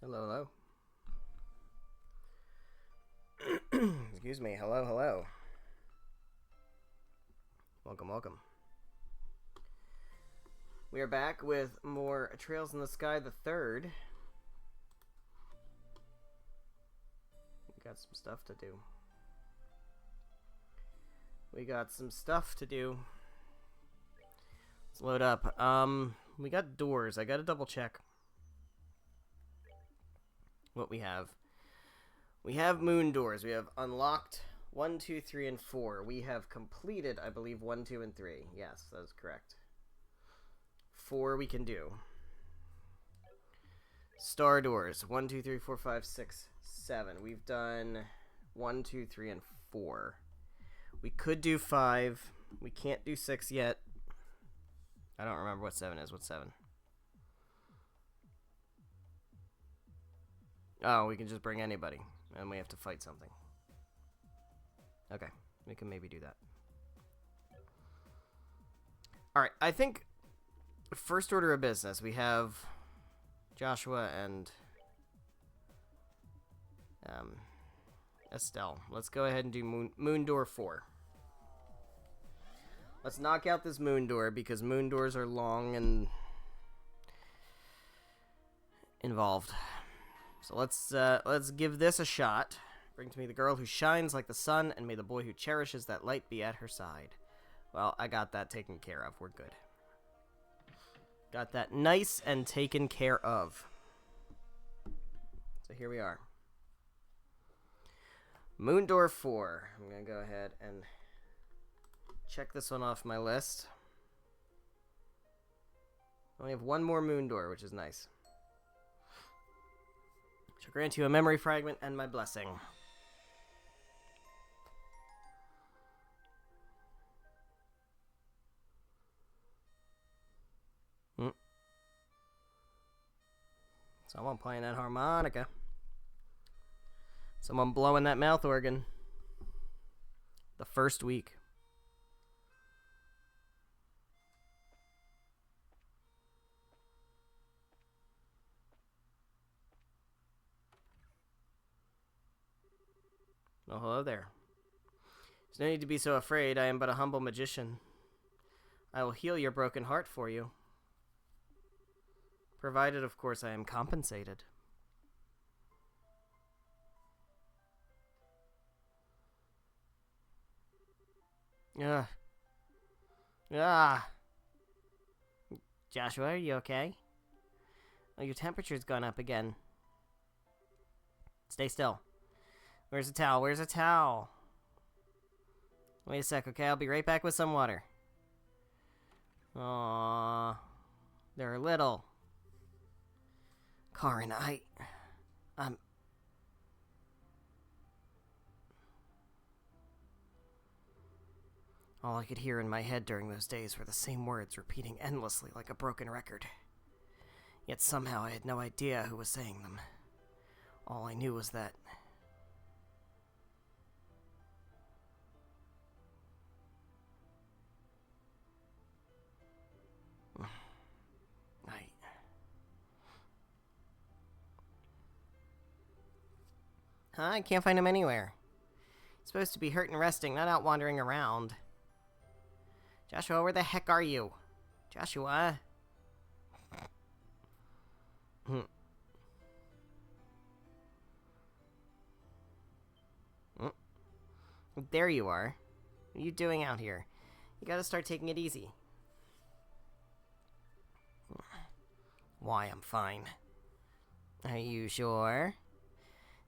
Hello, hello. Excuse me. Hello, hello. Welcome, welcome. We are back with more Trails in the Sky the Third. We got some stuff to do. Let's load up. We got doors. I gotta double check what we have. We have moon doors. We have unlocked 1, 2, 3, and 4. We have completed, I believe, 1, 2, and 3. Yes, that is correct. 4 we can do. Star doors. 1, 2, 3, 4, 5, 6, 7. We've done 1, 2, 3, and 4. We could do 5. We can't do 6 yet. I don't remember what 7 is. What's 7? Oh, we can just bring anybody. And we have to fight something. Okay, we can maybe do that. Alright, I think first order of business, we have Joshua and Estelle. Let's go ahead and do moon door 4. Let's knock out this moon door because moon doors are long and involved. So let's give this a shot. Bring to me the girl who shines like the sun, and may the boy who cherishes that light be at her side. Well, I got that taken care of. We're good. Got that nice and taken care of. So here we are. Moon door 4. I'm going to go ahead and check this one off my list. I only have one more moon door, which is nice. Shall grant you a memory fragment and my blessing. Someone playing that harmonica. Someone blowing that mouth organ. The first week. Oh, hello there. There's no need to be so afraid. I am but a humble magician. I will heal your broken heart for you. Provided, of course, I am compensated. Ugh. Ah. Joshua, are you okay? Oh, your temperature's gone up again. Stay still. Where's a towel? Where's a towel? Wait a sec, okay? I'll be right back with some water. Aww. They're little. Karin, I'm... All I could hear in my head during those days were the same words repeating endlessly like a broken record. Yet somehow I had no idea who was saying them. All I knew was that... Huh? I can't find him anywhere. He's supposed to be hurt and resting, not out wandering around. Joshua, where the heck are you? Joshua? There you are. What are you doing out here? You gotta start taking it easy. Why, I'm fine. Are you sure?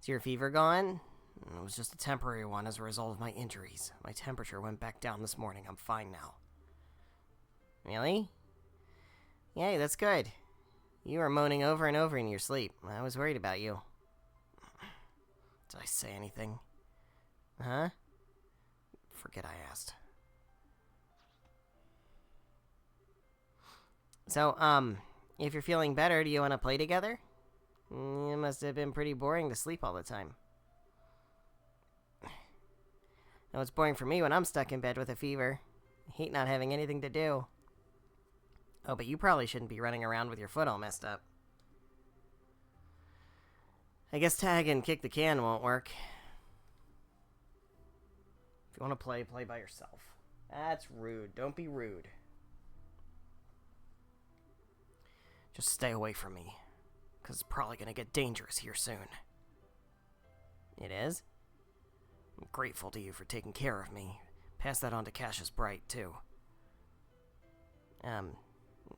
Is your fever gone? It was just a temporary one as a result of my injuries. My temperature went back down this morning. I'm fine now. Really? Yay, that's good. You were moaning over and over in your sleep. I was worried about you. Did I say anything? Huh? Forget I asked. So, if you're feeling better, do you want to play together? It must have been pretty boring to sleep all the time. Now, it's boring for me when I'm stuck in bed with a fever. I hate not having anything to do. Oh, but you probably shouldn't be running around with your foot all messed up. I guess tag and kick the can won't work. If you want to play, play by yourself. That's rude. Don't be rude. Just stay away from me, because it's probably going to get dangerous here soon. It is? I'm grateful to you for taking care of me. Pass that on to Cassius Bright, too.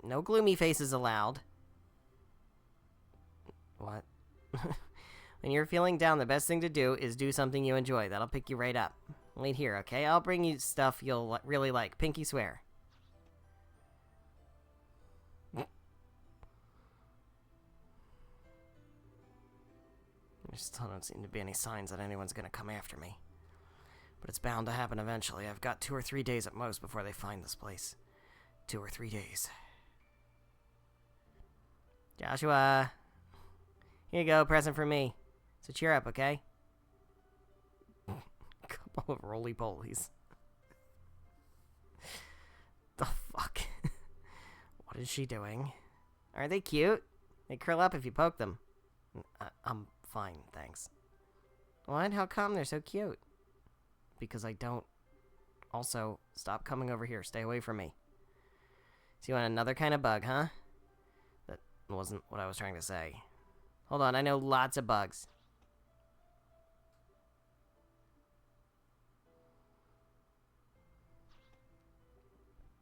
No gloomy faces allowed. What? When you're feeling down, the best thing to do is do something you enjoy. That'll pick you right up. Wait here, okay? I'll bring you stuff you'll really like. Pinky swear. There still don't seem to be any signs that anyone's gonna come after me. But it's bound to happen eventually. I've got 2 or 3 days at most before they find this place. 2 or 3 days. Joshua! Here you go, present for me. So cheer up, okay? Couple of roly-polies. The fuck? What is she doing? Are they cute? They curl up if you poke them. I'm fine, thanks. What? How come they're so cute? Because I don't. Also, stop coming over here. Stay away from me. So you want another kind of bug, huh? That wasn't what I was trying to say. Hold on, I know lots of bugs.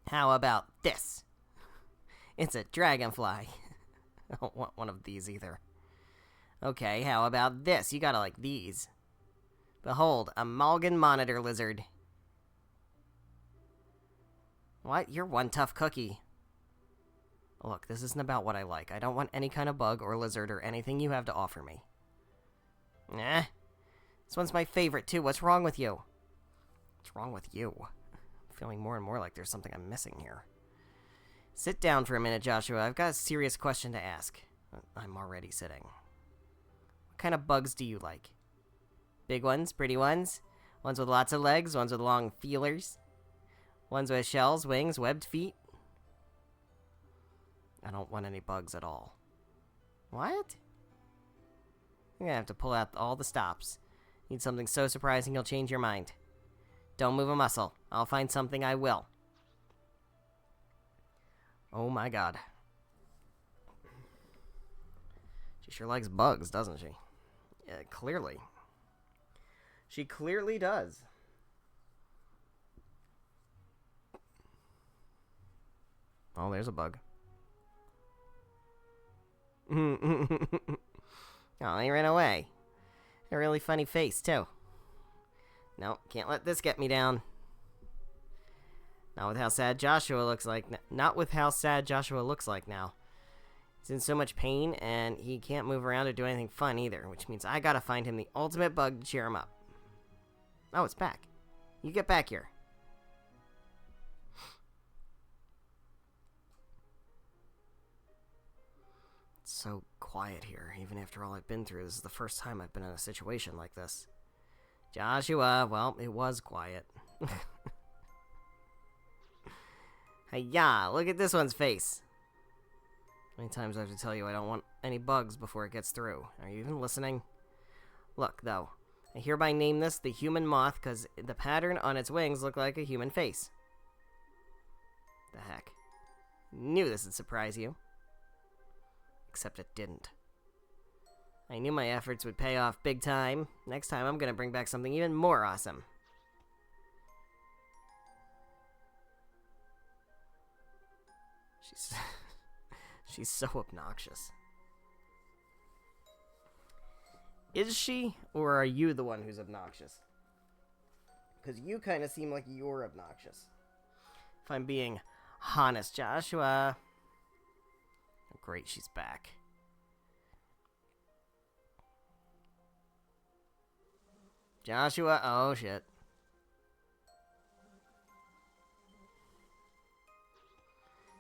How about this? It's a dragonfly. I don't want one of these either. Okay, how about this? You gotta like these. Behold, a Malgan monitor lizard. What? You're one tough cookie. Look, this isn't about what I like. I don't want any kind of bug or lizard or anything you have to offer me. Nah. This one's my favorite, too. What's wrong with you? What's wrong with you? I'm feeling more and more like there's something I'm missing here. Sit down for a minute, Joshua. I've got a serious question to ask. I'm already sitting. What kind of bugs do you like? Big ones? Pretty ones? Ones with lots of legs? Ones with long feelers? Ones with shells, wings, webbed feet? I don't want any bugs at all. What? You're gonna have to pull out all the stops. Need something so surprising you'll change your mind. Don't move a muscle. I'll find something I will. Oh my god. She sure likes bugs, doesn't she? Yeah, clearly. She clearly does. Oh, there's a bug. Oh, he ran away. A really funny face, too. No, can't let this get me down. Not with how sad Joshua looks like. Not with how sad Joshua looks like now. He's in so much pain, and he can't move around or do anything fun either, which means I gotta find him the ultimate bug to cheer him up. Oh, it's back. You get back here. It's so quiet here, even after all I've been through. This is the first time I've been in a situation like this. Joshua, well, it was quiet. Hi-ya, look at this one's face. How many times do I have to tell you I don't want any bugs before it gets through? Are you even listening? Look, though. I hereby name this the human moth because the pattern on its wings look like a human face. The heck. Knew this would surprise you. Except it didn't. I knew my efforts would pay off big time. Next time I'm gonna bring back something even more awesome. She's so obnoxious. Is she, or are you the one who's obnoxious? Because you kind of seem like you're obnoxious. If I'm being honest, Joshua. Oh, great, she's back. Joshua, oh shit.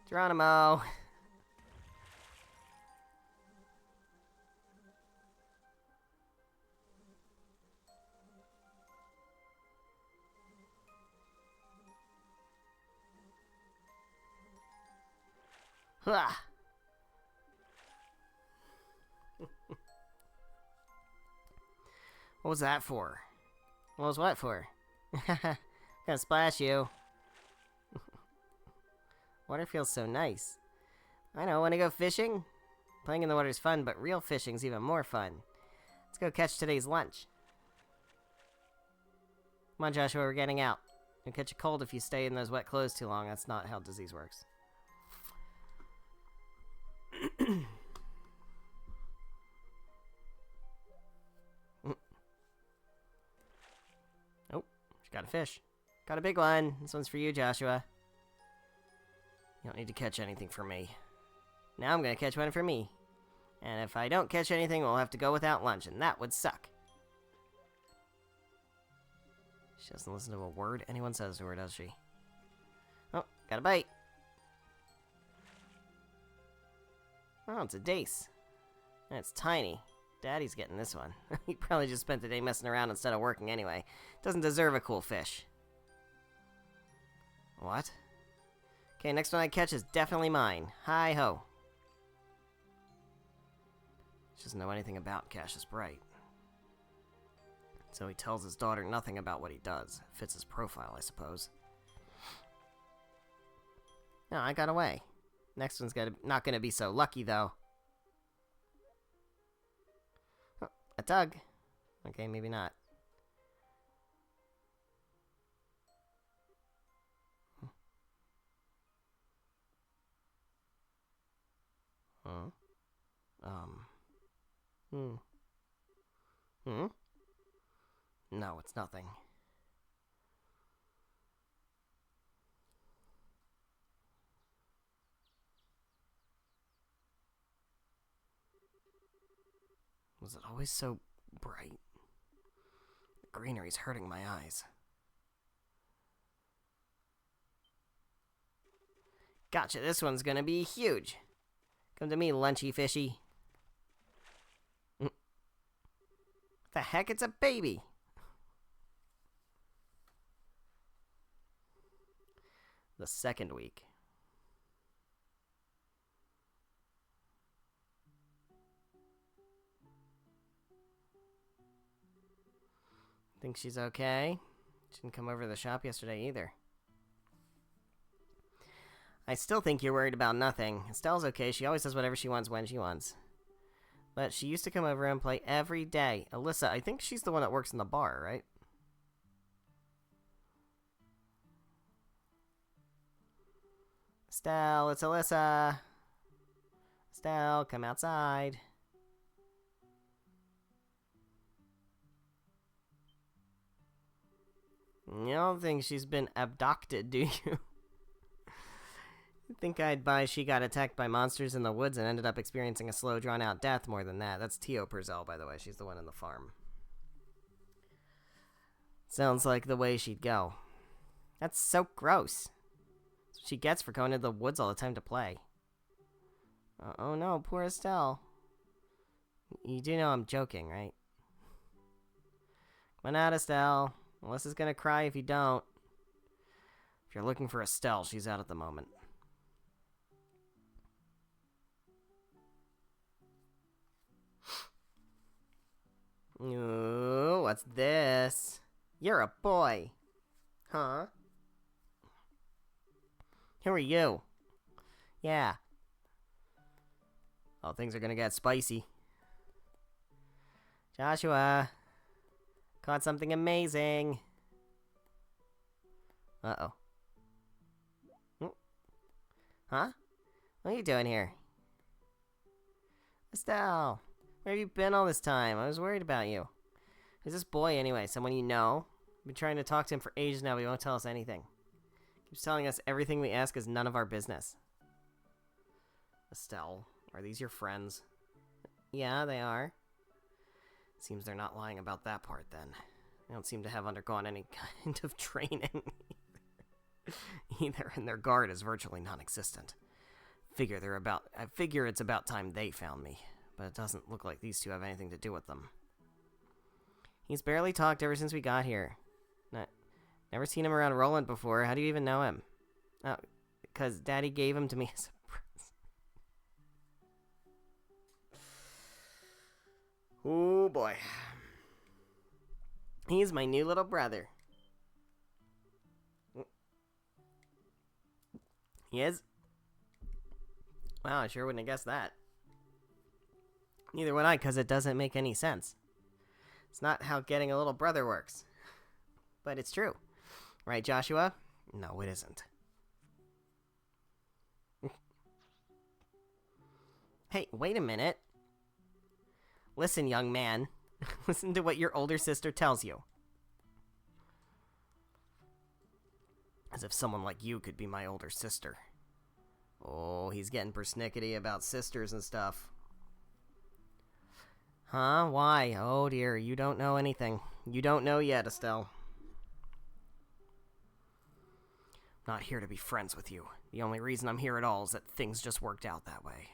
Geronimo. What was that for? What was what for? Gonna splash you. Water feels so nice. I know, wanna go fishing? Playing in the water's fun, but real fishing's even more fun. Let's go catch today's lunch. Come on, Joshua, we're getting out. You'll catch a cold if you stay in those wet clothes too long. That's not how disease works. Oh, she got a fish. Got a big one. This one's for you, Joshua. You don't need to catch anything for me. Now I'm gonna catch one for me. And if I don't catch anything, we'll have to go without lunch, and that would suck. She doesn't listen to a word anyone says to her, does she? Oh, got a bite. Oh, it's a dace. And it's tiny. Daddy's getting this one. He probably just spent the day messing around instead of working anyway. Doesn't deserve a cool fish. What? Okay, next one I catch is definitely mine. Hi-ho. She doesn't know anything about Cassius Bright. So he tells his daughter nothing about what he does. Fits his profile, I suppose. No, I got away. Next one's not gonna be so lucky, though. Oh, a tug. Okay, maybe not. Huh? No, it's nothing. Was it always so bright? The greenery's hurting my eyes. Gotcha, this one's gonna be huge. Come to me, lunchy fishy. What the heck? It's a baby! The second week. Think she's okay? She didn't come over to the shop yesterday either. I still think you're worried about nothing. Estelle's okay. She always does whatever she wants when she wants. But she used to come over and play every day. Alyssa, I think she's the one that works in the bar, right? Estelle, it's Alyssa. Estelle, come outside. You don't think she's been abducted, do you? I think I'd buy she got attacked by monsters in the woods and ended up experiencing a slow, drawn-out death more than that. That's Tio Purcell, by the way. She's the one in the farm. Sounds like the way she'd go. That's so gross. That's what she gets for going to the woods all the time to play. Oh no, poor Estelle. You do know I'm joking, right? Come on out, Estelle. Alyssa's gonna cry if you don't. If you're looking for Estelle, she's out at the moment. Ooh, what's this? You're a boy. Huh? Who are you? Yeah. Oh, things are gonna get spicy. Joshua. Caught something amazing. Uh-oh. Huh? What are you doing here? Estelle, where have you been all this time? I was worried about you. Who's this boy anyway? Someone you know? I've been trying to talk to him for ages now, but he won't tell us anything. Keeps telling us everything we ask is none of our business. Estelle, are these your friends? Yeah, they are. Seems they're not lying about that part, then. They don't seem to have undergone any kind of training. Either, and their guard is virtually non-existent. I figure it's about time they found me, but it doesn't look like these two have anything to do with them. He's barely talked ever since we got here. Never seen him around Roland before. How do you even know him? Oh, because Daddy gave him to me as a present. Oh boy. He's my new little brother. He is? Wow, I sure wouldn't have guessed that. Neither would I, because it doesn't make any sense. It's not how getting a little brother works. But it's true. Right, Joshua? No, it isn't. Hey, wait a minute. Listen, young man. Listen to what your older sister tells you. As if someone like you could be my older sister. Oh, he's getting persnickety about sisters and stuff. Huh? Why? Oh dear, you don't know anything. You don't know yet, Estelle. I'm not here to be friends with you. The only reason I'm here at all is that things just worked out that way.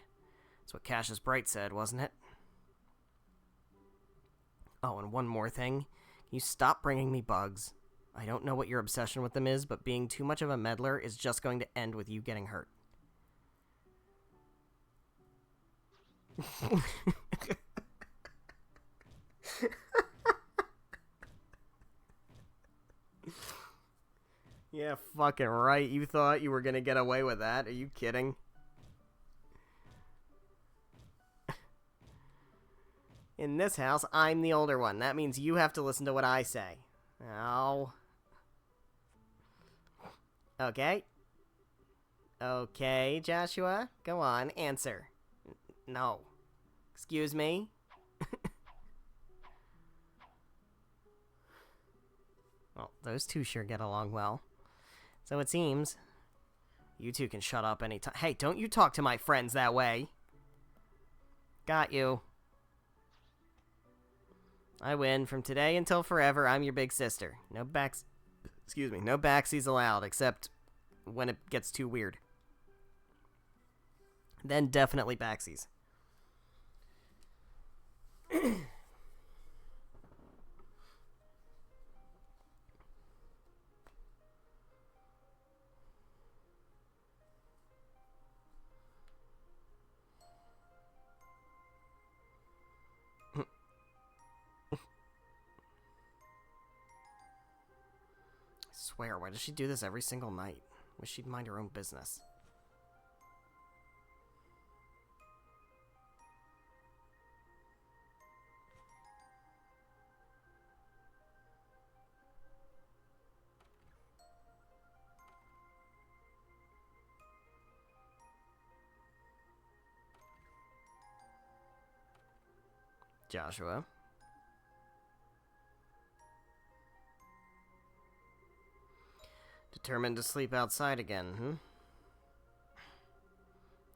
That's what Cassius Bright said, wasn't it? Oh, and one more thing. Can you stop bringing me bugs? I don't know what your obsession with them is, but being too much of a meddler is just going to end with you getting hurt. Yeah, fucking right. You thought you were gonna get away with that. Are you kidding? In this house, I'm the older one. That means you have to listen to what I say. Oh. Okay. Okay, Joshua. Go on, answer. No. Excuse me? Well, those two sure get along well. So it seems. You two can shut up any time. Hey, don't you talk to my friends that way. Got you. I win. From today until forever, I'm your big sister. No backs... Excuse me. No backsies allowed, except when it gets too weird. Then definitely backsies. I swear, why does she do this every single night? Wish she'd mind her own business. Joshua. Determined to sleep outside again, hmm?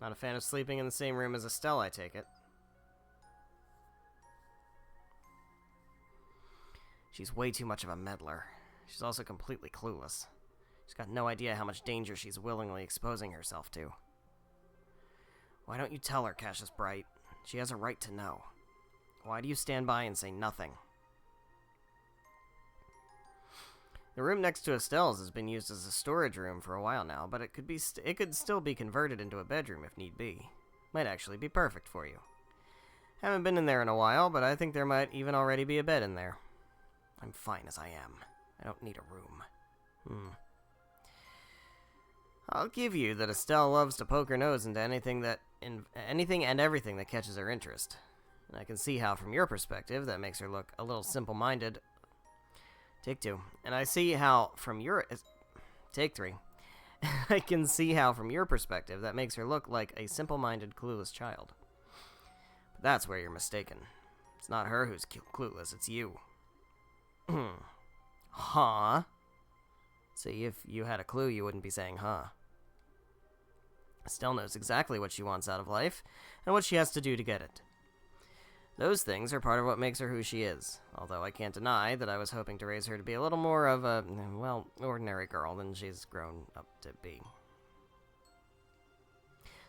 Not a fan of sleeping in the same room as Estelle, I take it. She's way too much of a meddler. She's also completely clueless. She's got no idea how much danger she's willingly exposing herself to. Why don't you tell her, Cassius Bright? She has a right to know. Why do you stand by and say nothing? The room next to Estelle's has been used as a storage room for a while now, but it could still be converted into a bedroom if need be. Might actually be perfect for you. Haven't been in there in a while, but I think there might even already be a bed in there. I'm fine as I am. I don't need a room. I'll give you that Estelle loves to poke her nose into anything and everything that catches her interest. And I can see how, from your perspective, that makes her look a little simple-minded. Take two. And I see how, from your... Take three. I can see how, from your perspective, that makes her look like a simple-minded, clueless child. But that's where you're mistaken. It's not her who's clueless, it's you. Huh? See, if you had a clue, you wouldn't be saying, huh. Estelle knows exactly what she wants out of life, and what she has to do to get it. Those things are part of what makes her who she is, although I can't deny that I was hoping to raise her to be a little more of a, well, ordinary girl than she's grown up to be.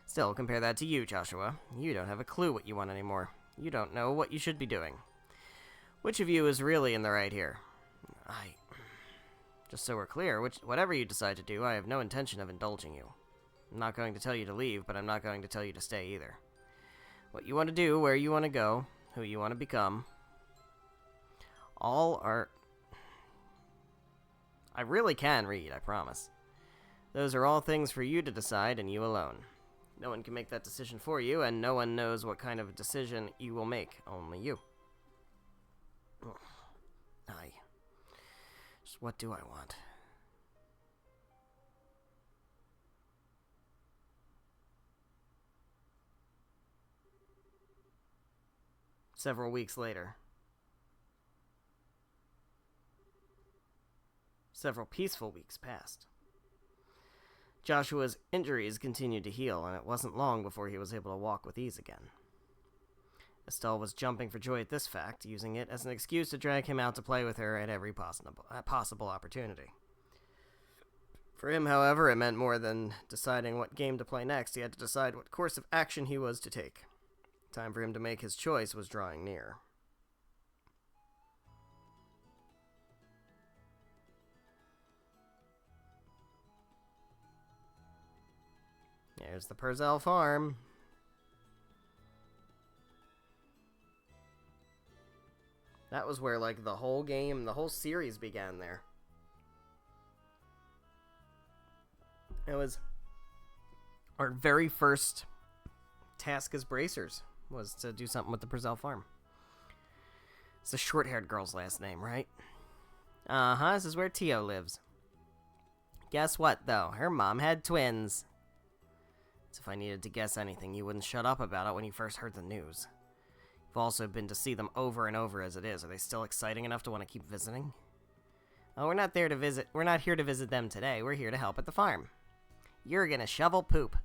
Still, compare that to you, Joshua. You don't have a clue what you want anymore. You don't know what you should be doing. Which of you is really in the right here? Just so we're clear, whatever you decide to do, I have no intention of indulging you. I'm not going to tell you to leave, but I'm not going to tell you to stay either. What you want to do, where you want to go, who you want to become, all are I really can read, I promise. Those are all things for you to decide, and you alone. No one can make that decision for you, and no one knows what kind of decision you will make. Only you. Just what do I want? Several weeks later. Several peaceful weeks passed. Joshua's injuries continued to heal, and it wasn't long before he was able to walk with ease again. Estelle was jumping for joy at this fact, using it as an excuse to drag him out to play with her at every possible opportunity. For him, however, it meant more than deciding what game to play next. He had to decide what course of action he was to take. Time for him to make his choice was drawing near. There's the Purcell farm. That was where, like, the whole game, the whole series began there. It was our very first task as bracers, was to do something with the Purcell farm. It's the short-haired girl's last name, right? Uh-huh, this is where Tio lives. Guess what, though? Her mom had twins. So if I needed to guess anything, you wouldn't shut up about it when you first heard the news. You've also been to see them over and over as it is. Are they still exciting enough to want to keep visiting? Oh, we're not there to visit. We're not here to visit them today. We're here to help at the farm. You're gonna shovel poop.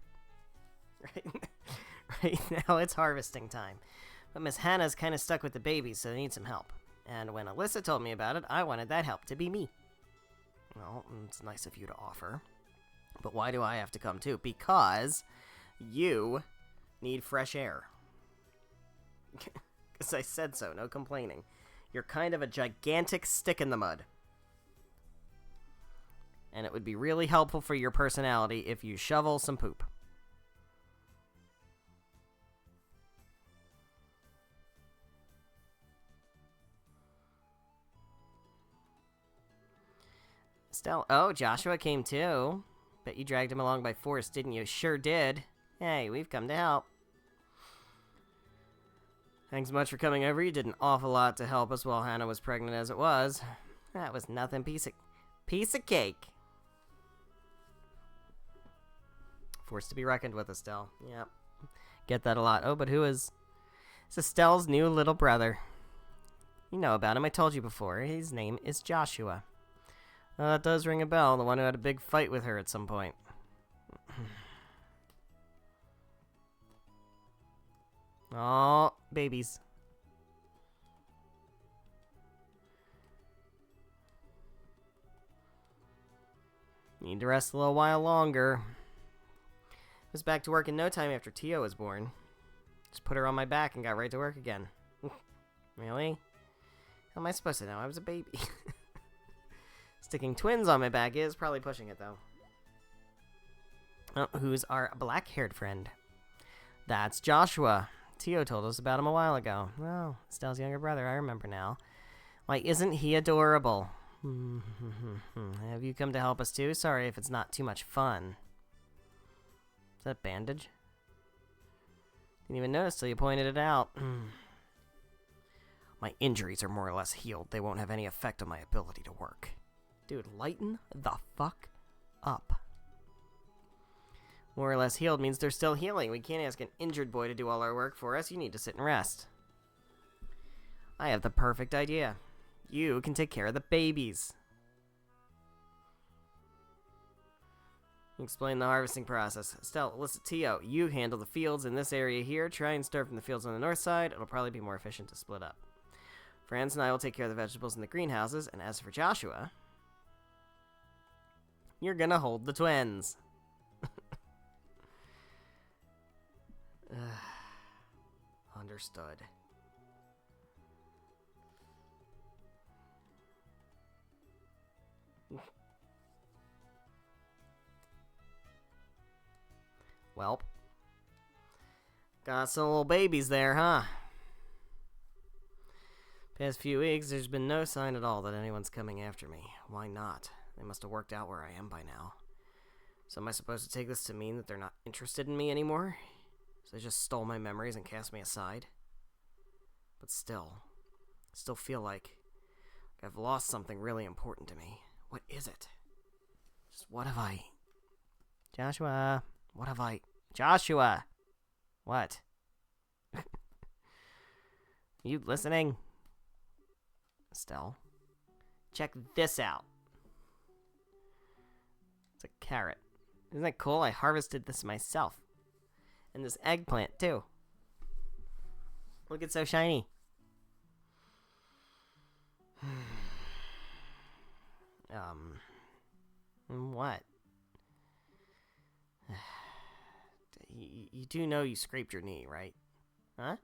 Right now it's harvesting time. But Miss Hannah's kind of stuck with the babies, so they need some help. And when Alyssa told me about it, I wanted that help to be me. Well, it's nice of you to offer. But why do I have to come too? Because you need fresh air. Because I said so, no complaining. You're kind of a gigantic stick in the mud. And it would be really helpful for your personality if you shovel some poop. Estelle, oh, Joshua came too. Bet you dragged him along by force, didn't you? Sure did. Hey, we've come to help. Thanks much for coming over. You did an awful lot to help us while Hannah was pregnant as it was. That was nothing. Piece of cake. Forced to be reckoned with, Estelle. Yep. Get that a lot. Oh, but who is... It's Estelle's new little brother. You know about him. I told you before. His name is Joshua. Well, that does ring a bell. The one who had a big fight with her at some point. Oh, babies. Need to rest a little while longer. Was back to work in no time after Tio was born. Just put her on my back and got right to work again. Really? How am I supposed to know? I was a baby. Sticking twins on my back is probably pushing it, though. Oh, who's our black-haired friend? That's Joshua. Tio told us about him a while ago. Oh, Estelle's younger brother. I remember now. Why, isn't he adorable? Have you come to help us, too? Sorry if it's not too much fun. Is that a bandage? Didn't even notice till you pointed it out. My injuries are more or less healed. They won't have any effect on my ability to work. Dude, lighten the fuck up. More or less healed means they're still healing. We can't ask an injured boy to do all our work for us. You need to sit and rest. I have the perfect idea. You can take care of the babies. Explain the harvesting process. Estelle, Alyssa, Tio, you handle the fields in this area here. Try and start from the fields on the north side. It'll probably be more efficient to split up. Franz and I will take care of the vegetables in the greenhouses. And as for Joshua, you're gonna hold the twins. Understood. Welp. Got some little babies there, huh? Past few weeks, there's been no sign at all that anyone's coming after me. Why not? They must have worked out where I am by now. So am I supposed to take this to mean that they're not interested in me anymore? So they just stole my memories and cast me aside? But still, I still feel like I've lost something really important to me. What is it? Just what have I... Joshua, what have I... Joshua! What? You listening? Estelle? Check this out. It's a carrot. Isn't that cool? I harvested this myself. And this eggplant, too. Look, it's so shiny. What? You do know you scraped your knee, right? Huh?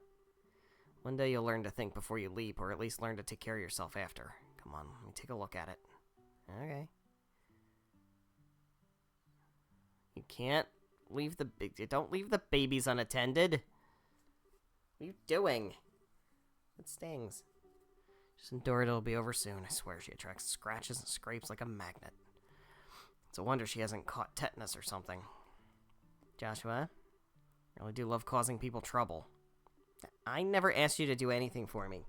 One day you'll learn to think before you leap, or at least learn to take care of yourself after. Come on, let me take a look at it. Okay. You can't leave the... Don't leave the babies unattended. What are you doing? It stings. Just endure it, it'll be over soon. I swear she attracts scratches and scrapes like a magnet. It's a wonder she hasn't caught tetanus or something. Joshua, I really do love causing people trouble. I never asked you to do anything for me.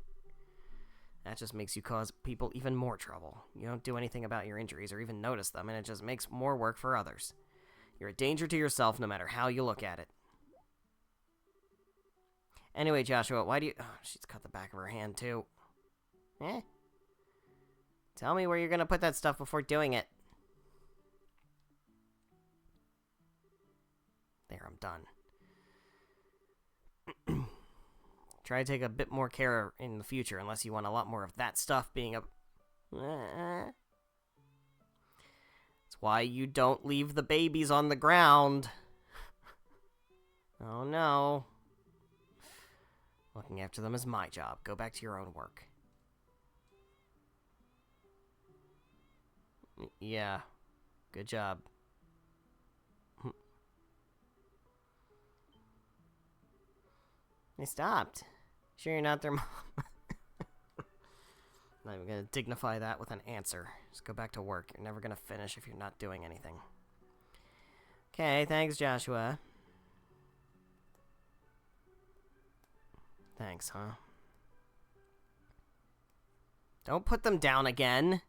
That just makes you cause people even more trouble. You don't do anything about your injuries or even notice them, and it just makes more work for others. You're a danger to yourself no matter how you look at it. Anyway, Joshua, why do you... Oh, she's cut the back of her hand, too. Tell me where you're gonna put that stuff before doing it. There, I'm done. Try to take a bit more care in the future, unless you want a lot more of that stuff being a... That's why you don't leave the babies on the ground. Oh no. Looking after them is my job. Go back to your own work. Yeah. Good job. They stopped. Sure you're not their mom? Not even gonna dignify that with an answer. Just go back to work. You're never gonna finish if you're not doing anything. Okay, thanks, Joshua. Thanks, huh? Don't put them down again.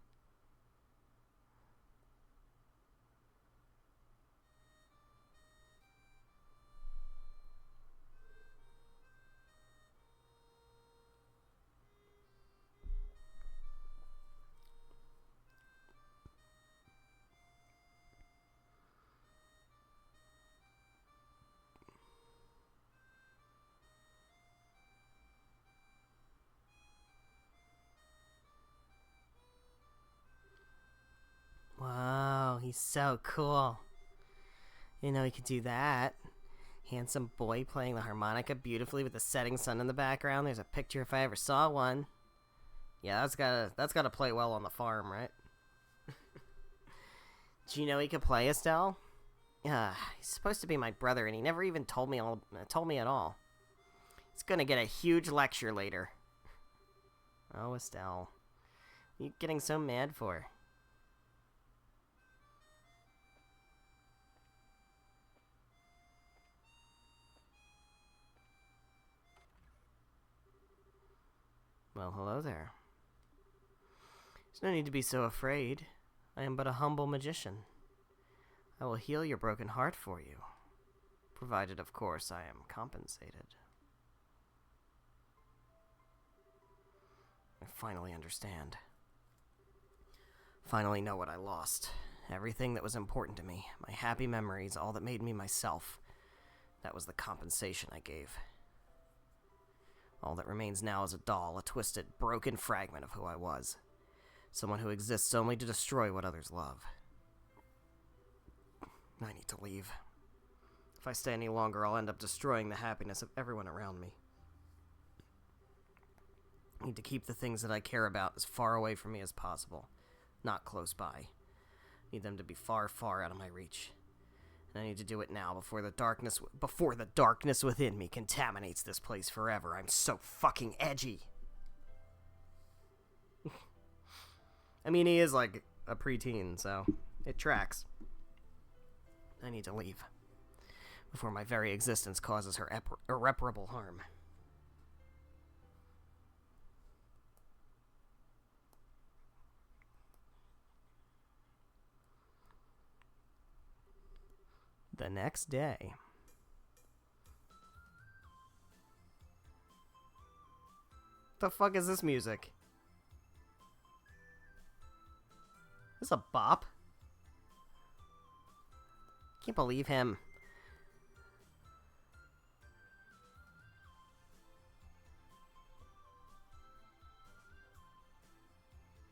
Wow, he's so cool. You know he could do that. Handsome boy playing the harmonica beautifully with the setting sun in the background. There's a picture if I ever saw one. Yeah, that's gotta play well on the farm, right? Do you know he could play, Estelle? Yeah, he's supposed to be my brother, and he never even told me at all. He's gonna get a huge lecture later. Oh, Estelle, what are you getting so mad for? Well, hello there. There's no need to be so afraid. I am but a humble magician. I will heal your broken heart for you. Provided, of course, I am compensated. I finally understand. Finally know what I lost. Everything that was important to me. My happy memories, all that made me myself. That was the compensation I gave. All that remains now is a doll, a twisted, broken fragment of who I was. Someone who exists only to destroy what others love. I need to leave. If I stay any longer, I'll end up destroying the happiness of everyone around me. I need to keep the things that I care about as far away from me as possible. Not close by. I need them to be far, far out of my reach. And I need to do it now before the darkness within me contaminates this place forever. I'm so fucking edgy. I mean, he is like a preteen, so it tracks. I need to leave before my very existence causes her irreparable harm. The next day. The fuck is this music? Is this a bop? Can't believe him.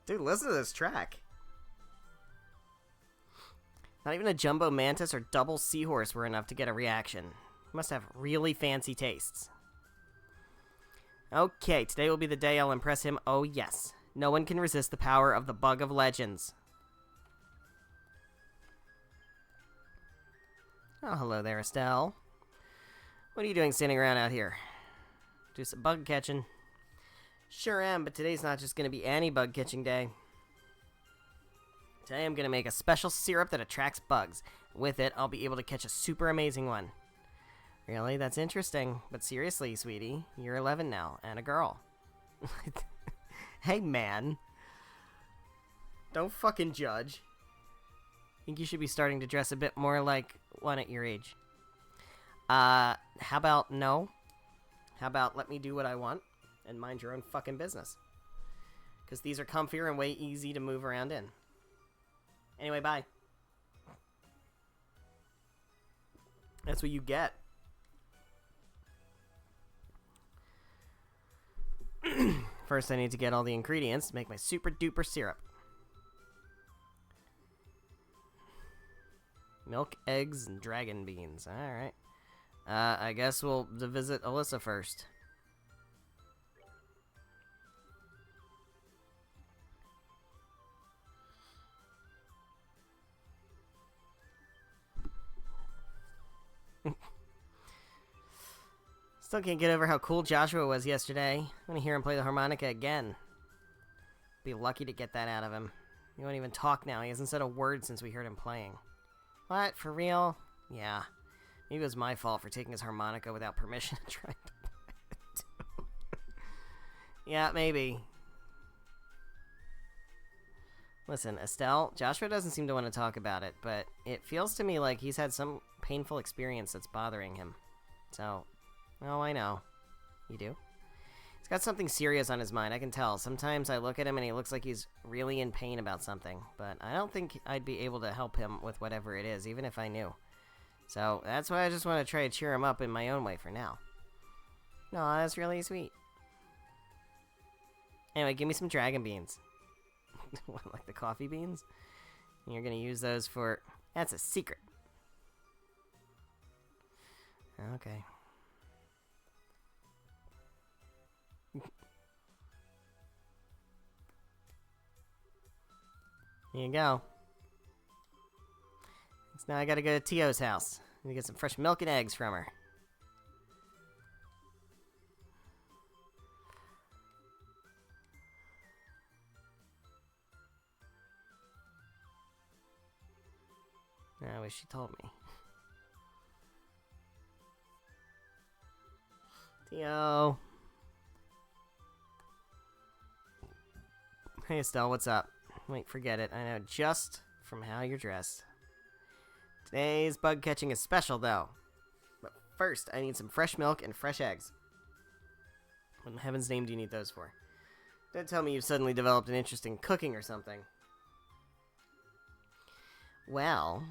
Dude, listen to this track. Not even a jumbo mantis or double seahorse were enough to get a reaction. You must have really fancy tastes. Okay, today will be the day I'll impress him. Oh yes. No one can resist the power of the Bug of Legends. Oh, hello there, Estelle. What are you doing standing around out here? Do some bug catching. Sure am, but today's not just going to be any bug catching day. Today I'm going to make a special syrup that attracts bugs. With it, I'll be able to catch a super amazing one. Really? That's interesting. But seriously, sweetie, you're 11 now, and a girl. Hey, man. Don't fucking judge. Think you should be starting to dress a bit more like one at your age. How about no? How about let me do what I want and mind your own fucking business? Because these are comfier and way easy to move around in. Anyway, bye. That's what you get. First, I need to get all the ingredients to make my super duper syrup. Milk, eggs, and dragon beans. Alright. I guess we'll visit Alyssa first. Still can't get over how cool Joshua was yesterday. I want to hear him play the harmonica again. Be lucky to get that out of him. He won't even talk now. He hasn't said a word since we heard him playing. What? For real? Yeah. Maybe it was my fault for taking his harmonica without permission and trying to play it too. Yeah, maybe. Listen, Estelle, Joshua doesn't seem to want to talk about it, but it feels to me like he's had some painful experience that's bothering him. So, oh, I know. You do? He's got something serious on his mind, I can tell. Sometimes I look at him and he looks like he's really in pain about something, but I don't think I'd be able to help him with whatever it is, even if I knew. So, that's why I just want to try to cheer him up in my own way for now. No, that's really sweet. Anyway, give me some dragon beans. What, like the coffee beans? And you're gonna use those for... That's a secret. Okay. Here you go. So now I gotta go to Tio's house and get some fresh milk and eggs from her. I wish she told me. Tio. Hey Estelle, what's up? Wait, forget it. I know just from how you're dressed. Today's bug catching is special, though. But first, I need some fresh milk and fresh eggs. What in heaven's name do you need those for? Don't tell me you've suddenly developed an interest in cooking or something. Well...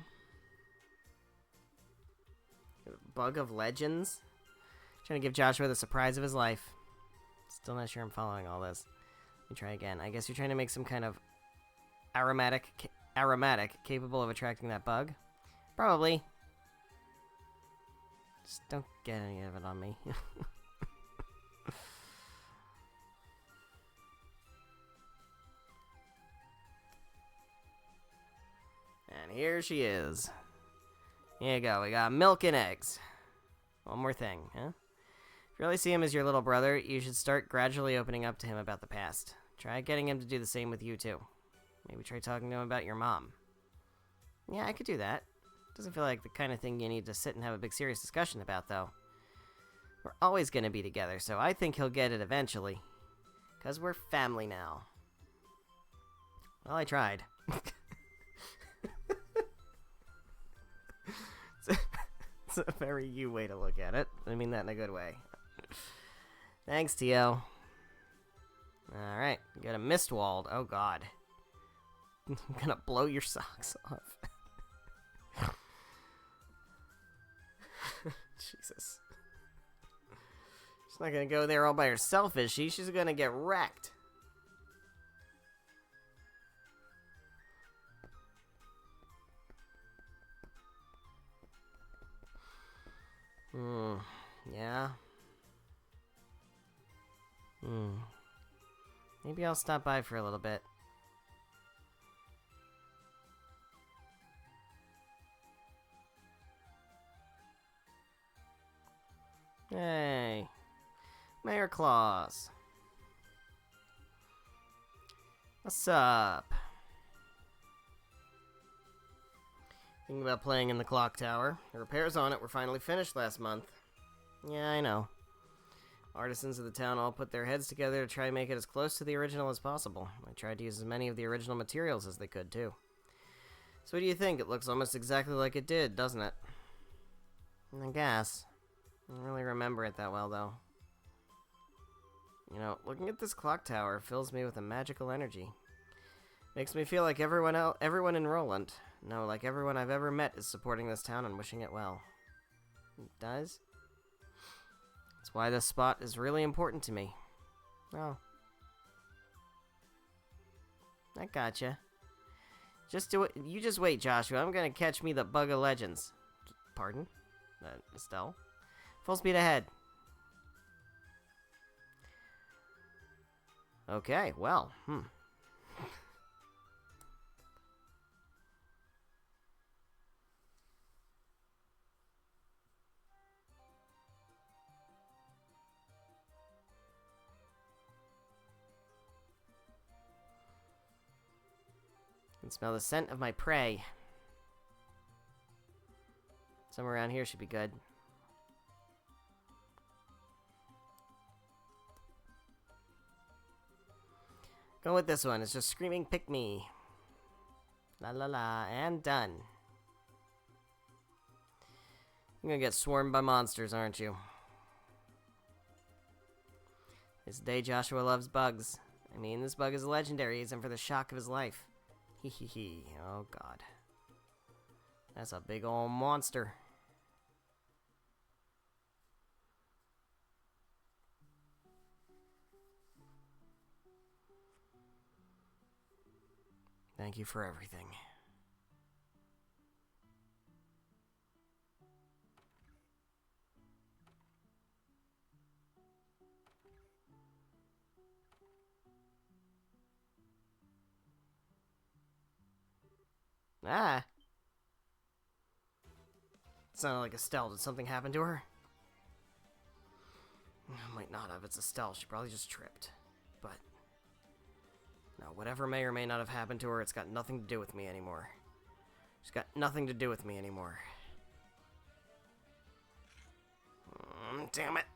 Bug of Legends? Trying to give Joshua the surprise of his life. Still not sure I'm following all this. Let me try again. I guess you're trying to make some kind of aromatic capable of attracting that bug? Probably. Just don't get any of it on me. And here she is. Here you go. We got milk and eggs. One more thing, huh? If you really see him as your little brother, you should start gradually opening up to him about the past. Try getting him to do the same with you, too. Maybe try talking to him about your mom. Yeah, I could do that. Doesn't feel like the kind of thing you need to sit and have a big serious discussion about, though. We're always gonna be together, so I think he'll get it eventually. 'Cause we're family now. Well, I tried. It's a very you way to look at it. I mean that in a good way. Thanks, Tio. Alright, got a Mistwald. Oh god. I'm gonna blow your socks off. Jesus. She's not gonna go there all by herself, is she? She's gonna get wrecked. Yeah. Maybe I'll stop by for a little bit. Hey. Mayor Claus. What's up? Thinking about playing in the clock tower. The repairs on it were finally finished last month. Yeah, I know. Artisans of the town all put their heads together to try and make it as close to the original as possible. They tried to use as many of the original materials as they could, too. So what do you think? It looks almost exactly like it did, doesn't it? I guess. I don't really remember it that well, though. You know, looking at this clock tower fills me with a magical energy. Makes me feel like everyone in Roland, no, like everyone I've ever met is supporting this town and wishing it well. It does? That's why this spot is really important to me. Oh. I gotcha. Just do it. You just wait, Joshua. I'm gonna catch me the bug of legends. Pardon? Estelle? Full speed ahead. Okay, well, I can smell the scent of my prey. Somewhere around here should be good. Go with this one. It's just screaming, pick me. La la la, and done. You're gonna get swarmed by monsters, aren't you? This day Joshua loves bugs. I mean, this bug is legendary. He's in for the shock of his life. Hee hee hee. Oh god. That's a big ol' monster. Thank you for everything. Ah! Sounded like Estelle. Did something happen to her? Might not have. It's Estelle. She probably just tripped. But no, whatever may or may not have happened to her, it's got nothing to do with me anymore. She's got nothing to do with me anymore. Damn it.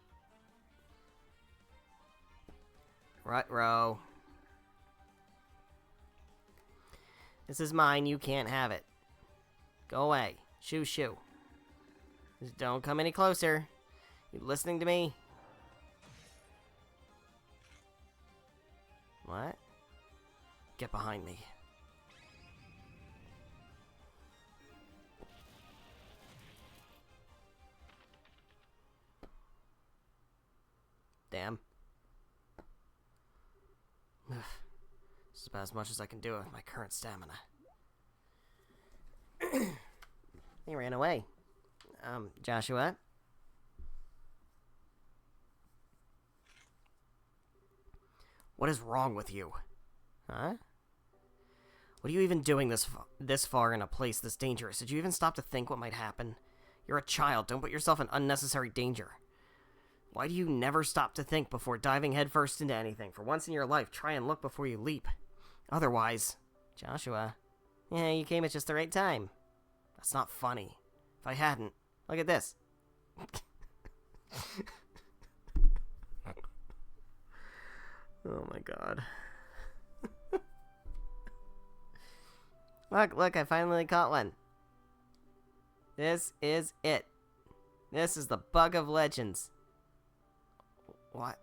Right, row. This is mine. You can't have it. Go away. Shoo, shoo. Just don't come any closer. You listening to me? What? Get behind me. Damn. This is about as much as I can do with my current stamina. He ran away. Joshua? What is wrong with you? Huh? What are you even doing this far in a place this dangerous? Did you even stop to think what might happen? You're a child. Don't put yourself in unnecessary danger. Why do you never stop to think before diving headfirst into anything? For once in your life, try and look before you leap. Otherwise, Joshua, yeah, you came at just the right time. That's not funny. If I hadn't, look at this. Oh my god. Look, I finally caught one. This is it. This is the bug of legends. What?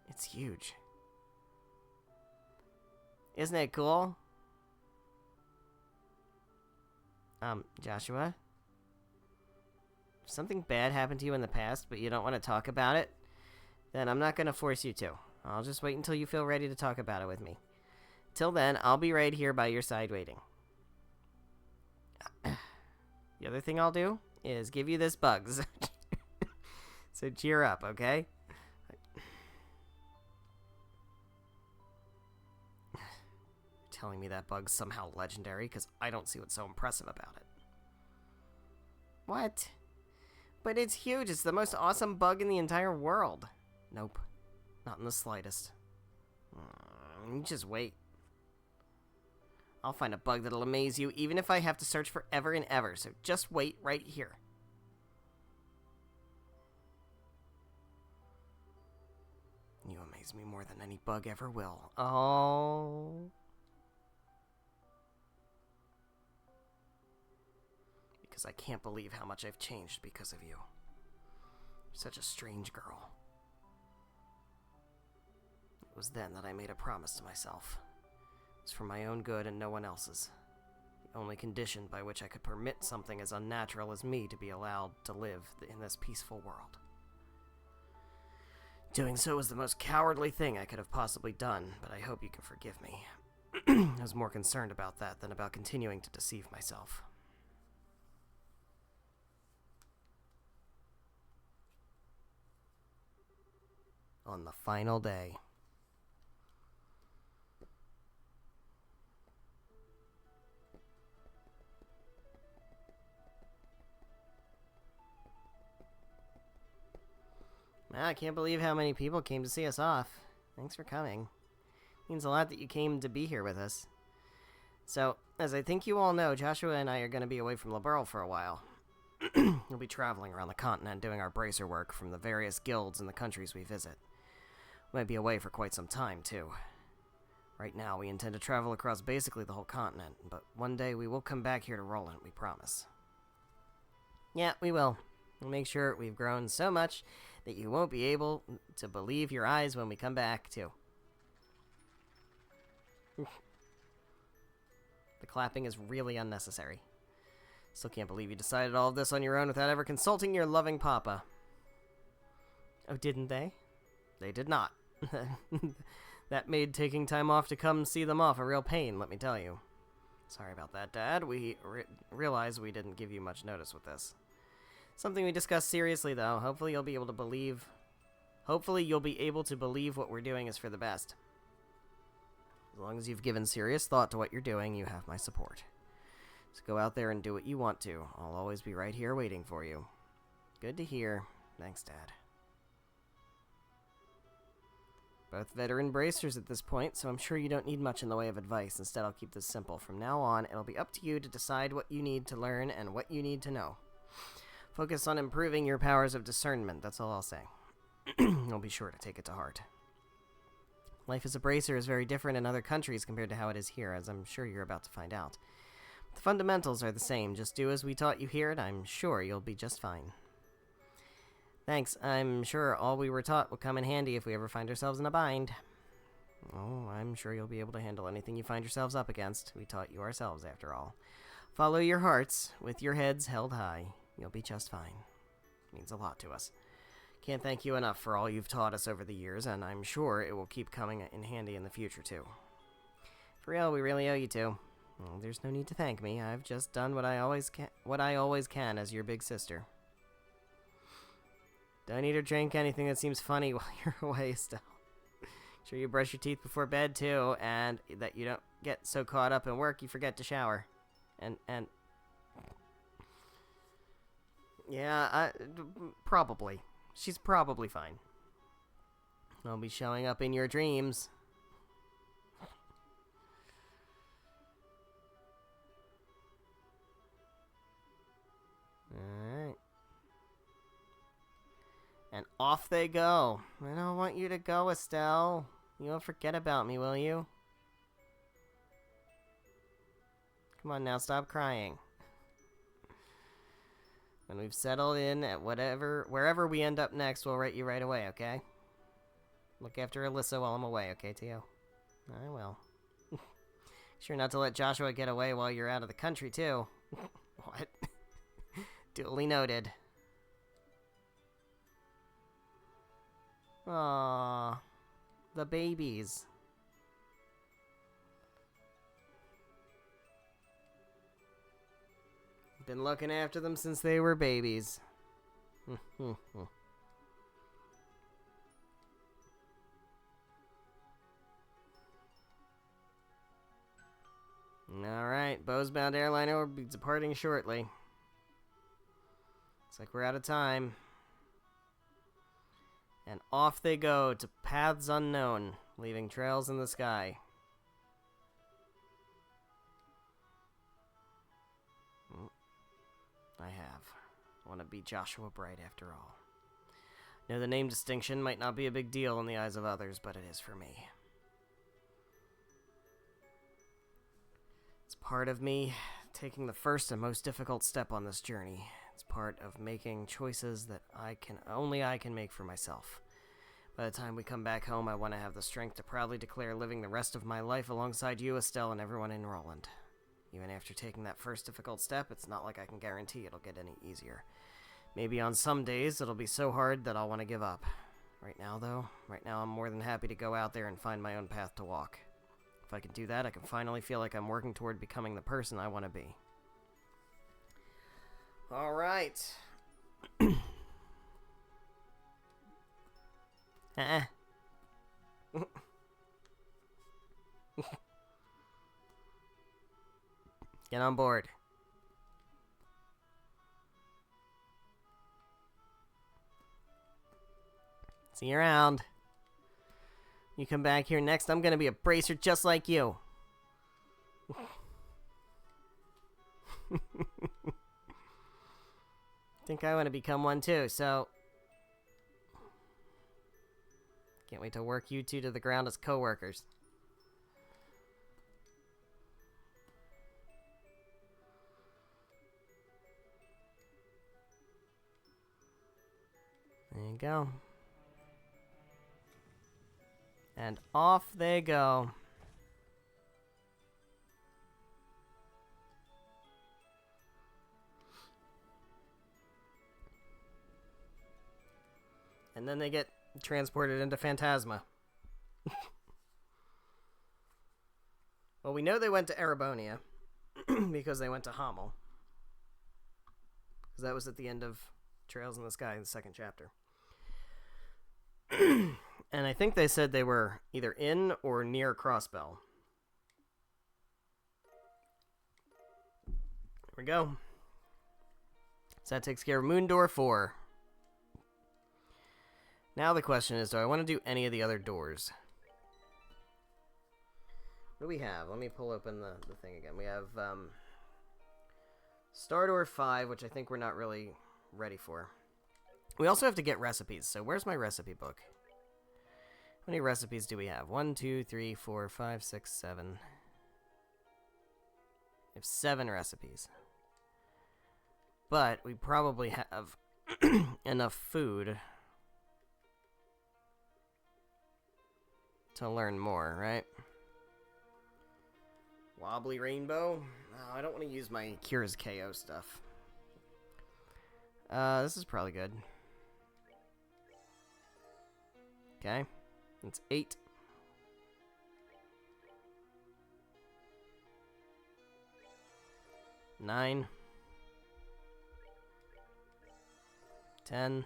It's huge. Isn't it cool? Joshua? If something bad happened to you in the past, but you don't want to talk about it, then I'm not going to force you to. I'll just wait until you feel ready to talk about it with me. Till then, I'll be right here by your side waiting. The other thing I'll do is give you this bugs. So cheer up, okay? Telling me that bug's somehow legendary because I don't see what's so impressive about it. What? But it's huge. It's the most awesome bug in the entire world. Nope. Not in the slightest. Just wait. I'll find a bug that'll amaze you, even if I have to search forever and ever, so just wait right here. You amaze me more than any bug ever will. Oh. Because I can't believe how much I've changed because of you. You're such a strange girl. It was then that I made a promise to myself. It was for my own good and no one else's. The only condition by which I could permit something as unnatural as me to be allowed to live in this peaceful world. Doing so was the most cowardly thing I could have possibly done, but I hope you can forgive me. I was more concerned about that than about continuing to deceive myself. On the final day. I can't believe how many people came to see us off. Thanks for coming. Means a lot that you came to be here with us. So, as I think you all know, Joshua and I are going to be away from Liberl for a while. We'll be traveling around the continent doing our bracer work from the various guilds in the countries we visit. We might be away for quite some time, too. Right now, we intend to travel across basically the whole continent, but one day we will come back here to Roland, we promise. Yeah, we will. We'll make sure we've grown so much that you won't be able to believe your eyes when we come back, too. The clapping is really unnecessary. Still can't believe you decided all of this on your own without ever consulting your loving papa. Oh, didn't they? They did not. That made taking time off to come see them off a real pain, let me tell you. Sorry about that, Dad. We realized we didn't give you much notice with this. Something we discussed seriously, though. Hopefully you'll be able to believe what we're doing is for the best. As long as you've given serious thought to what you're doing, you have my support. So go out there and do what you want to. I'll always be right here waiting for you. Good to hear. Thanks, Dad. Both veteran bracers at this point, so I'm sure you don't need much in the way of advice. Instead, I'll keep this simple. From now on, it'll be up to you to decide what you need to learn and what you need to know. Focus on improving your powers of discernment, that's all I'll say. I'll be sure to take it to heart. Life as a bracer is very different in other countries compared to how it is here, as I'm sure you're about to find out. The fundamentals are the same. Just do as we taught you here, and I'm sure you'll be just fine. Thanks. I'm sure all we were taught will come in handy if we ever find ourselves in a bind. Oh, I'm sure you'll be able to handle anything you find yourselves up against. We taught you ourselves, after all. Follow your hearts, with your heads held high. You'll be just fine. It means a lot to us. Can't thank you enough for all you've taught us over the years, and I'm sure it will keep coming in handy in the future, too. For real, we really owe you two. Well, there's no need to thank me. I've just done what I always can as your big sister. Don't eat or drink anything that seems funny while you're away still. Sure you brush your teeth before bed, too, and that you don't get so caught up in work you forget to shower. And... Yeah, probably. She's probably fine. I'll be showing up in your dreams. And off they go. I don't want you to go, Estelle. You won't forget about me, will you? Come on now, stop crying. When we've settled in at wherever we end up next, we'll write you right away, okay? Look after Alyssa while I'm away, okay, Tio? I will. Sure not to let Joshua get away while you're out of the country, too. What? Duly noted. Aww. The babies. Been looking after them since they were babies. Alright, Bowsbound Airliner will be departing shortly. Looks like we're out of time. And off they go to paths unknown, leaving trails in the sky. I have. I want to be Joshua Bright after all. Know the name distinction might not be a big deal in the eyes of others, but it is for me. It's part of me taking the first and most difficult step on this journey. It's part of making choices that only I can make for myself. By the time we come back home, I want to have the strength to proudly declare living the rest of my life alongside you, Estelle, and everyone in Roland. Even after taking that first difficult step, it's not like I can guarantee it'll get any easier. Maybe on some days it'll be so hard that I'll want to give up. Right now, I'm more than happy to go out there and find my own path to walk. If I can do that, I can finally feel like I'm working toward becoming the person I want to be. All right. Get on board. See you around. You come back here next, I'm gonna be a bracer just like you. Think I want to become one too, so... Can't wait to work you two to the ground as co-workers. There you go. And off they go. And then they get transported into Phantasma. Well, we know they went to Erebonia because they went to Hamel. Because that was at the end of Trails in the Sky in the second chapter. And I think they said they were either in or near Crossbell. There we go. So that takes care of Moondor 4. Now the question is, do I want to do any of the other doors? What do we have? Let me pull open the thing again. We have Star Door 5, which I think we're not really ready for. We also have to get recipes, so where's my recipe book? How many recipes do we have? 1, 2, 3, 4, 5, 6, 7. We have 7 recipes. But we probably have enough food to learn more, right? Wobbly Rainbow? Oh, I don't want to use my Cures KO stuff. This is probably good. Okay. That's 8. Nine. 10.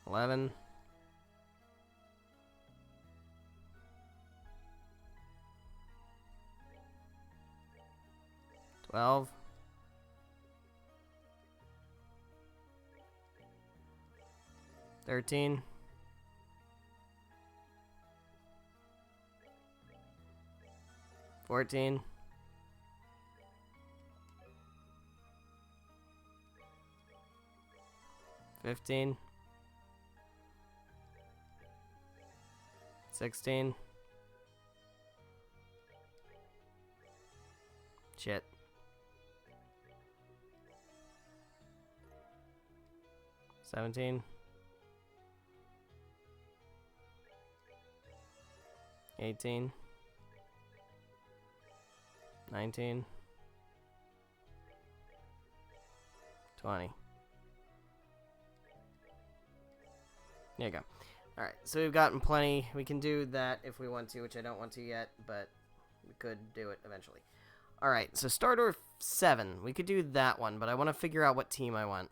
11. 12. 13. 14. 15. 16. Shit. 17. 18. 19. 20. There you go. Alright, so we've gotten plenty. We can do that if we want to, which I don't want to yet, but we could do it eventually. Alright, so Stardor 7. We could do that one, but I want to figure out what team I want.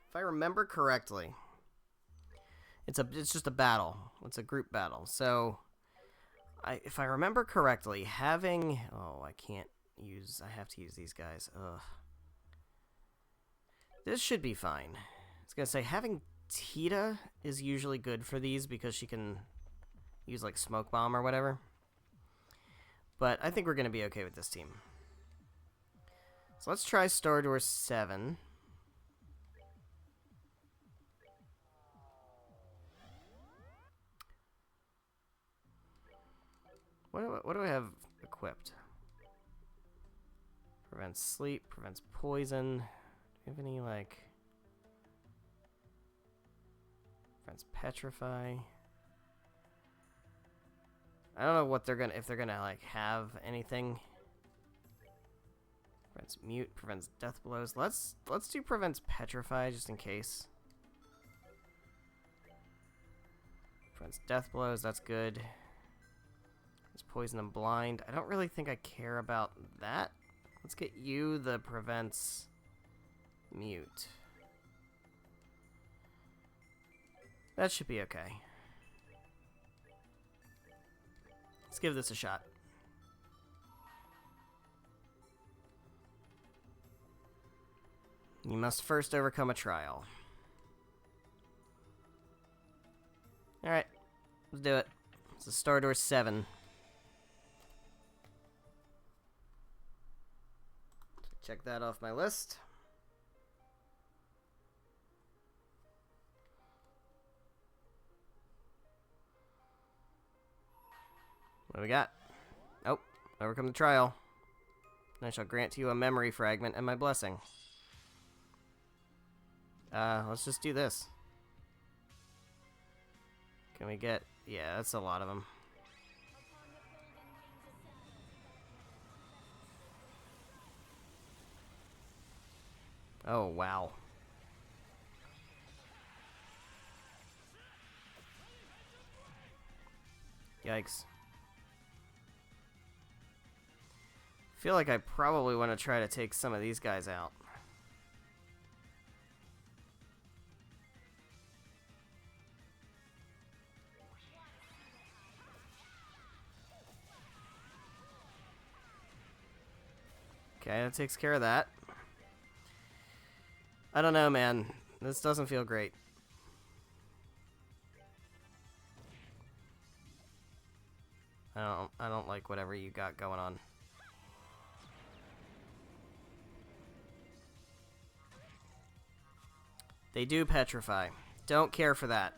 If I remember correctly, it's just a battle. It's a group battle. So, if I remember correctly, having... Oh, I have to use these guys. Ugh. This should be fine. I was going to say, having Tita is usually good for these because she can use, like, Smoke Bomb or whatever. But I think we're going to be okay with this team. So let's try Stardor 7. What do I have equipped? Prevents sleep, prevents poison. Do you have any, like... Prevents petrify. I don't know what they're gonna... If they're gonna, like, have anything. Prevents mute, prevents death blows. Let's do prevents petrify, just in case. Prevents death blows, that's good. It's poison and blind. I don't really think I care about that. Let's get you the prevents mute. That should be okay. Let's give this a shot. You must first overcome a trial. Alright, let's do it. It's a Stardor 7. Check that off my list. What do we got? Oh, overcome the trial. I shall grant to you a memory fragment and my blessing. Let's just do this. Can we get... Yeah, that's a lot of them. Oh, wow. Yikes. Feel like I probably want to try to take some of these guys out. Okay, that takes care of that. I don't know, man. This doesn't feel great. I don't like whatever you got going on. They do petrify. Don't care for that.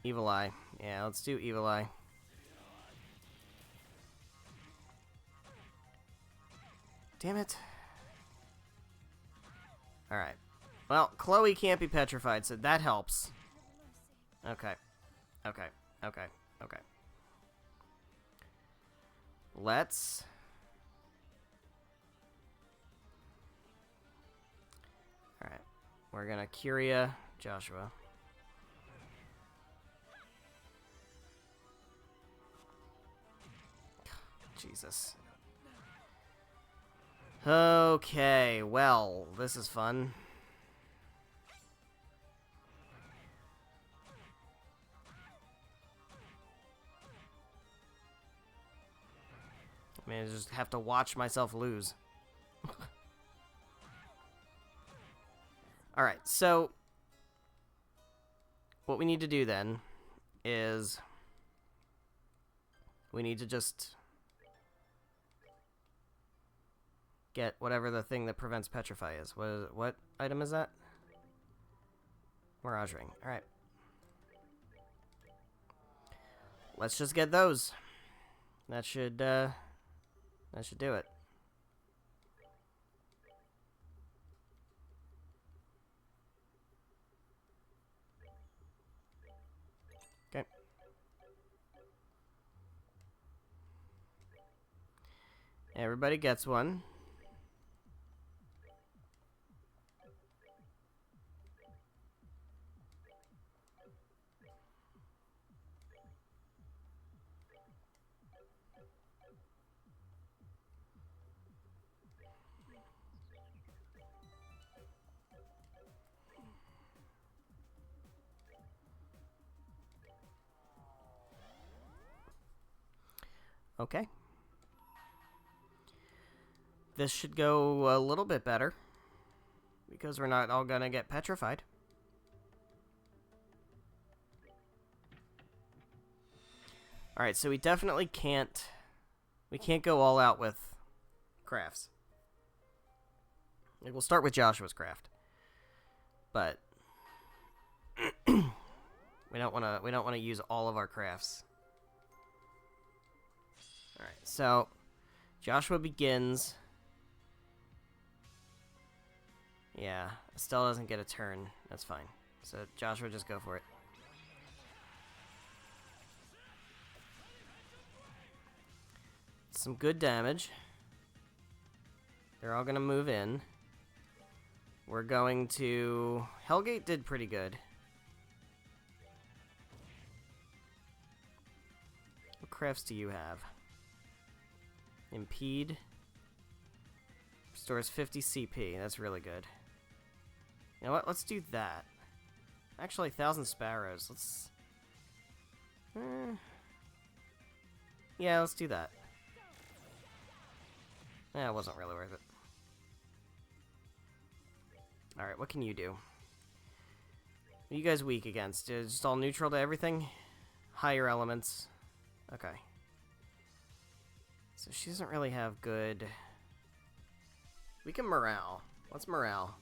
Evil Eye. Yeah, let's do Evil Eye. Damn it. Alright. Well, Chloe can't be petrified, so that helps. Okay. Okay. Okay. Okay. Let's... Alright. We're gonna Curia Joshua. Jesus. Okay, well, this is fun. I mean, I just have to watch myself lose. Alright, so... What we need to do then is... We need to just get whatever the thing that prevents petrify is. What item is that? Mirage Ring. Alright. Let's just get those. That should do it. Okay. Everybody gets one. Okay. This should go a little bit better, because we're not all gonna get petrified. Alright, so we definitely can't... We can't go all out with crafts. Like, we'll start with Joshua's craft. But... we don't wanna use all of our crafts. Alright, so... Joshua begins... Yeah, Estelle doesn't get a turn. That's fine. So, Joshua, just go for it. Some good damage. They're all gonna move in. We're going to... Hellgate did pretty good. What crafts do you have? Impede. Restores 50 CP. That's really good. You know what? Let's do that. Actually, 1,000 Sparrows. Let's... Yeah, let's do that. Yeah, it wasn't really worth it. Alright, what can you do? What are you guys weak against? Just all neutral to everything? Higher elements. Okay. So she doesn't really have good... We can morale. Let's morale.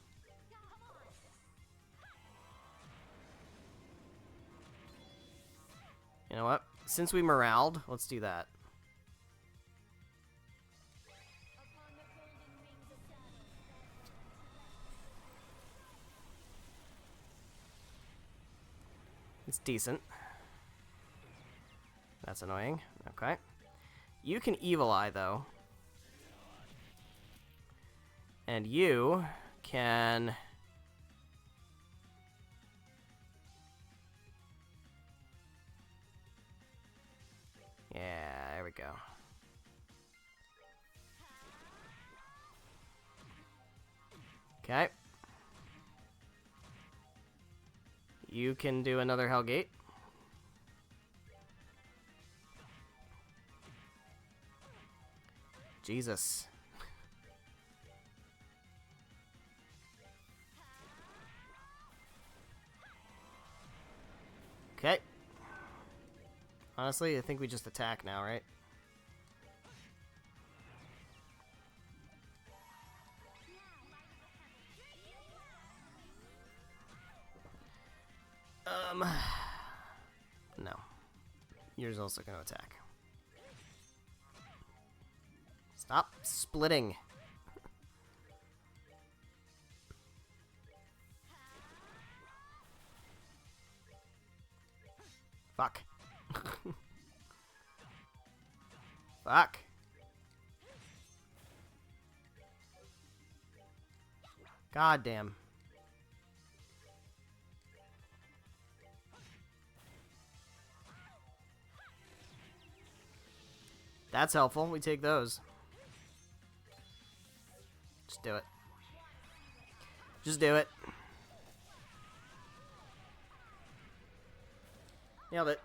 You know what? Since we moraled, let's do that. It's decent. That's annoying. Okay. You can Evil Eye, though. And you can... Yeah, there we go. Okay. You can do another Hellgate. Jesus. Okay. Honestly, I think we just attack now, right? No. You're also going to attack. Stop splitting. Fuck. Fuck. God damn. That's helpful. We take those. Just do it. Just do it. Nailed it.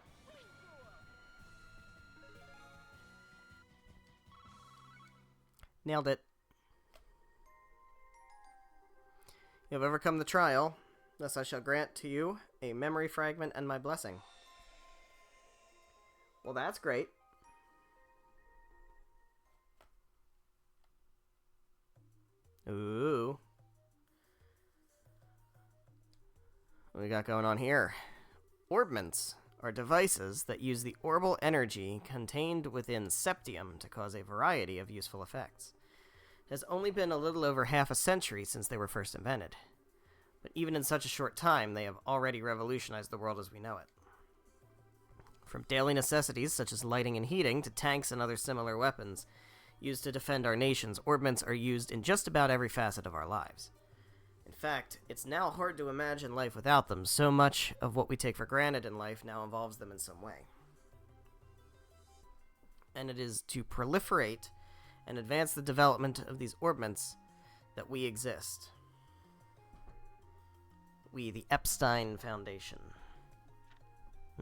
Nailed it. You have overcome the trial. Thus I shall grant to you a memory fragment and my blessing. Well, that's great. Ooh. What we got going on here? Orbments are devices that use the orbal energy contained within septium to cause a variety of useful effects. It has only been a little over half a century since they were first invented. But even in such a short time, they have already revolutionized the world as we know it. From daily necessities such as lighting and heating to tanks and other similar weapons used to defend our nations, orbments are used in just about every facet of our lives. In fact, it's now hard to imagine life without them. So much of what we take for granted in life now involves them in some way. And it is to proliferate and advance the development of these orbments that we exist. We, the Epstein Foundation.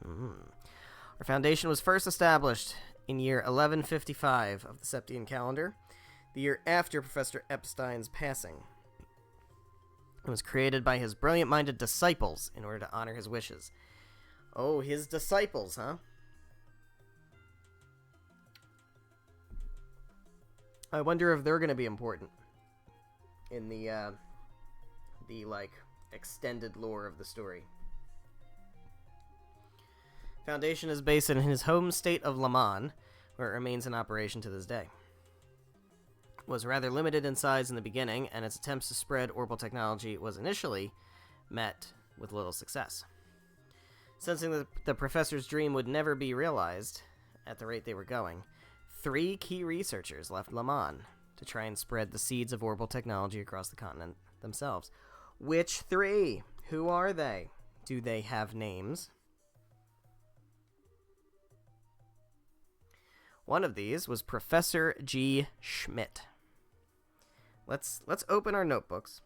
Our foundation was first established in year 1155 of the Septian calendar, the year after Professor Epstein's passing. It was created by his brilliant-minded disciples in order to honor his wishes. Oh, his disciples, huh? I wonder if they're going to be important in the extended lore of the story. Foundation is based in his home state of Le Mans, where it remains in operation to this day. It was rather limited in size in the beginning, and its attempts to spread orbital technology was initially met with little success. Sensing that the professor's dream would never be realized at the rate they were going, 3 key researchers left Le Mans to try and spread the seeds of orbital technology across the continent themselves. Which 3? Who are they? Do they have names? One of these was Professor G. Schmidt. Let's open our notebooks.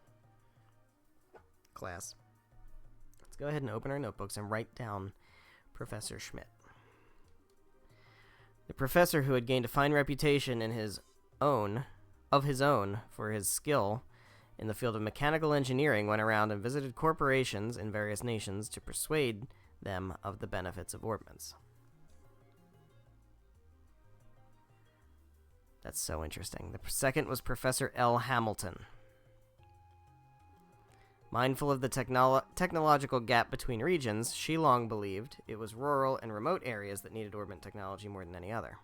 Class. Let's go ahead and open our notebooks and write down Professor Schmidt. The professor who had gained a fine reputation of his own for his skill in the field of mechanical engineering went around and visited corporations in various nations to persuade them of the benefits of orbments. That's so interesting. The second was Professor L. Hamilton. Mindful of the technological gap between regions, she long believed it was rural and remote areas that needed orbment technology more than any other.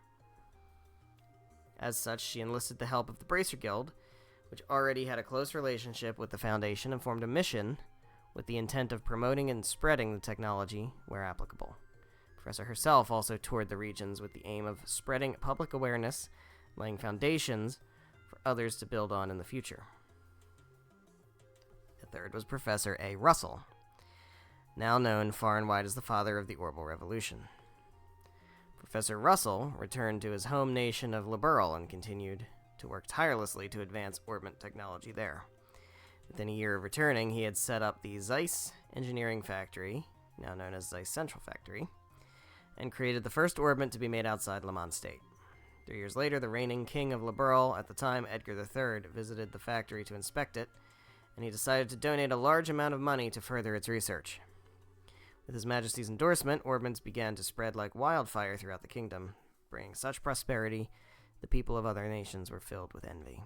As such, she enlisted the help of the Bracer Guild, which already had a close relationship with the Foundation and formed a mission with the intent of promoting and spreading the technology where applicable. The professor herself also toured the regions with the aim of spreading public awareness, laying foundations for others to build on in the future. The third was Professor A. Russell, now known far and wide as the father of the Orbital Revolution. Professor Russell returned to his home nation of Liberl and continued to work tirelessly to advance orbment technology there. Within a year of returning, he had set up the Zeiss Engineering Factory, now known as Zeiss Central Factory, and created the first orbment to be made outside Le Mans State. 3 years later, the reigning king of Liberl, at the time Edgar III, visited the factory to inspect it, and he decided to donate a large amount of money to further its research. With His Majesty's endorsement, orbments began to spread like wildfire throughout the kingdom, bringing such prosperity, the people of other nations were filled with envy.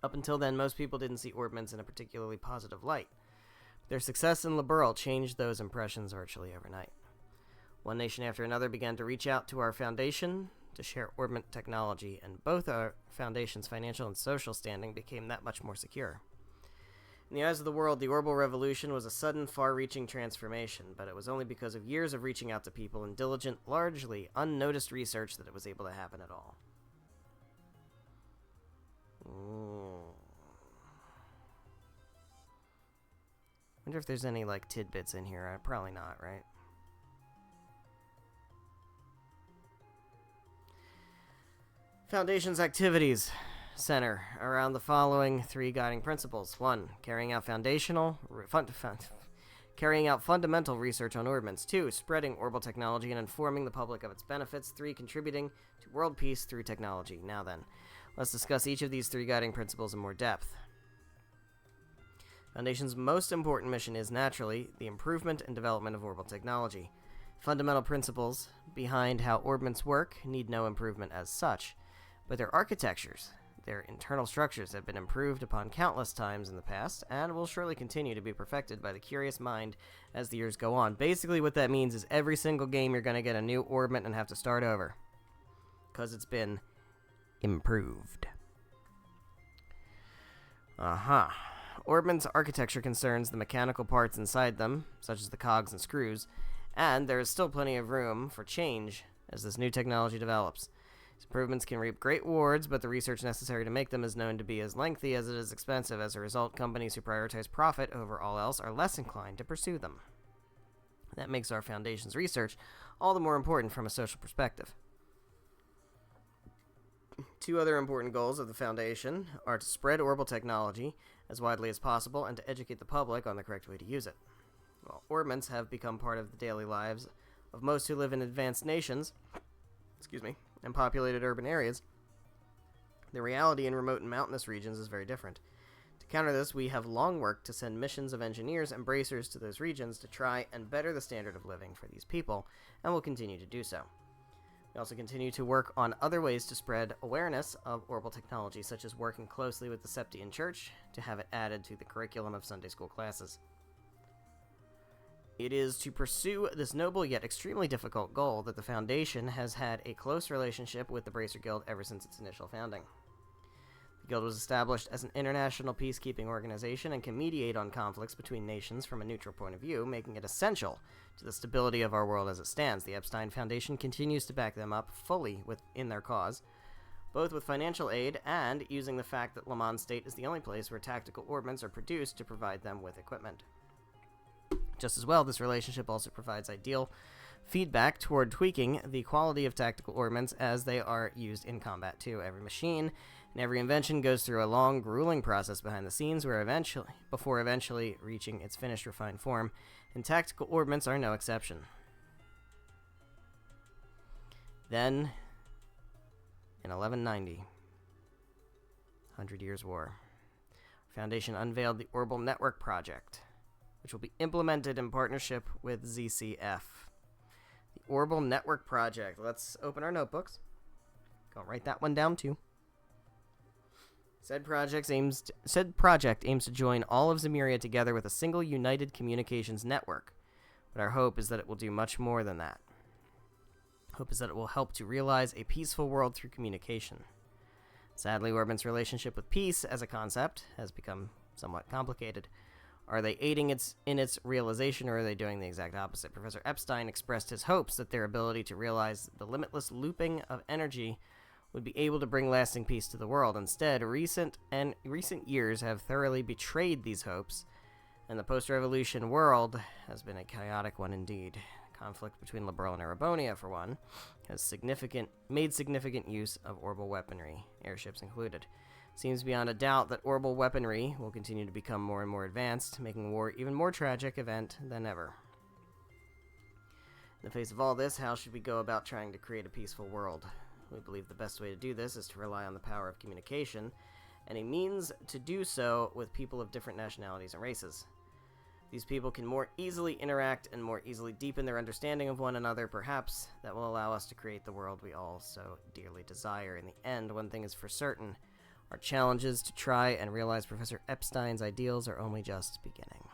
Up until then, most people didn't see orbments in a particularly positive light. Their success in Liberl changed those impressions virtually overnight. One nation after another began to reach out to our foundation to share orbment technology, and both our foundation's financial and social standing became that much more secure. In the eyes of the world, the Orbital Revolution was a sudden, far-reaching transformation, but it was only because of years of reaching out to people and diligent, largely unnoticed research that it was able to happen at all. Wonder if there's any, tidbits in here. Probably not, right? Foundation's activities center around the following 3 guiding principles. 1. Carrying out fundamental research on orbments. 2. Spreading orbital technology and informing the public of its benefits. 3. Contributing to world peace through technology. Now then, let's discuss each of these 3 guiding principles in more depth. Foundation's most important mission is, naturally, the improvement and development of orbital technology. Fundamental principles behind how orbments work need no improvement as such, but their architectures, Their internal structures have been improved upon countless times in the past, and will surely continue to be perfected by the curious mind as the years go on. Basically, what that means is every single game you're going to get a new orbment and have to start over. Because it's been improved. Orbment's architecture concerns the mechanical parts inside them, such as the cogs and screws, and there is still plenty of room for change as this new technology develops. These improvements can reap great rewards, but the research necessary to make them is known to be as lengthy as it is expensive. As a result, companies who prioritize profit over all else are less inclined to pursue them. That makes our Foundation's research all the more important from a social perspective. Two other important goals of the Foundation are to spread Orbital technology as widely as possible and to educate the public on the correct way to use it. While orbments have become part of the daily lives of most who live in advanced nations, and populated urban areas, the reality in remote and mountainous regions is very different. To counter this, we have long worked to send missions of engineers and bracers to those regions to try and better the standard of living for these people, and will continue to do so. We also continue to work on other ways to spread awareness of orbital technology, such as working closely with the Septian Church to have it added to the curriculum of Sunday school classes. It is to pursue this noble yet extremely difficult goal that the Foundation has had a close relationship with the Bracer Guild ever since its initial founding. The Guild was established as an international peacekeeping organization and can mediate on conflicts between nations from a neutral point of view, making it essential to the stability of our world as it stands. The Epstein Foundation continues to back them up fully in their cause, both with financial aid and using the fact that Lamont State is the only place where tactical orbments are produced to provide them with equipment. Just as well, this relationship also provides ideal feedback toward tweaking the quality of tactical orbments as they are used in combat too. Every machine and every invention goes through a long, grueling process behind the scenes before eventually reaching its finished, refined form, and tactical orbments are no exception. Then, in 1190, 100 Years' War, Foundation unveiled the Orbital Network Project, which will be implemented in partnership with ZCF. The Orbital Network Project. Let's open our notebooks. Go write that one down too. Said project aims to join all of Zemuria together with a single united communications network. But our hope is that it will do much more than that. Hope is that it will help to realize a peaceful world through communication. Sadly, Orbment's relationship with peace as a concept has become somewhat complicated. Are they aiding in its realization, or are they doing the exact opposite? Professor Epstein expressed his hopes that their ability to realize the limitless looping of energy would be able to bring lasting peace to the world. Instead, recent years have thoroughly betrayed these hopes, and the post-revolution world has been a chaotic one indeed. Conflict between Liberl and Erebonia, for one, has made significant use of orbital weaponry, airships included. Seems beyond a doubt that orbital weaponry will continue to become more and more advanced, making war even more tragic event than ever. In the face of all this, how should we go about trying to create a peaceful world? We believe the best way to do this is to rely on the power of communication, and a means to do so with people of different nationalities and races. These people can more easily interact and more easily deepen their understanding of one another. Perhaps that will allow us to create the world we all so dearly desire. In the end, one thing is for certain. Our challenges to try and realize Professor Epstein's ideals are only just beginning.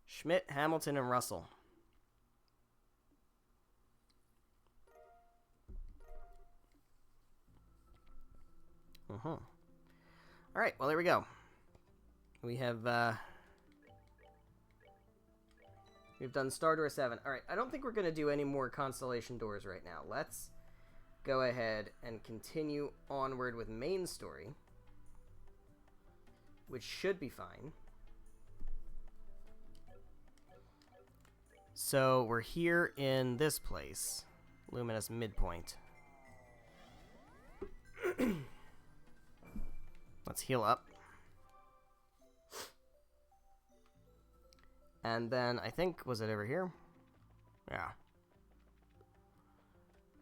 Schmidt, Hamilton, and Russell. Alright, well, there we go. We have, we've done Star Door 7. Alright, I don't think we're going to do any more Constellation Doors right now. Let's go ahead and continue onward with main story, which should be fine. So we're here in this place, Luminous Midpoint. Let's heal up. And then I think, was it over here? Yeah.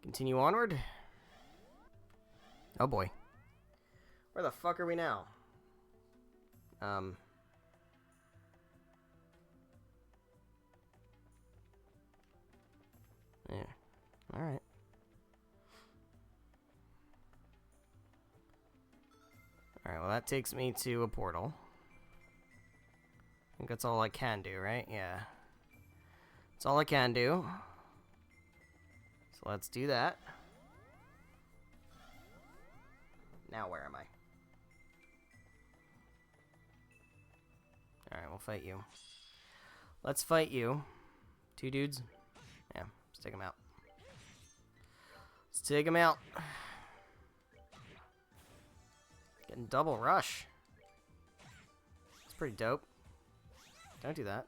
Continue onward. Oh boy. Where the fuck are we now? Yeah. Alright. Alright, well that takes me to a portal. I think that's all I can do, right? Yeah. That's all I can do. So let's do that. Now where am I? Alright, we'll fight you. Let's fight you. 2 dudes? Yeah, let's take them out. Let's take them out. Getting double rush. It's pretty dope. Don't do that.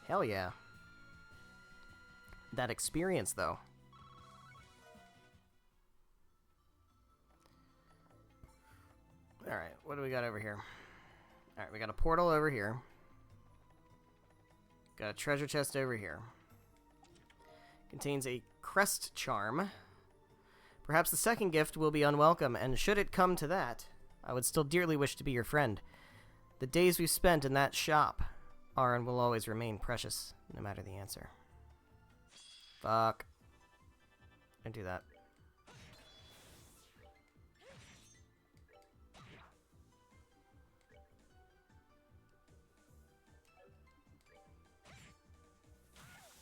Hell yeah. That experience, though. Alright, what do we got over here? Alright, we got a portal over here. Got a treasure chest over here. Contains a crest charm. Perhaps the second gift will be unwelcome, and should it come to that, I would still dearly wish to be your friend. The days we've spent in that shop are and will always remain precious, no matter the answer. Fuck. Don't do that.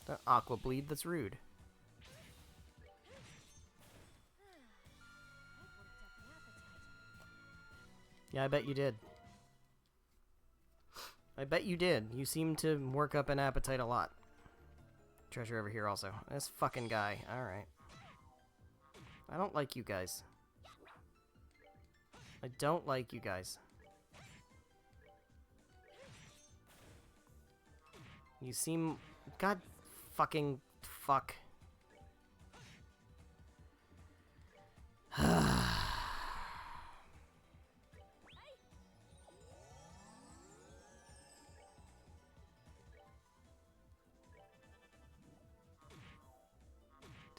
The aqua bleed, that's rude. Yeah, I bet you did. I bet you did. You seem to work up an appetite a lot. Treasure over here also. This fucking guy. Alright. I don't like you guys. I don't like you guys. You seem... God fucking fuck.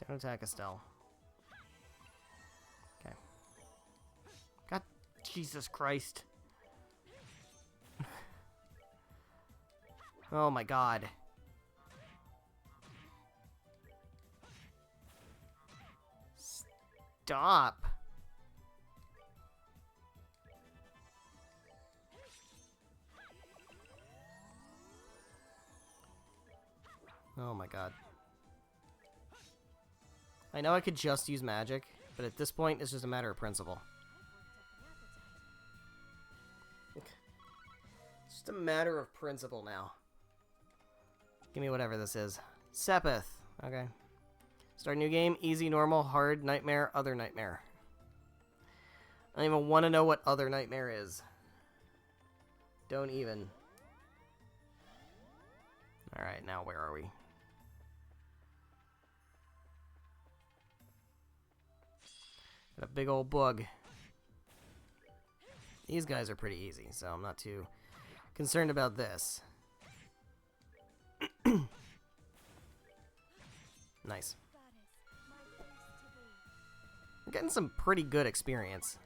Don't attack Estelle. Okay. God, Jesus Christ. Oh my God. Stop. Oh my God. I know I could just use magic, but at this point, it's just a matter of principle. It's just a matter of principle now. Give me whatever this is. Sepith. Okay. Start a new game. Easy, normal, hard, nightmare, other nightmare. I don't even want to know what other nightmare is. Don't even. Alright, now where are we? Got a big old bug. These guys are pretty easy, so I'm not too concerned about this. Nice. I'm getting some pretty good experience.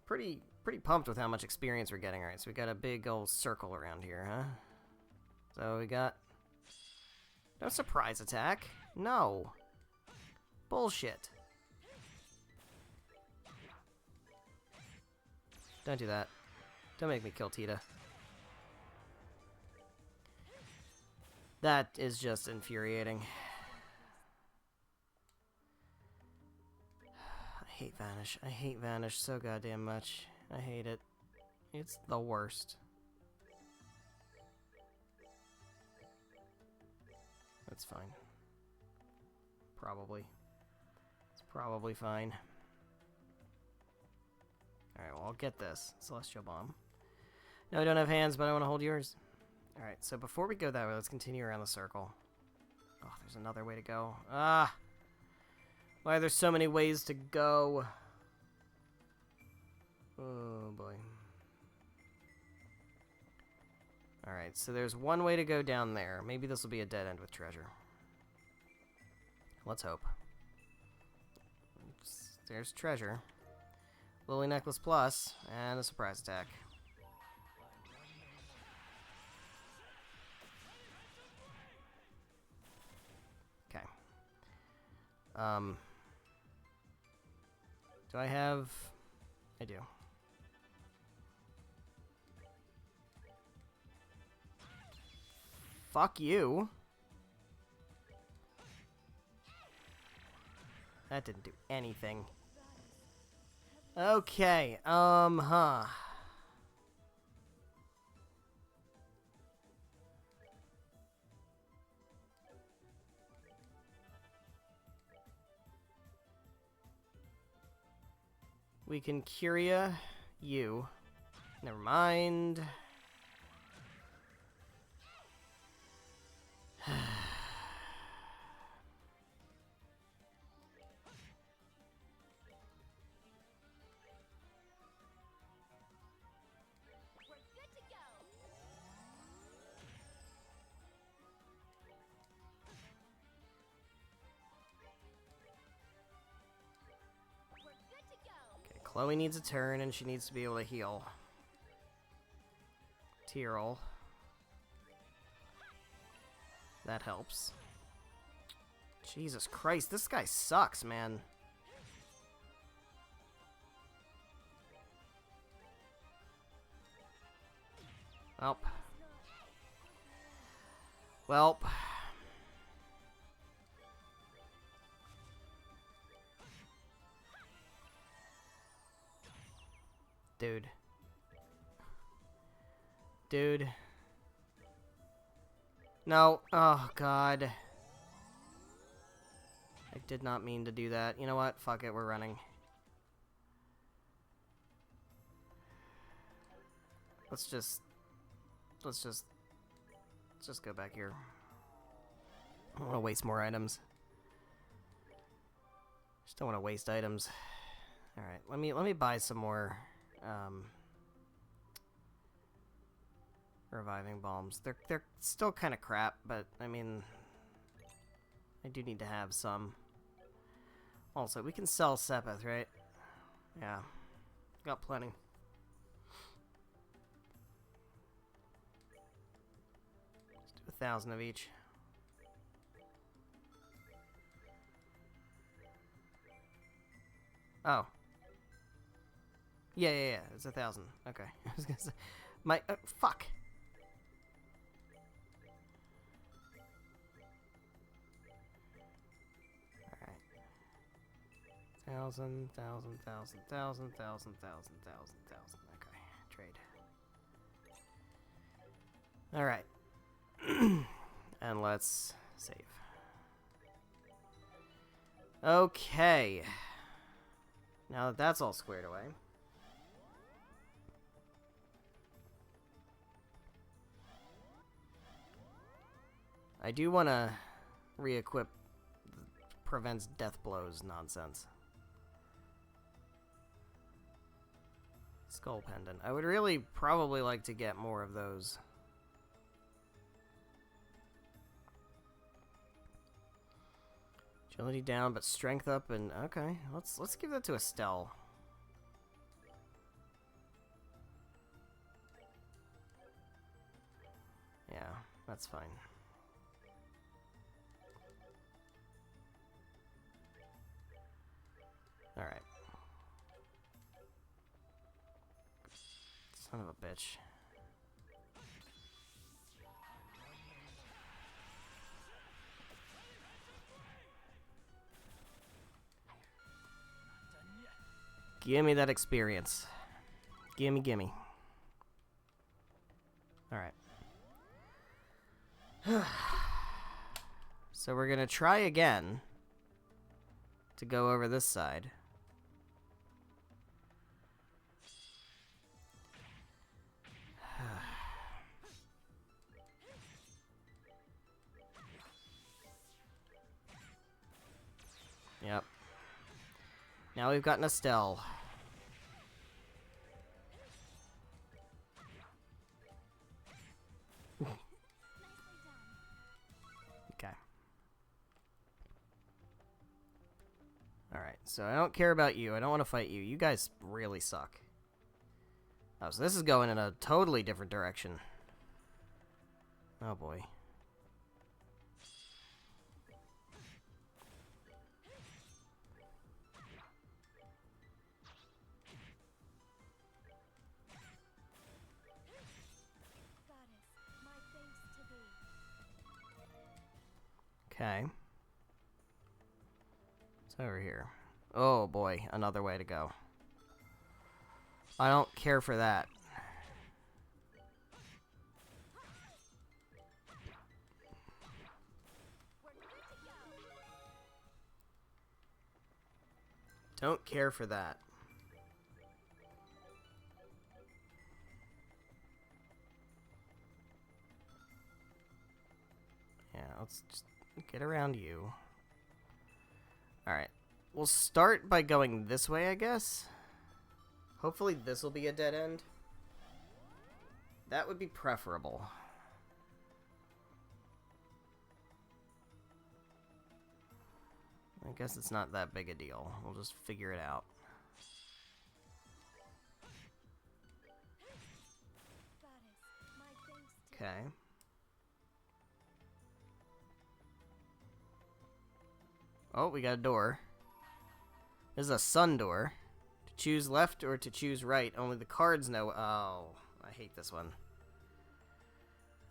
Pretty pumped with how much experience we're getting. Alright, so we got a big old circle around here, huh? So we got... No surprise attack. No. Bullshit. Don't do that. Don't make me kill Tita. That is just infuriating. I hate Vanish. I hate Vanish so goddamn much. I hate it. It's the worst. That's fine. Probably. It's probably fine. Alright, well, I'll get this. Celestial Bomb. No, I don't have hands, but I want to hold yours. Alright, so before we go that way, let's continue around the circle. Oh, there's another way to go. Ah! Why are there so many ways to go? Oh, boy. Alright, so there's one way to go down there. Maybe this will be a dead end with treasure. Let's hope. There's treasure. Lily Necklace Plus, and a surprise attack. Okay. Do I have... I do. Fuck you. That didn't do anything. Okay, huh. We can Curia you. Never mind. Chloe needs a turn, and she needs to be able to heal. Tyrell. That helps. Jesus Christ, this guy sucks, man. Welp. Welp. Dude. Dude. No. Oh, God. I did not mean to do that. You know what? Fuck it. We're running. Let's just go back here. I don't want to waste more items. Just don't want to waste items. All right. Let me buy some more reviving bombs. They're still kind of crap, but I mean, I do need to have some. Also, we can sell Sepith, right? Yeah, got plenty. Let's do 1,000 of each. Oh. Yeah, it's 1,000. Okay. I was gonna say, fuck. Alright. 1,000. Okay, trade. Alright. And let's save. Okay. Now that that's all squared away. I do want to re-equip prevents death blows nonsense. Skull pendant. I would really probably like to get more of those. Agility down, but strength up, and okay, let's give that to Estelle. Yeah, that's fine. All right. Son of a bitch. Gimme that experience. Gimme. Alright. So we're gonna try again to go over this side. Yep. Now we've got Estelle. Okay. Alright, so I don't care about you. I don't want to fight you. You guys really suck. Oh, so this is going in a totally different direction. Oh boy. Okay. It's over here. Oh boy, another way to go. I don't care for that. Don't care for that. Yeah, let's just get around you. Alright. We'll start by going this way, I guess. Hopefully this will be a dead end. That would be preferable. I guess it's not that big a deal. We'll just figure it out. Okay. Oh, we got a door. This is a sun door. To choose left or to choose right. Only the cards know. Oh, I hate this one.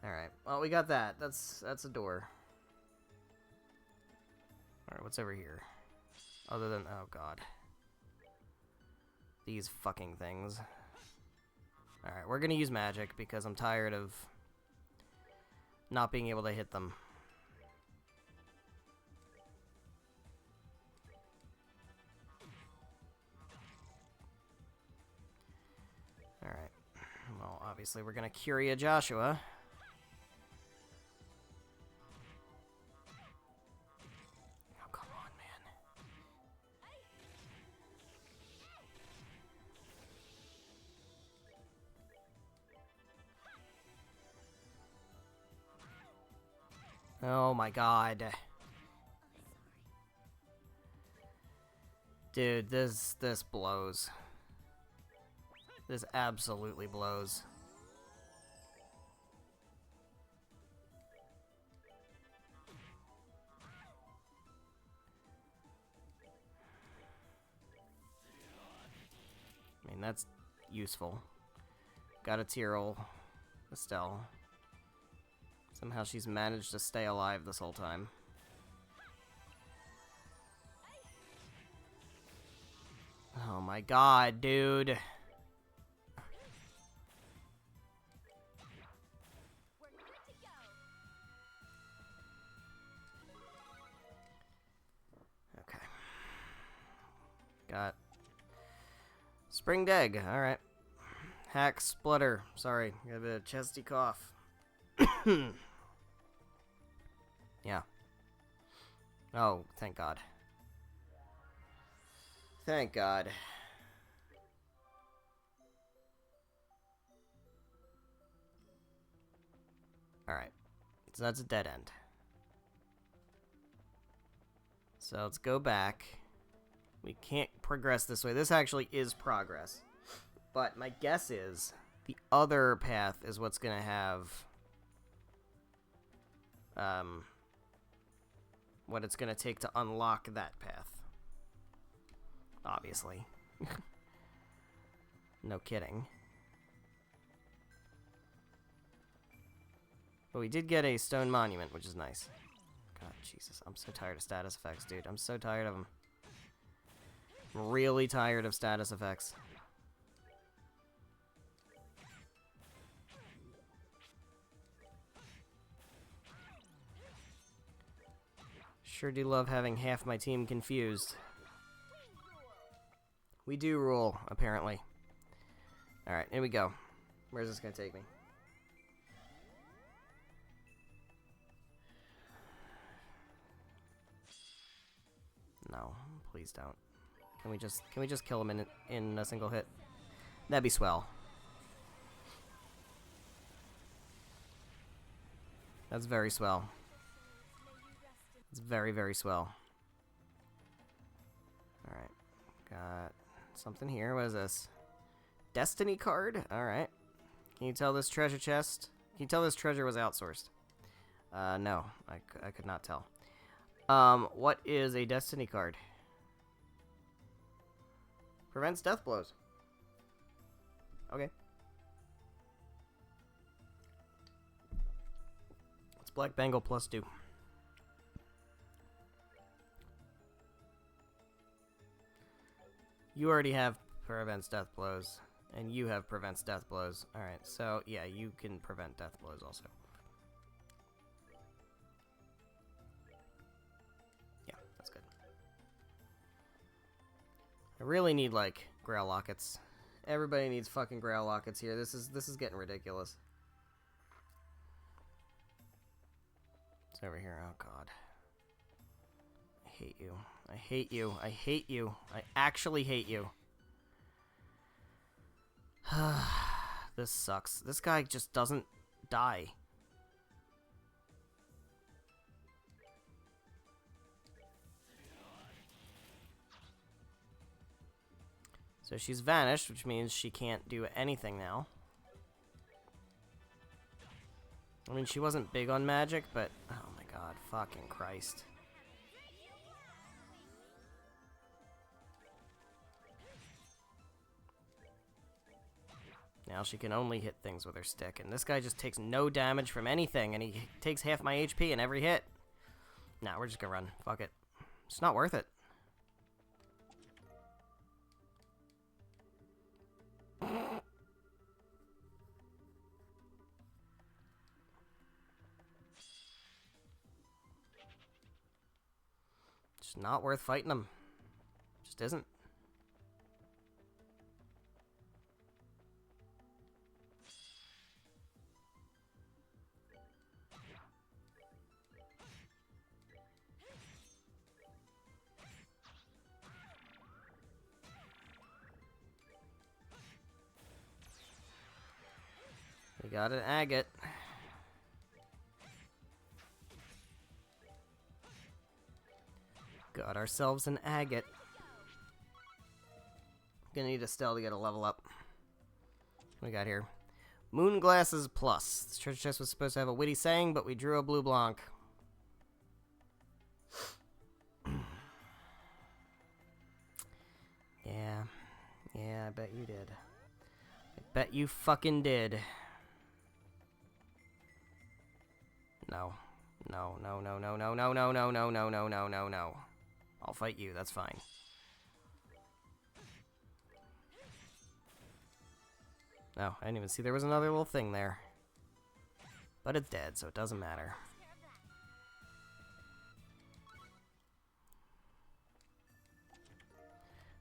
Alright. Well, we got that. That's a door. Alright, what's over here? Other than... Oh, God. These fucking things. Alright, we're gonna use magic because I'm tired of not being able to hit them. Alright. Well, obviously we're gonna Curia Joshua. Oh, come on, man. Oh my god. Dude, this blows. This absolutely blows. I mean, that's useful. Got a Tyrell. Estelle. Somehow she's managed to stay alive this whole time. Oh my god, dude. Okay. Got Springed Egg, alright. Hack Splutter. Sorry, got a bit of chesty cough. Yeah. Oh, thank God. Thank God. Alright. So that's a dead end. So let's go back. We can't progress this way. This actually is progress. But my guess is the other path is what's going to have... what it's going to take to unlock that path. Obviously. No kidding. But we did get a stone monument, which is nice. God, Jesus. I'm so tired of status effects, dude. I'm so tired of them. I'm really tired of status effects. Sure do love having half my team confused. We do rule, apparently. Alright, here we go. Where's this gonna take me? No, please don't. Can we just kill him in a single hit? That'd be swell. That's very swell. It's very, very swell. Alright. Got something here. What is this? Destiny card? Alright. Can you tell this treasure chest? Can you tell this treasure was outsourced? No. I could not tell. What is a destiny card? Prevents death blows. Okay. What's Black Bangle plus do? You already have prevents death blows, and you have prevents death blows. Alright, so yeah, you can prevent death blows also. Yeah, that's good. I really need, like, Grail Lockets. Everybody needs fucking Grail Lockets here. This is getting ridiculous. It's over here. Oh, God. I hate you. I hate you. I hate you. I actually hate you. This sucks. This guy just doesn't die. So she's vanished, which means she can't do anything now. I mean, she wasn't big on magic, but... Oh my god, fucking Christ. Now she can only hit things with her stick, and this guy just takes no damage from anything, and he takes half my HP in every hit. Nah, we're just gonna run. Fuck it. It's not worth it. Just not worth fighting him. Just isn't. We got an agate. Got ourselves an agate. Gonna need Estelle to get a level up. What we got here? Moon Glasses Plus. This treasure chest was supposed to have a witty saying, but we drew a blue blanc. Yeah. Yeah, I bet you did. I bet you fucking did. No. No, no, no, no, no, no, no, no, no, no, no, no, no, no. I'll fight you, that's fine. No, I didn't even see there was another little thing there. But it's dead, so it doesn't matter.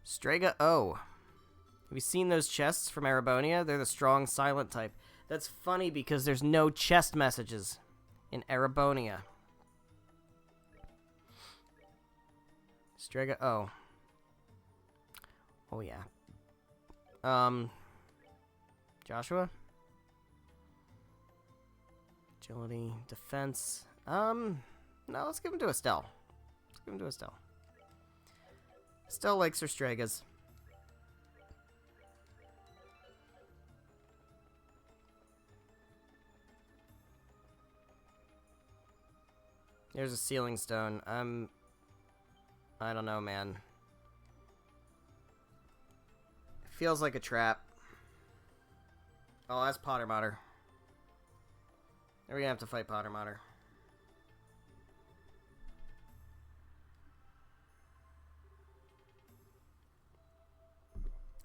Strega O. Have you seen those chests from Erebonia? They're the strong silent type. That's funny because there's no chest messages in Erebonia. Strega O. Oh yeah. Joshua? Agility, defense. No, let's give him to Estelle. Let's give him to Estelle. Estelle likes her Stregas. There's a ceiling stone. I don't know, man. It feels like a trap. Oh, that's Potter Motter. We're gonna have to fight Potter Motter.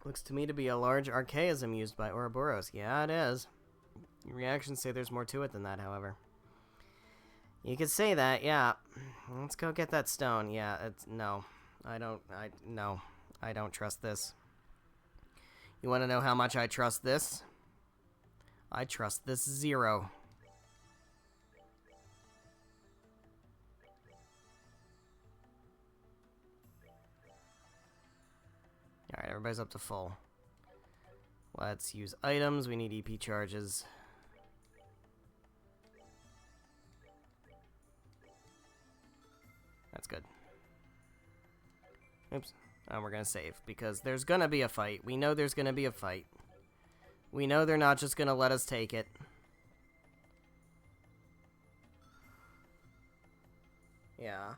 Looks to me to be a large archaism used by Ouroboros. Yeah, it is. Your reactions say there's more to it than that, however. You could say that, yeah. Let's go get that stone. Yeah, it's... No. No. I don't trust this. You want to know how much I trust this? I trust this 0. Alright, everybody's up to full. Let's use items. We need EP charges. That's good. Oops. And we're gonna save, because there's gonna be a fight. We know there's gonna be a fight. We know they're not just gonna let us take it. Yeah.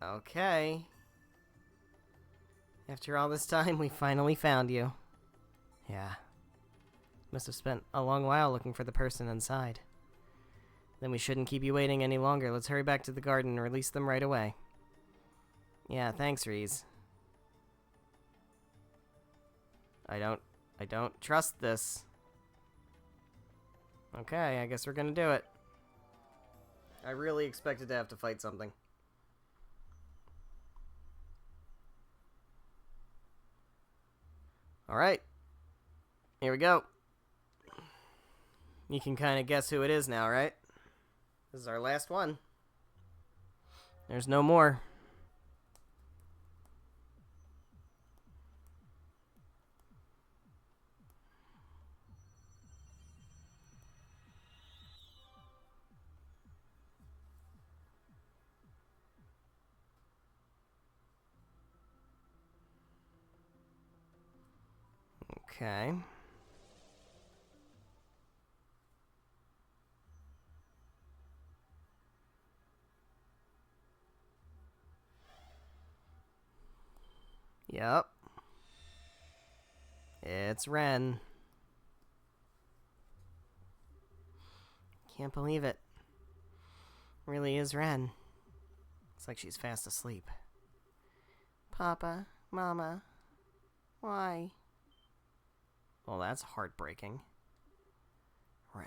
Okay. After all this time, we finally found you. Yeah. Must have spent a long while looking for the person inside. Then we shouldn't keep you waiting any longer. Let's hurry back to the garden and release them right away. Yeah, thanks, Reese. I don't trust this. Okay, I guess we're gonna do it. I really expected to have to fight something. Alright. Here we go. You can kind of guess who it is now, right? This is our last one. There's no more. Okay. Yep. It's Ren. Can't believe it. Really is Ren. Looks like she's fast asleep. Papa, Mama, why? Well, that's heartbreaking. Ren.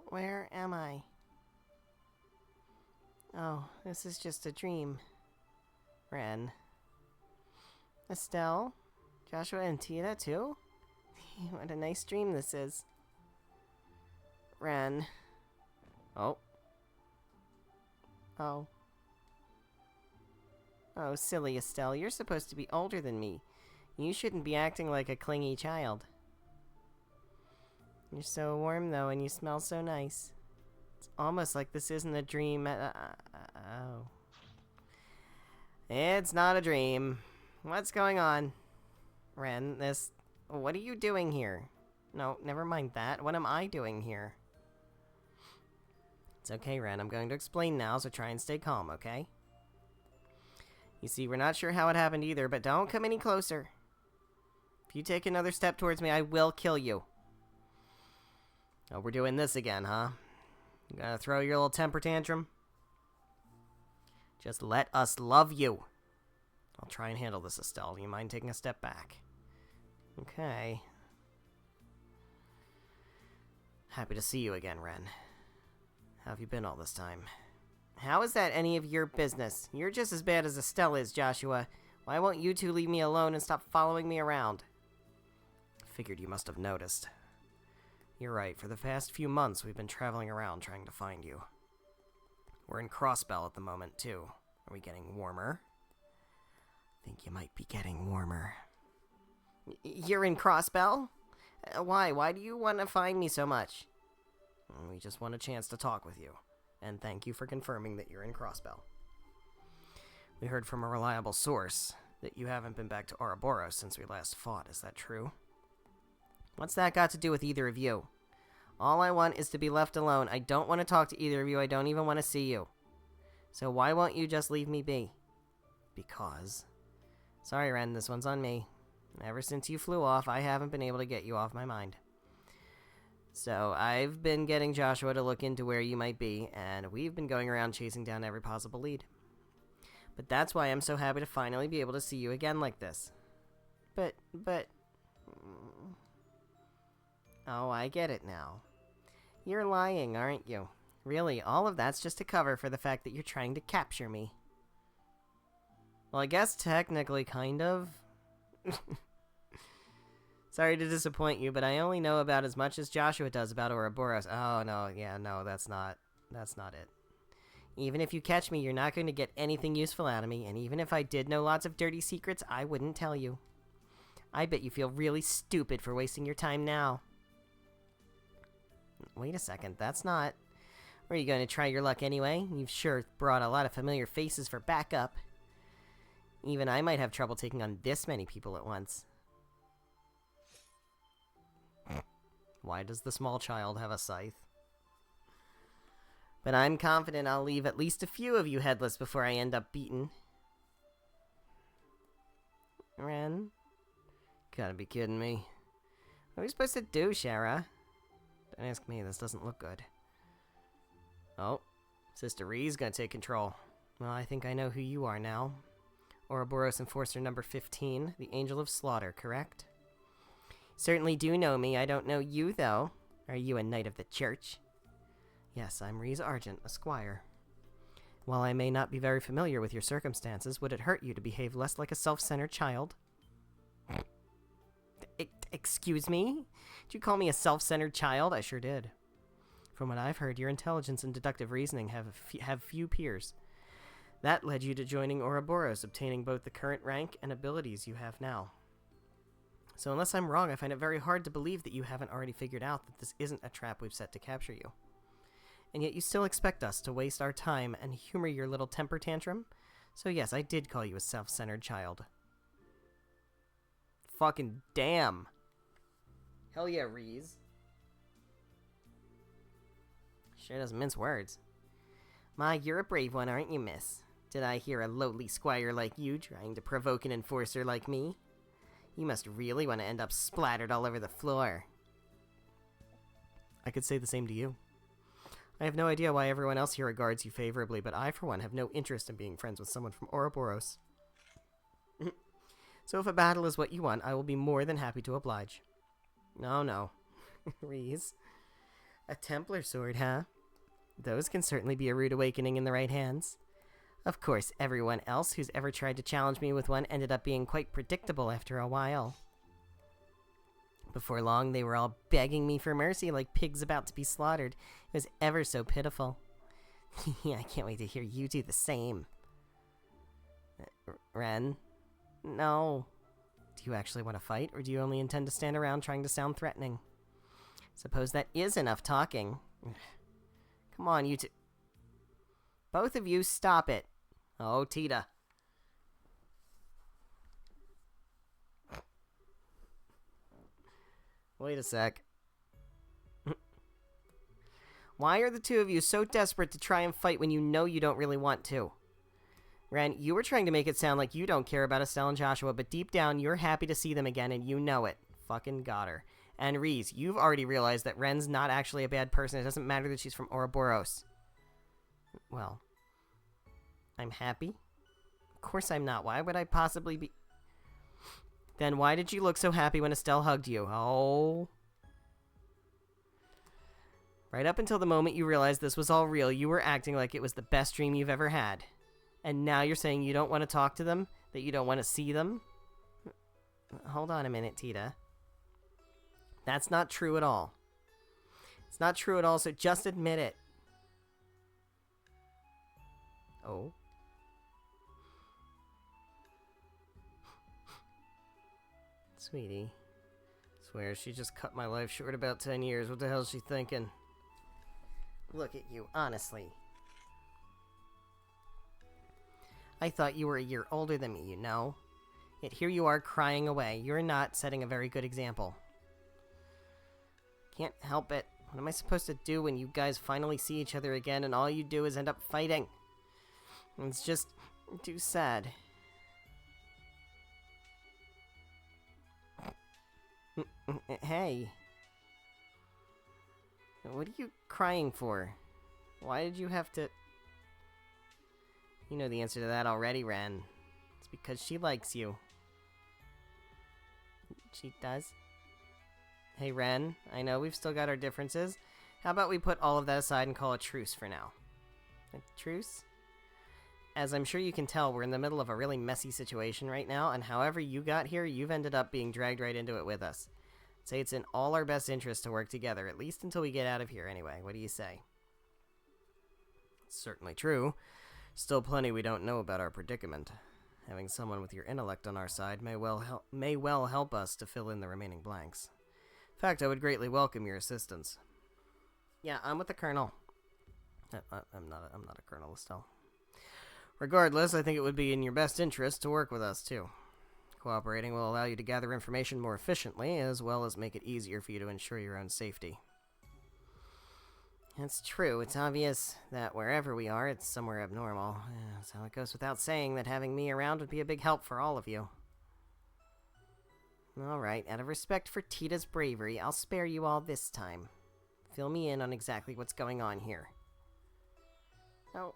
Where am I? Oh, this is just a dream. Ren. Estelle? Joshua and Tina, too? What a nice dream this is. Ren. Oh. Oh. Oh, silly Estelle, you're supposed to be older than me. You shouldn't be acting like a clingy child. You're so warm, though, and you smell so nice. It's almost like this isn't a dream. Oh. It's not a dream. What's going on? Ren, what are you doing here? No, never mind that. What am I doing here? It's okay, Ren. I'm going to explain now, so try and stay calm, okay? You see, we're not sure how it happened either, but don't come any closer. If you take another step towards me, I will kill you. Oh, we're doing this again, huh? You gonna throw your little temper tantrum? Just let us love you. I'll try and handle this, Estelle. Do you mind taking a step back? Okay. Happy to see you again, Ren. How have you been all this time? How is that any of your business? You're just as bad as Estelle is, Joshua. Why won't you two leave me alone and stop following me around? Figured you must have noticed. You're right. For the past few months, we've been traveling around trying to find you. We're in Crossbell at the moment, too. Are we getting warmer? I think you might be getting warmer. You're in Crossbell? Why? Why do you want to find me so much? We just want a chance to talk with you. And thank you for confirming that you're in Crossbell. We heard from a reliable source that you haven't been back to Ouroboros since we last fought. Is that true? What's that got to do with either of you? All I want is to be left alone. I don't want to talk to either of you. I don't even want to see you. So why won't you just leave me be? Because... Sorry, Ren, this one's on me. Ever since you flew off, I haven't been able to get you off my mind. So I've been getting Joshua to look into where you might be, and we've been going around chasing down every possible lead. But that's why I'm so happy to finally be able to see you again like this. But... Oh, I get it now. You're lying, aren't you? Really, all of that's just a cover for the fact that you're trying to capture me. Well, I guess technically, kind of. Sorry to disappoint you, but I only know about as much as Joshua does about Ouroboros. Oh, no, yeah, no, that's not it. Even if you catch me, you're not going to get anything useful out of me, and even if I did know lots of dirty secrets, I wouldn't tell you. I bet you feel really stupid for wasting your time now. Wait a second, that's not... Were you going to try your luck anyway? You've sure brought a lot of familiar faces for backup. Even I might have trouble taking on this many people at once. Why does the small child have a scythe? But I'm confident I'll leave at least a few of you headless before I end up beaten. Ren? Gotta be kidding me. What are we supposed to do, Shara? Don't ask me, this doesn't look good. Oh, Sister Ree's gonna take control. Well, I think I know who you are now. Ouroboros Enforcer number 15, the Angel of Slaughter, correct? Certainly do know me, I don't know you, though. Are you a knight of the church? Yes, I'm Reese Argent, a squire. While I may not be very familiar with your circumstances, would it hurt you to behave less like a self-centered child? Excuse me? Did you call me a self-centered child? I sure did. From what I've heard, your intelligence and deductive reasoning have few peers. That led you to joining Ouroboros, obtaining both the current rank and abilities you have now. So unless I'm wrong, I find it very hard to believe that you haven't already figured out that this isn't a trap we've set to capture you. And yet you still expect us to waste our time and humor your little temper tantrum? So yes, I did call you a self-centered child. Fucking damn. Hell yeah, Reese. Sure doesn't mince words. My, you're a brave one, aren't you, miss? Did I hear a lowly squire like you trying to provoke an enforcer like me? You must really want to end up splattered all over the floor. I could say the same to you. I have no idea why everyone else here regards you favorably, but I, for one, have no interest in being friends with someone from Ouroboros. So if a battle is what you want, I will be more than happy to oblige. No. Reese. A Templar sword, huh? Those can certainly be a rude awakening in the right hands. Of course, everyone else who's ever tried to challenge me with one ended up being quite predictable after a while. Before long, they were all begging me for mercy like pigs about to be slaughtered. It was ever so pitiful. Yeah, I can't wait to hear you do the same. Ren? No. Do you actually want to fight, or do you only intend to stand around trying to sound threatening? Suppose that is enough talking. Come on, you two. Both of you, stop it. Oh, Tita. Wait a sec. Why are the two of you so desperate to try and fight when you know you don't really want to? Ren, you were trying to make it sound like you don't care about Estelle and Joshua, but deep down, you're happy to see them again, and you know it. Fucking got her. And Reese, you've already realized that Ren's not actually a bad person. It doesn't matter that she's from Ouroboros. Well, I'm happy? Of course I'm not. Why would I possibly be... Then why did you look so happy when Estelle hugged you? Oh... Right up until the moment you realized this was all real, you were acting like it was the best dream you've ever had. And now you're saying you don't want to talk to them? That you don't want to see them? Hold on a minute, Tita. That's not true at all. It's not true at all, so just admit it. Oh. Sweetie. Swear she just cut my life short about 10 years. What the hell is she thinking? Look at you, honestly. I thought you were a year older than me, you know? Yet here you are crying away. You're not setting a very good example. Can't help it. What am I supposed to do when you guys finally see each other again and all you do is end up fighting? It's just too sad. Hey. What are you crying for? Why did you have to... You know the answer to that already, Ren. It's because she likes you. She does? Hey, Ren, I know we've still got our differences. How about we put all of that aside and call a truce for now? A truce? As I'm sure you can tell, we're in the middle of a really messy situation right now, and however you got here, you've ended up being dragged right into it with us. I'd say it's in all our best interest to work together, at least until we get out of here anyway. What do you say? It's certainly true. Still plenty we don't know about our predicament. Having someone with your intellect on our side may well help us to fill in the remaining blanks. In fact, I would greatly welcome your assistance. Yeah, I'm with the Colonel. I'm not a Colonel, Estelle. Regardless, I think it would be in your best interest to work with us, too. Cooperating will allow you to gather information more efficiently, as well as make it easier for you to ensure your own safety. It's true. It's obvious that wherever we are, it's somewhere abnormal. So it goes without saying that having me around would be a big help for all of you. Alright, out of respect for Tita's bravery, I'll spare you all this time. Fill me in on exactly what's going on here. Oh.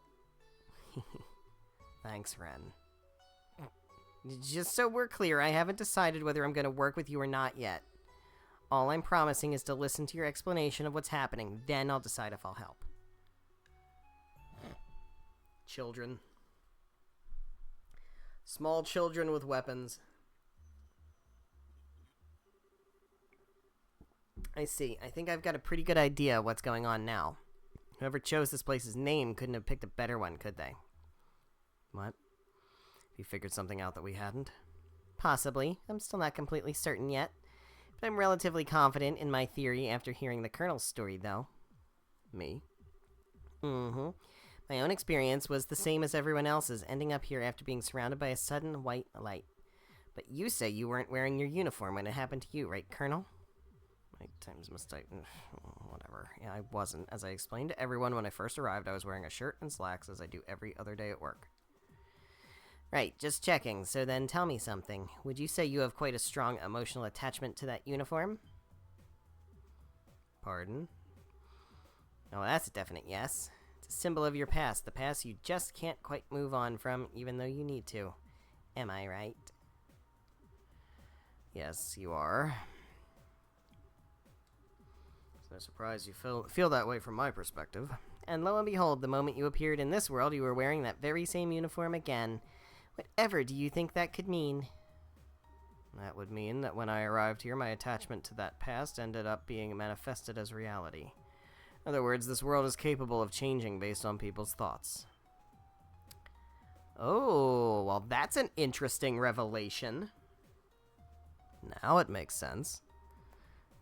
Thanks, Ren. Just so we're clear, I haven't decided whether I'm going to work with you or not yet. All I'm promising is to listen to your explanation of what's happening, then I'll decide if I'll help. Children. Small children with weapons. I see. I think I've got a pretty good idea of what's going on now. Whoever chose this place's name couldn't have picked a better one, could they? What? You figured something out that we hadn't? Possibly. I'm still not completely certain yet. But I'm relatively confident in my theory after hearing the Colonel's story, though. Me? Mm-hmm. My own experience was the same as everyone else's, ending up here after being surrounded by a sudden white light. But you say you weren't wearing your uniform when it happened to you, right, Colonel? My time's mistake. Whatever. Yeah, I wasn't. As I explained to everyone when I first arrived, I was wearing a shirt and slacks as I do every other day at work. Right, just checking. So then tell me something. Would you say you have quite a strong emotional attachment to that uniform? Pardon? Oh, that's a definite yes. It's a symbol of your past, the past you just can't quite move on from, even though you need to. Am I right? Yes, you are. It's no surprise you feel that way from my perspective. And lo and behold, the moment you appeared in this world, you were wearing that very same uniform again. Whatever do you think that could mean? That would mean that when I arrived here, my attachment to that past ended up being manifested as reality. In other words, this world is capable of changing based on people's thoughts. Oh, well that's an interesting revelation. Now it makes sense.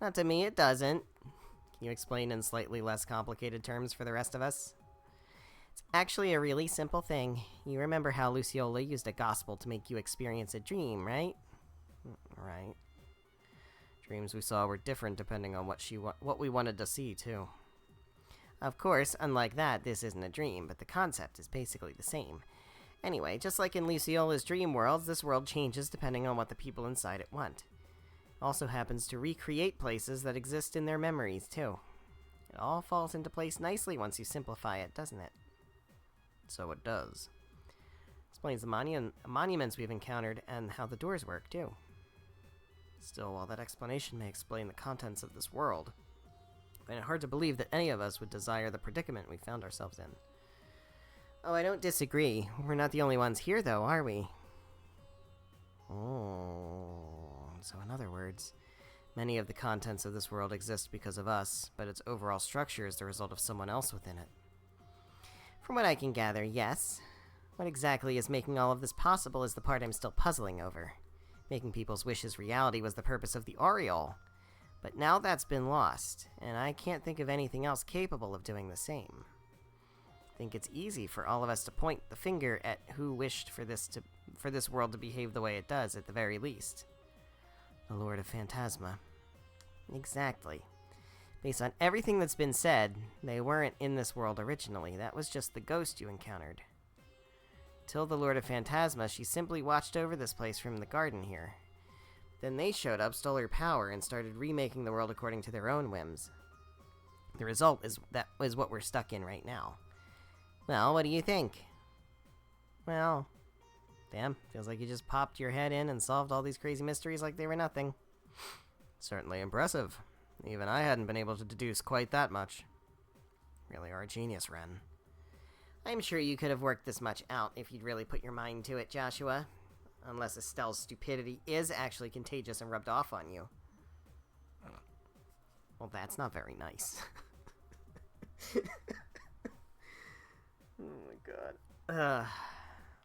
Not to me, it doesn't. Can you explain in slightly less complicated terms for the rest of us? It's actually a really simple thing. You remember how Luciola used a gospel to make you experience a dream, right? Right. Dreams we saw were different depending on what we wanted to see, too. Of course, unlike that, this isn't a dream, but the concept is basically the same. Anyway, just like in Luciola's dream worlds, this world changes depending on what the people inside it want. It also happens to recreate places that exist in their memories, too. It all falls into place nicely once you simplify it, doesn't it? So it does. Explains the monuments we've encountered and how the doors work, too. Still, while that explanation may explain the contents of this world, I find it hard to believe that any of us would desire the predicament we found ourselves in. Oh, I don't disagree. We're not the only ones here, though, are we? Oh, so in other words, many of the contents of this world exist because of us, but its overall structure is the result of someone else within it. From what I can gather, yes. What exactly is making all of this possible is the part I'm still puzzling over. Making people's wishes reality was the purpose of the Aureole. But now that's been lost, and I can't think of anything else capable of doing the same. I think it's easy for all of us to point the finger at who wished for this world to behave the way it does, at the very least. The Lord of Phantasma. Exactly. Based on everything that's been said, they weren't in this world originally. That was just the ghost you encountered. Till the Lord of Phantasma, she simply watched over this place from the garden here. Then they showed up, stole her power, and started remaking the world according to their own whims. The result is what we're stuck in right now. Well, what do you think? Well, damn, feels like you just popped your head in and solved all these crazy mysteries like they were nothing. Certainly impressive. Even I hadn't been able to deduce quite that much. Really are a genius, Ren. I'm sure you could have worked this much out if you'd really put your mind to it, Joshua. Unless Estelle's stupidity is actually contagious and rubbed off on you. Well, that's not very nice. Oh my god.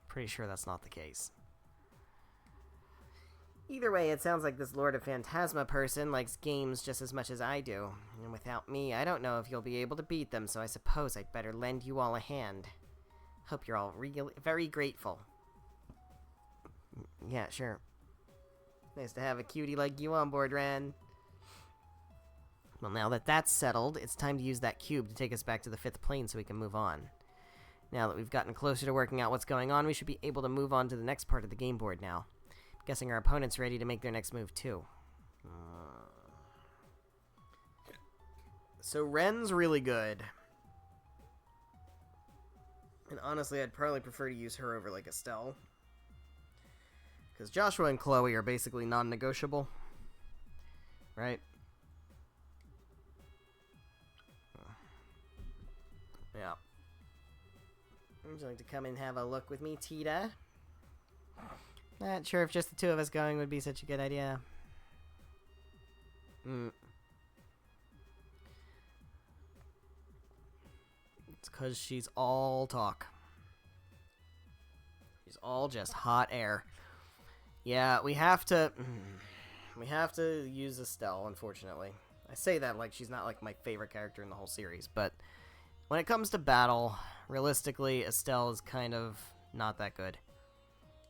Pretty sure that's not the case. Either way, it sounds like this Lord of Phantasma person likes games just as much as I do. And without me, I don't know if you'll be able to beat them, so I suppose I'd better lend you all a hand. Hope you're all very grateful. Yeah, sure. Nice to have a cutie like you on board, Ren. Well, now that that's settled, it's time to use that cube to take us back to the 5th plane so we can move on. Now that we've gotten closer to working out what's going on, we should be able to move on to the next part of the game board now. Guessing our opponent's ready to make their next move, too. So Ren's really good. And honestly, I'd probably prefer to use her over, like, Estelle. Because Joshua and Chloe are basically non-negotiable. Right? Yeah. Would you like to come and have a look with me, Tita? Not sure if just the two of us going would be such a good idea. It's because she's all talk. She's all just hot air. Yeah, we have to... We have to use Estelle, unfortunately. I say that like she's not like my favorite character in the whole series, but when it comes to battle, realistically, Estelle is kind of not that good.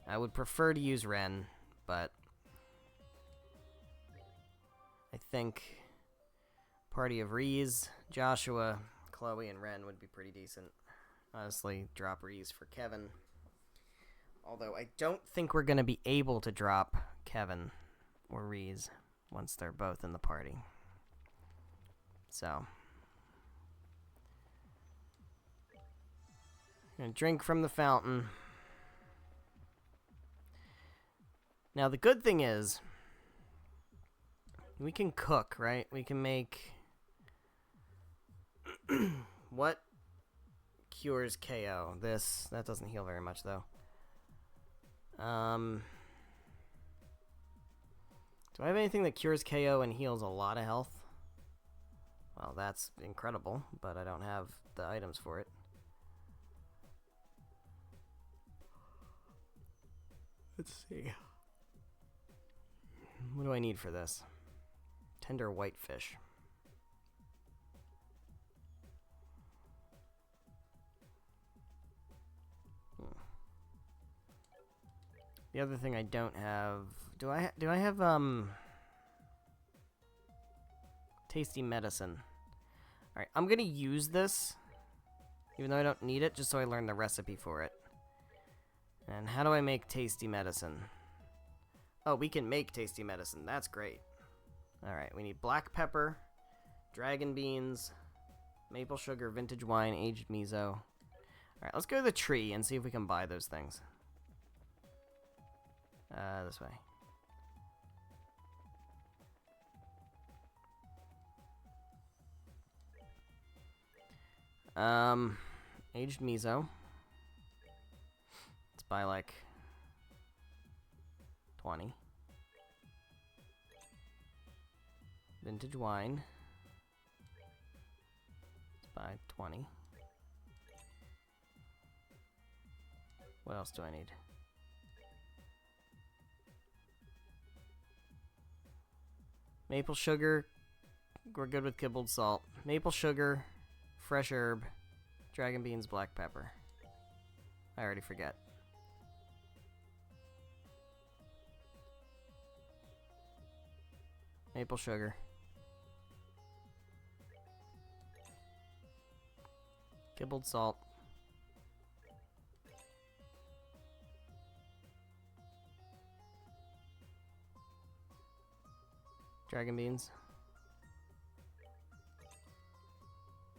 I would prefer to use Ren, but I think party of Reese, Joshua, Chloe, and Ren would be pretty decent. Honestly, drop Reese for Kevin. Although I don't think we're going to be able to drop Kevin or Reese once they're both in the party. So, gonna drink from the fountain. Now the good thing is, we can cook, right? We can make... What cures KO? This. That doesn't heal very much, though. Do I have anything that cures KO and heals a lot of health? Well, that's incredible, but I don't have the items for it. Let's see. What do I need for this? Tender whitefish. The other thing I don't have... Do I have, tasty medicine? Alright, I'm gonna use this, even though I don't need it, just so I learn the recipe for it. And how do I make tasty medicine? Oh, we can make tasty medicine. That's great. Alright, we need black pepper, dragon beans, maple sugar, vintage wine, aged miso. Alright, let's go to the tree and see if we can buy those things. This way. Aged miso. Let's buy like 20. Vintage wine. Let's buy 20. What else do I need? Maple sugar. We're good with kibbled salt. Maple sugar, fresh herb, dragon beans, black pepper. I already forget. Maple sugar. Kibbled salt. Dragon beans.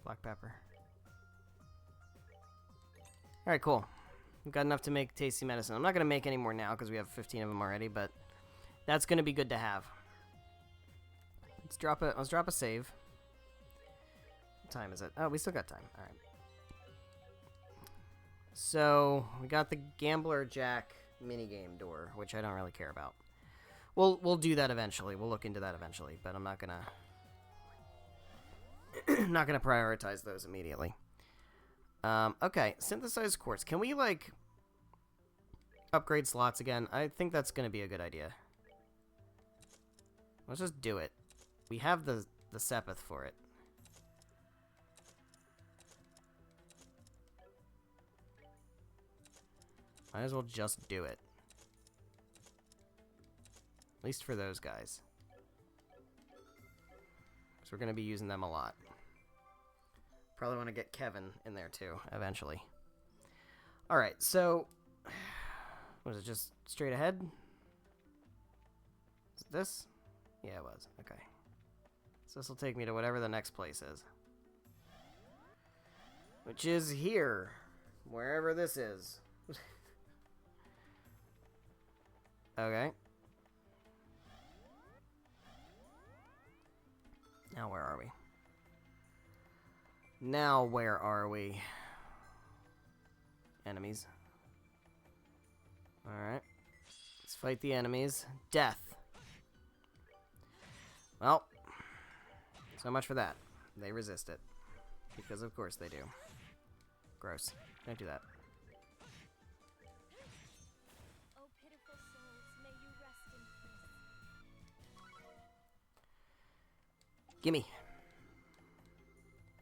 Black pepper. Alright, cool. We've got enough to make tasty medicine. I'm not going to make any more now because we have 15 of them already, but that's going to be good to have. Let's drop a save. What time is it? Oh, we still got time. Alright. So, we got the Gambler Jack minigame door, which I don't really care about. We'll do that eventually. We'll look into that eventually, but I'm not gonna not gonna prioritize those immediately. Okay, synthesized quartz. Can we like upgrade slots again? I think that's gonna be a good idea. Let's just do it. We have the Sepith for it. Might as well just do it. At least for those guys. Because we're going to be using them a lot. Probably want to get Kevin in there too, eventually. Alright, so... Was it just straight ahead? Is it this? Yeah, it was. Okay. So this will take me to whatever the next place is. Which is here. Wherever this is. Okay. Now where are we? Now where are we? Enemies. Alright. Let's fight the enemies. Death. Well. So much for that. They resist it. Because of course they do. Gross. Don't do that. Oh, pitiful souls, may you rest in peace. Gimme.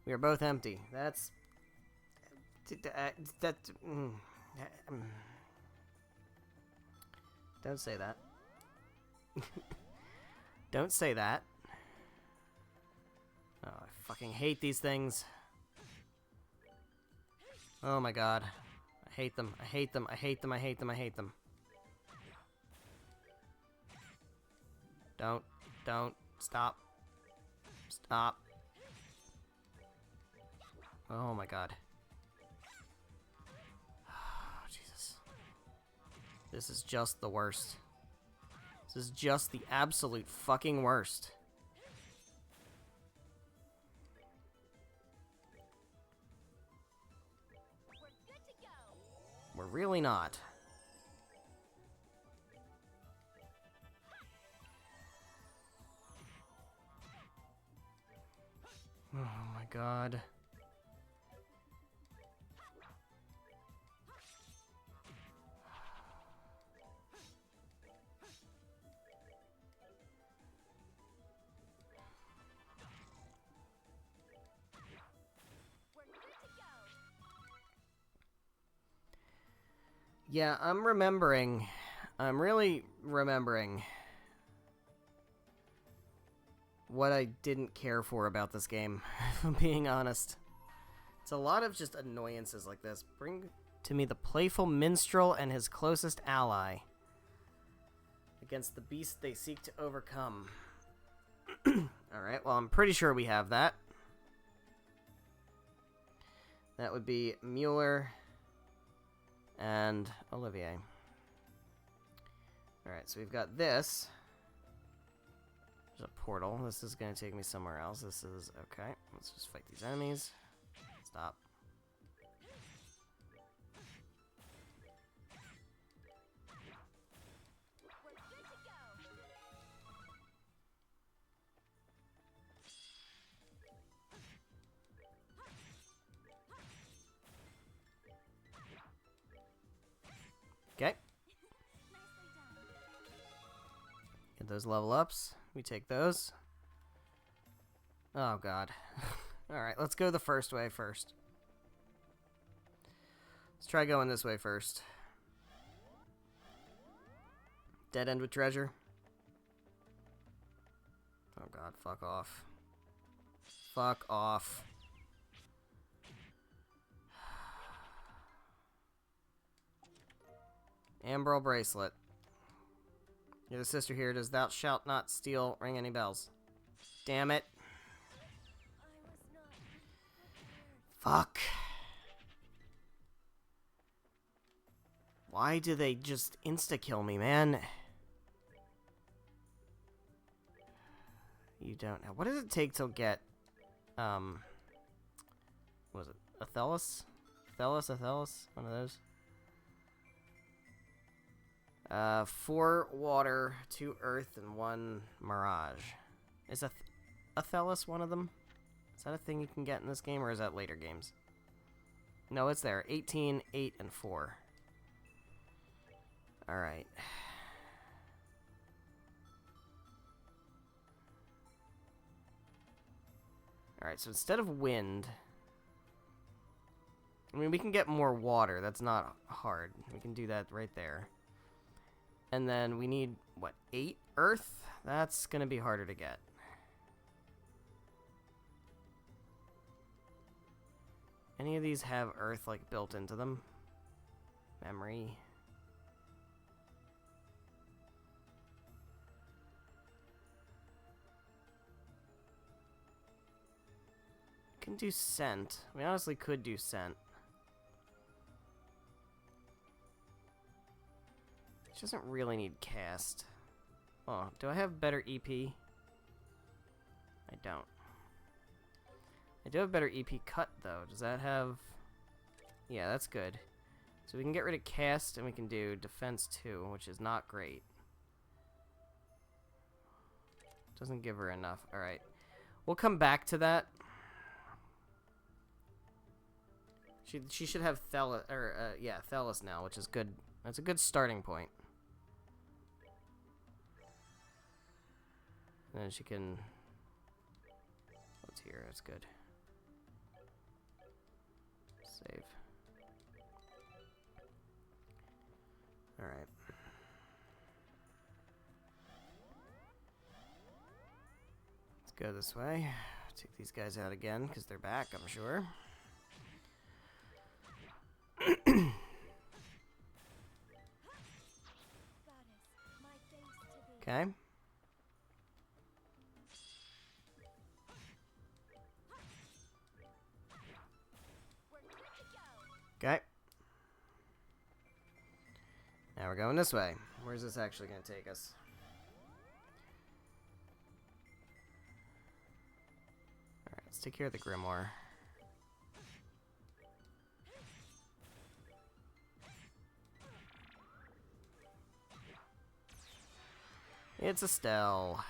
We are both empty. That's... Don't say that. Don't say that. Oh, I fucking hate these things. Oh my god. I hate them. I hate them. I hate them. I hate them. I hate them. Don't. Stop. Stop. Oh my god. Oh, Jesus. This is just the worst. This is just the absolute fucking worst. We're good to go. We're really not. Oh my god. We're good to go. Yeah, I'm remembering. I'm really remembering what I didn't care for about this game, if I'm being honest. It's a lot of just annoyances like this. Bring to me the playful minstrel and his closest ally against the beast they seek to overcome. Alright, well, I'm pretty sure we have that. That would be Mueller and Olivier. Alright, so we've got this. There's a portal. This is going to take me somewhere else. This is... okay. Let's just fight these enemies. Stop. We're good to go. Okay. Nicely done. Get those level ups. We take those. Oh, God. Alright, let's go the first way first. Let's try going this way first. Dead end with treasure. Oh, God. Fuck off. Fuck off. Ambrel bracelet. You're the sister here. Does thou shalt not steal ring any bells? Damn it. I was not prepared. Fuck. Why do they just insta-kill me, man? You don't know. What does it take to get, what was it? Athelos? Athelos? One of those? 4 water, 2 earth, and 1 mirage. Is Athelos one of them? Is that a thing you can get in this game, or is that later games? No, it's there. 18, 8, and 4. Alright. Alright, so instead of wind... I mean, we can get more water. That's not hard. We can do that right there. And then we need, what, 8 earth? That's going to be harder to get. Any of these have earth, like, built into them? Memory. can do scent. We honestly could do scent. She doesn't really need cast. Oh, do I have better EP? I don't. I do have better EP cut, though. Does that have... Yeah, that's good. So we can get rid of cast, and we can do defense 2, which is not great. Doesn't give her enough. Alright. We'll come back to that. She should have Thelis now, which is good. That's a good starting point. And then she can... What's here? That's good. Save. Alright. Let's go this way. Take these guys out again, because they're back, I'm sure. Okay. Okay. Now we're going this way. Where's this actually going to take us? Alright, let's take care of the Grimoire. It's Estelle.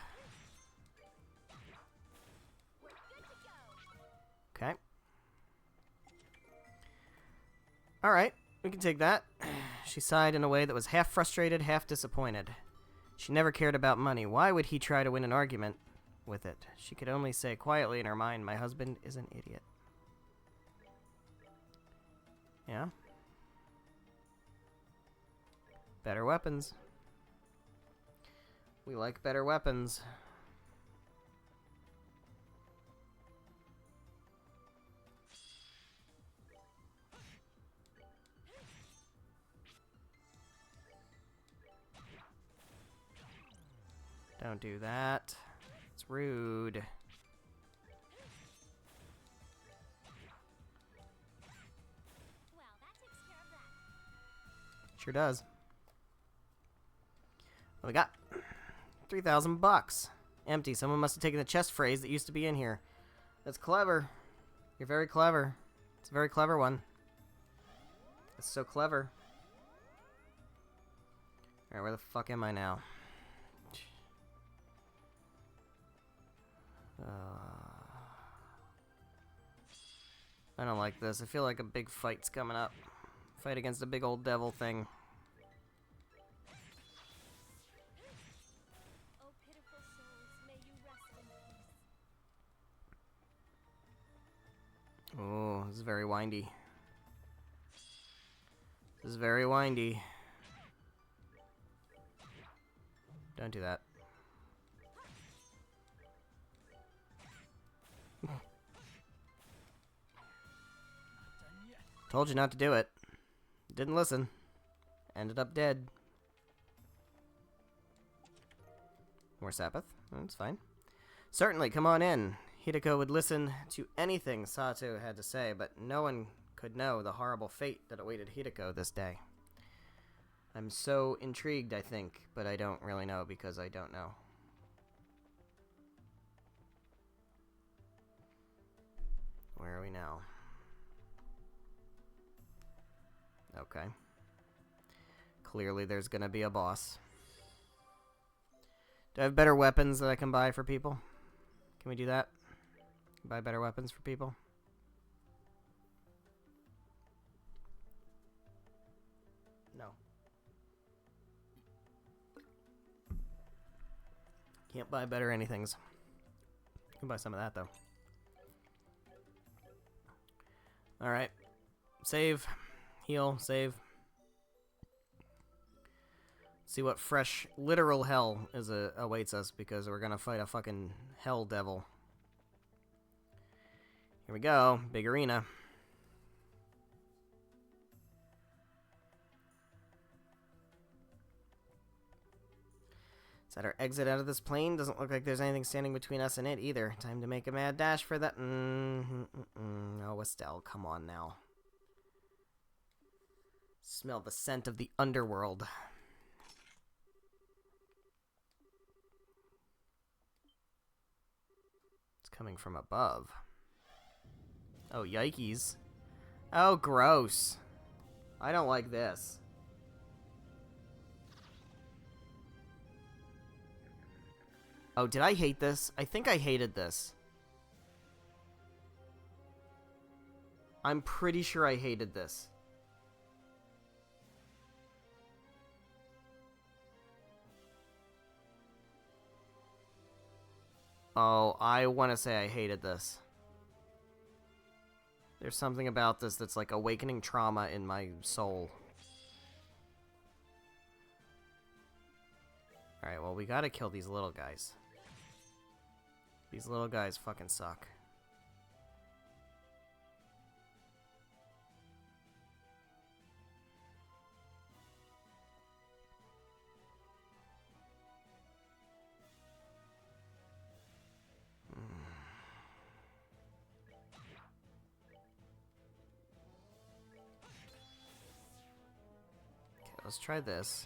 Okay. Alright, we can take that. She sighed in a way that was half frustrated, half disappointed. She never cared about money. Why would he try to win an argument with it? She could only say quietly in her mind, my husband is an idiot. Yeah? Better weapons. We like better weapons. Don't do that. It's rude. Well, that takes care of that. Sure does. What we got? 3,000 bucks. Empty. Someone must have taken the chest phrase that used to be in here. That's clever. You're very clever. It's a very clever one. It's so clever. Alright, where the fuck am I now? I don't like this. I feel like a big fight's coming up. Fight against a big old devil thing. Oh, pitiful souls, may you rest in peace. Oh, this is very windy. This is very windy. Don't do that. Told you not to do it. Didn't listen. Ended up dead. More Sapith. That's fine. Certainly, come on in. Hideko would listen to anything Sato had to say, but no one could know the horrible fate that awaited Hideko this day. I'm so intrigued, I think, but I don't really know because I don't know. Where are we now? Okay. Clearly there's gonna be a boss. Do I have better weapons that I can buy for people? Can we do that? Buy better weapons for people? No. Can't buy better anythings. Can buy some of that though. Alright. Save. Heal. Save. See what fresh, literal hell awaits us, because we're gonna fight a fucking hell devil. Here we go. Big arena. Is that our exit out of this plane? Doesn't look like there's anything standing between us and it either. Time to make a mad dash for that. Oh, Estelle, come on now. Smell the scent of the underworld. It's coming from above. Oh, yikes. Oh, gross. I don't like this. Oh, did I hate this? I think I hated this. I'm pretty sure I hated this. Oh, I want to say I hated this. There's something about this that's like awakening trauma in my soul. Alright, well, we gotta kill these little guys. These little guys fucking suck. Okay, let's try this.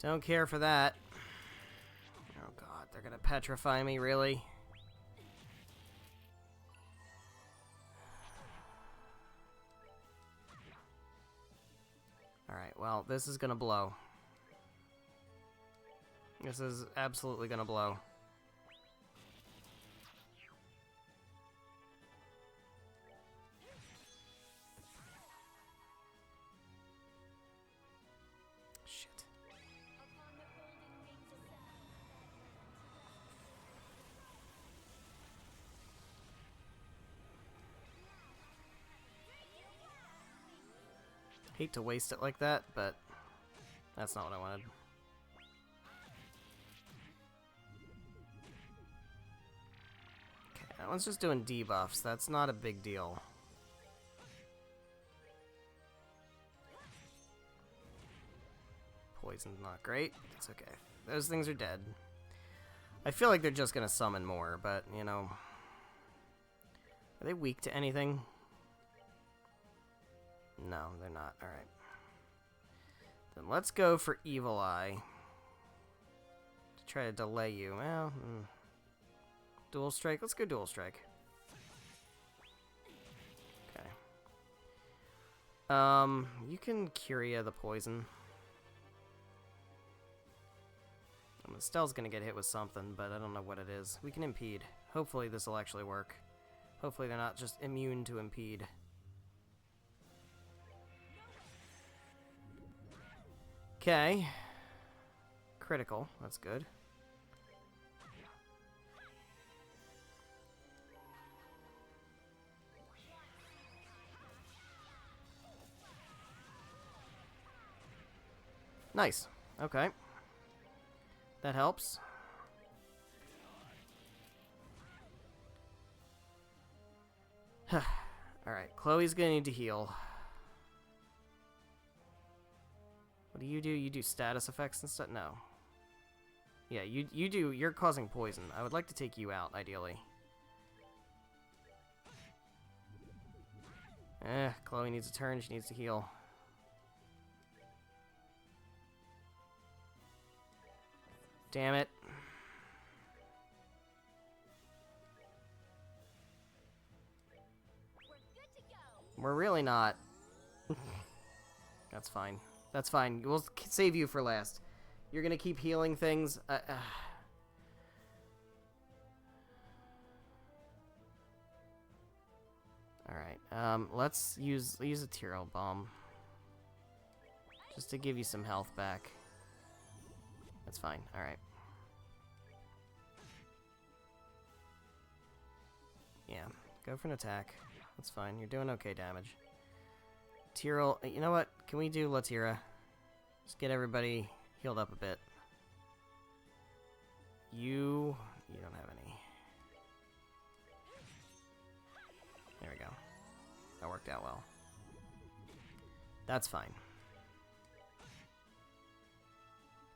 Don't care for that. Oh god, they're gonna petrify me, really? Alright, well, this is gonna blow. This is absolutely gonna blow. Shit. Upon the golden wings ascend. Hate to waste it like that, but that's not what I wanted. Okay, that one's just doing debuffs. That's not a big deal. Poison's not great. It's okay. Those things are dead. I feel like they're just gonna summon more, but, you know... Are they weak to anything? No, they're not. Alright. Then let's go for Evil Eye. To try to delay you. Well, Dual Strike. Let's go Dual Strike. Okay. You can Curia the poison. Estelle's gonna get hit with something, but I don't know what it is. We can impede. Hopefully this will actually work. Hopefully they're not just immune to impede. Okay. Critical. That's good. Nice. Okay. That helps. Alright, Chloe's gonna need to heal. What do? You do status effects and stuff? No. Yeah, you do. You're causing poison. I would like to take you out, ideally. Chloe needs a turn. She needs to heal. Damn it. We're really not. That's fine. That's fine. We'll save you for last. You're gonna keep healing things. Alright, let's use a Tyrell Bomb. Just to give you some health back. That's fine, alright. Yeah, go for an attack. That's fine, you're doing okay damage. Tyrell, you know what? Can we do Latira? Just get everybody healed up a bit. You don't have any. There we go. have worked out well. That's fine.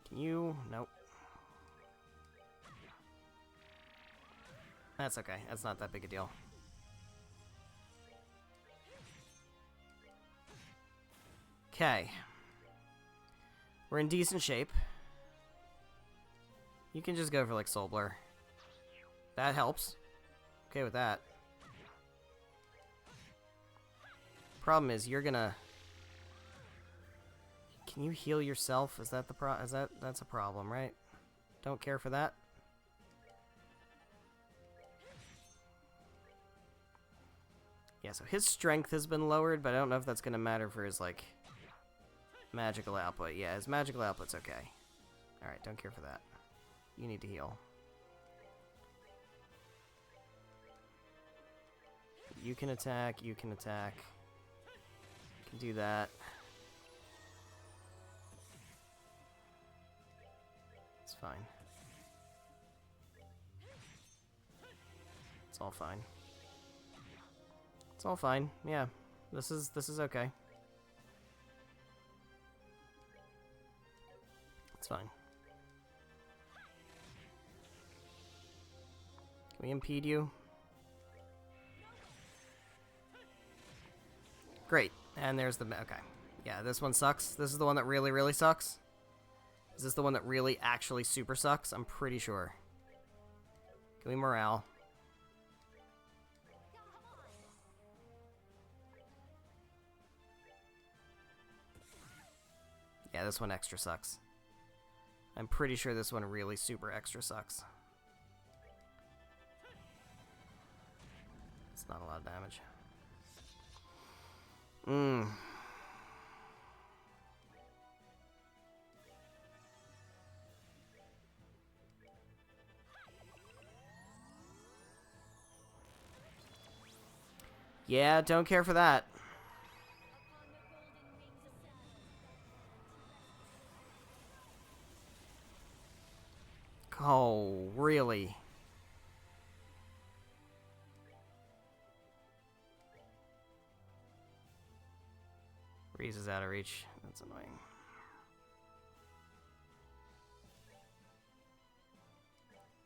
Can you? Nope. That's okay. That's not that big a deal. Okay. We're in decent shape. You can just go for, like, Soul Blur. That helps. Okay with that. Problem is, you're gonna... Can you heal yourself? Is that the that's a problem, right? Don't care for that. Yeah, so his strength has been lowered, but I don't know if that's gonna matter for his, like, magical output. Yeah, his magical output's okay. Alright, don't care for that. You need to heal. You can attack, you can attack. You can do that. It's fine. It's all fine. It's all fine. Yeah. This is okay. It's fine. Can we impede you? Great. And there's the... Okay. Yeah, this one sucks. This is the one that really, really sucks. Is this the one that really actually super sucks? I'm pretty sure. Give me morale. Yeah, this one extra sucks. I'm pretty sure this one really super extra sucks. It's not a lot of damage. Yeah, don't care for that. Oh, really? Reese is out of reach. That's annoying.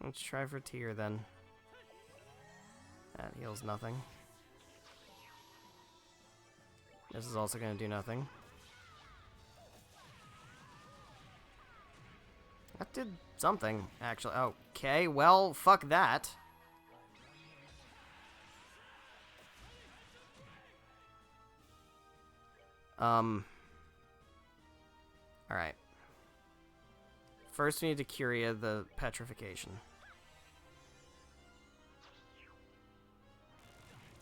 Let's try for Tear then. That heals nothing. This is also going to do nothing. That did something, actually. Okay, well, fuck that. Alright. First we need to Curia the petrification.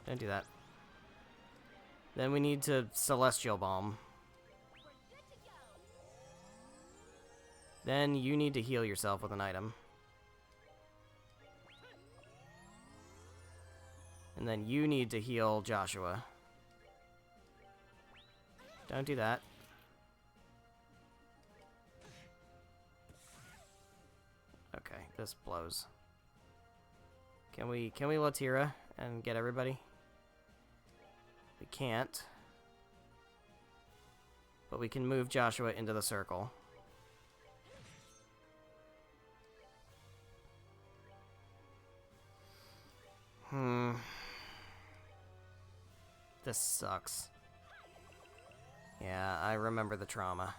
Don't do that. Then we need to Celestial Bomb. Then you need to heal yourself with an item. And then you need to heal Joshua. Don't do that. Okay, this blows. Can we Latira and get everybody? We can't. But we can move Joshua into the circle. This sucks. Yeah, I remember the trauma.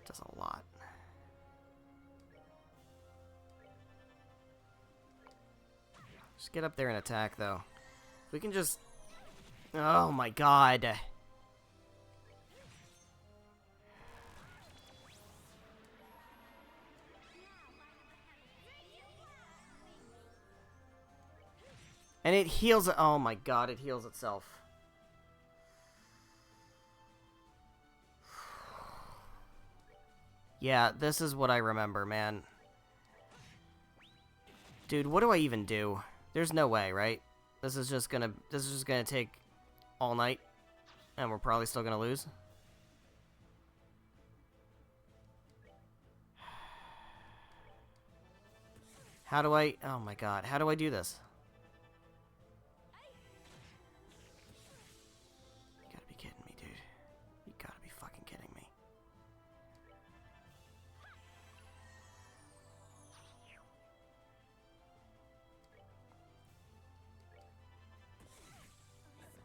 Does a lot. Just get up there and attack, though. We can just... Oh my god. And it heals... Oh my god, it heals itself. Yeah, this is what I remember, man. Dude, what do I even do? There's no way, right? This is just gonna take all night. And we're probably still gonna lose. How do I... Oh my god. How do I do this? You gotta be kidding me, dude. You gotta be fucking kidding me.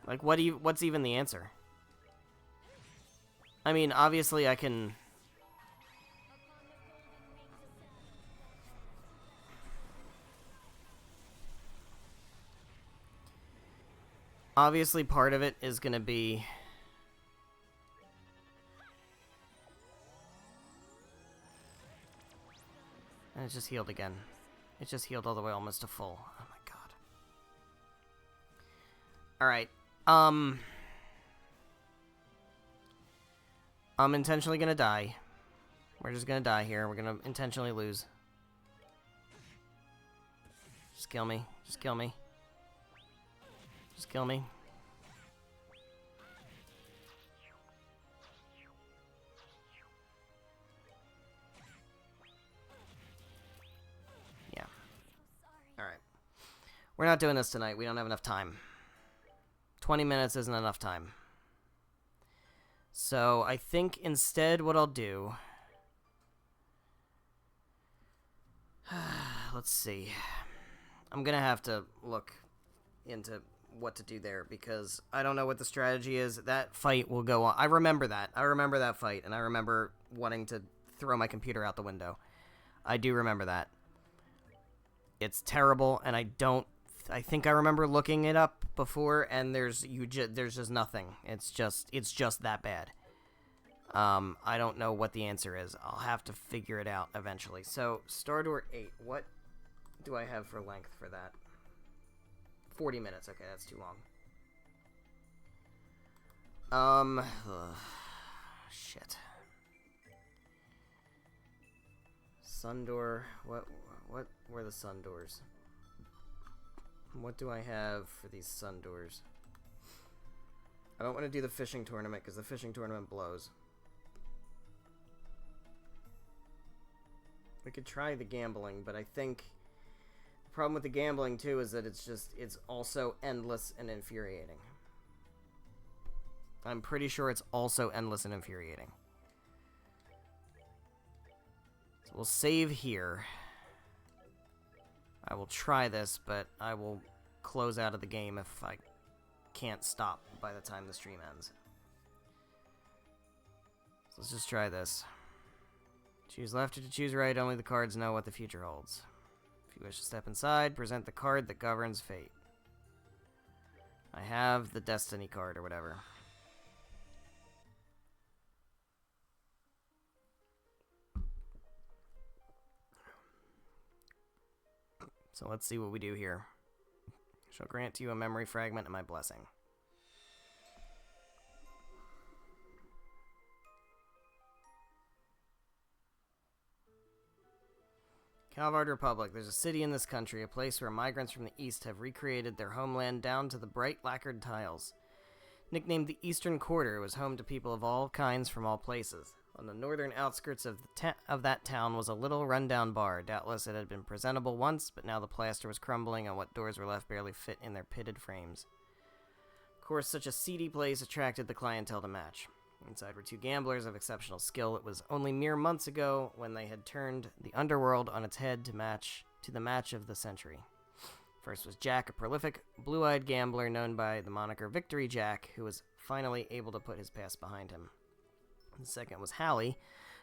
Like, what's even the answer? I mean, obviously I can... Obviously, part of it is going to be... And it just healed again. It just healed all the way almost to full. Oh my god. Alright. I'm intentionally going to die. We're just going to die here. We're going to intentionally lose. Just kill me. Just kill me. Just kill me. Yeah. Alright. We're not doing this tonight. We don't have enough time. 20 minutes isn't enough time. So, I think instead what I'll do... Let's see. I'm gonna have to look into what to do there, because I don't know what the strategy is. That fight will go on. I remember that. I remember that fight, and I remember wanting to throw my computer out the window. I do remember that. It's terrible, and I think I remember looking it up before, and there's just nothing. It's just that bad. I don't know what the answer is. I'll have to figure it out eventually. So, Stardoor 8, what do I have for length for that? 40 minutes. Okay, that's too long. Shit. Sundoor. What were the Sundoors? What do I have for these Sundoors? I don't want to do the fishing tournament because the fishing tournament blows. We could try the gambling, but I think the problem with the gambling too is that it's also endless and infuriating. I'm pretty sure it's also endless and infuriating. So we'll save here. I will try this, but I will close out of the game if I can't stop by the time the stream ends. So let's just try this. Choose left or to choose right, only the cards know what the future holds. If you wish to step inside, present the card that governs fate. I have the Destiny card or whatever. So let's see what we do here. Shall grant to you a memory fragment and my blessing. Calvard Republic. There's a city in this country, a place where migrants from the east have recreated their homeland down to the bright lacquered tiles. Nicknamed the Eastern Quarter, it was home to people of all kinds from all places. On the northern outskirts of that town was a little rundown bar. Doubtless it had been presentable once, but now the plaster was crumbling and what doors were left barely fit in their pitted frames. Of course, such a seedy place attracted the clientele to match. Inside were two gamblers of exceptional skill. It was only mere months ago when they had turned the underworld on its head to the match of the century. First was Jack, a prolific, blue-eyed gambler known by the moniker Victory Jack, who was finally able to put his past behind him. The second was Hallie,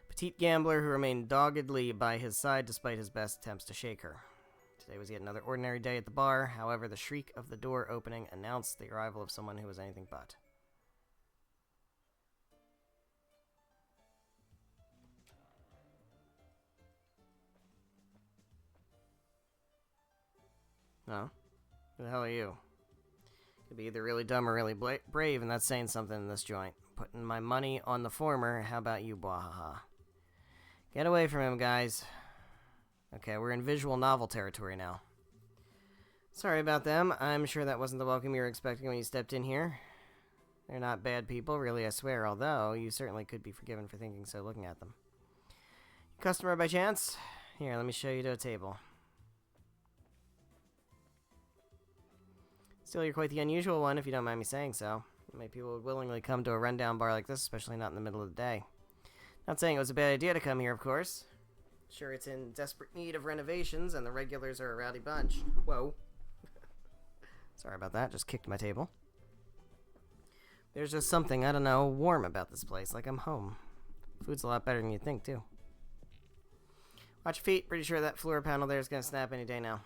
a petite gambler who remained doggedly by his side despite his best attempts to shake her. Today was yet another ordinary day at the bar. However, the shriek of the door opening announced the arrival of someone who was anything but. No? Who the hell are you? Could be either really dumb or really brave, and that's saying something in this joint. Putting my money on the former. How about you, Bwahaha? Get away from him, guys. Okay, we're in visual novel territory now. Sorry about them. I'm sure that wasn't the welcome you were expecting when you stepped in here. They're not bad people, really, I swear, although you certainly could be forgiven for thinking so looking at them. Customer by chance? Here, let me show you to a table. Still, you're quite the unusual one, if you don't mind me saying so. Many people would willingly come to a rundown bar like this, especially not in the middle of the day. Not saying it was a bad idea to come here, of course. Sure, it's in desperate need of renovations, and the regulars are a rowdy bunch. Whoa. Sorry about that, just kicked my table. There's just something, I don't know, warm about this place, like I'm home. Food's a lot better than you'd think, too. Watch your feet, pretty sure that floor panel there is gonna snap any day now.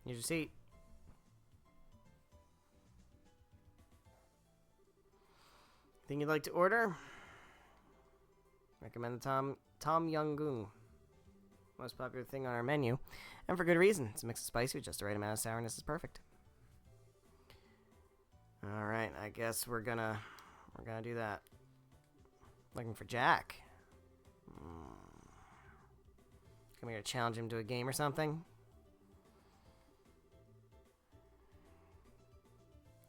Here's your seat. Thing you'd like to order? Recommend the Tom Yum Goong. Most popular thing on our menu. And for good reason. It's a mix of spicy with just the right amount of sourness is perfect. Alright, I guess we're gonna do that. Looking for Jack. Come here to challenge him to a game or something?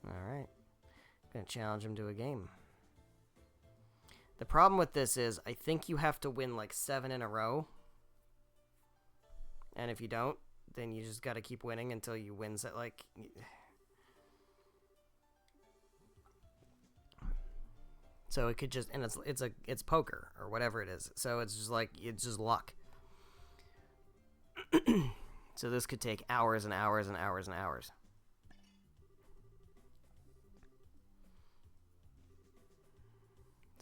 Alright. Gonna challenge him to a game. The problem with this is, I think you have to win like 7 in a row. And if you don't, then you just gotta keep winning until you win set like... So it could just, and it's poker or whatever it is. So it's just like, it's just luck. So this could take hours and hours and hours and hours.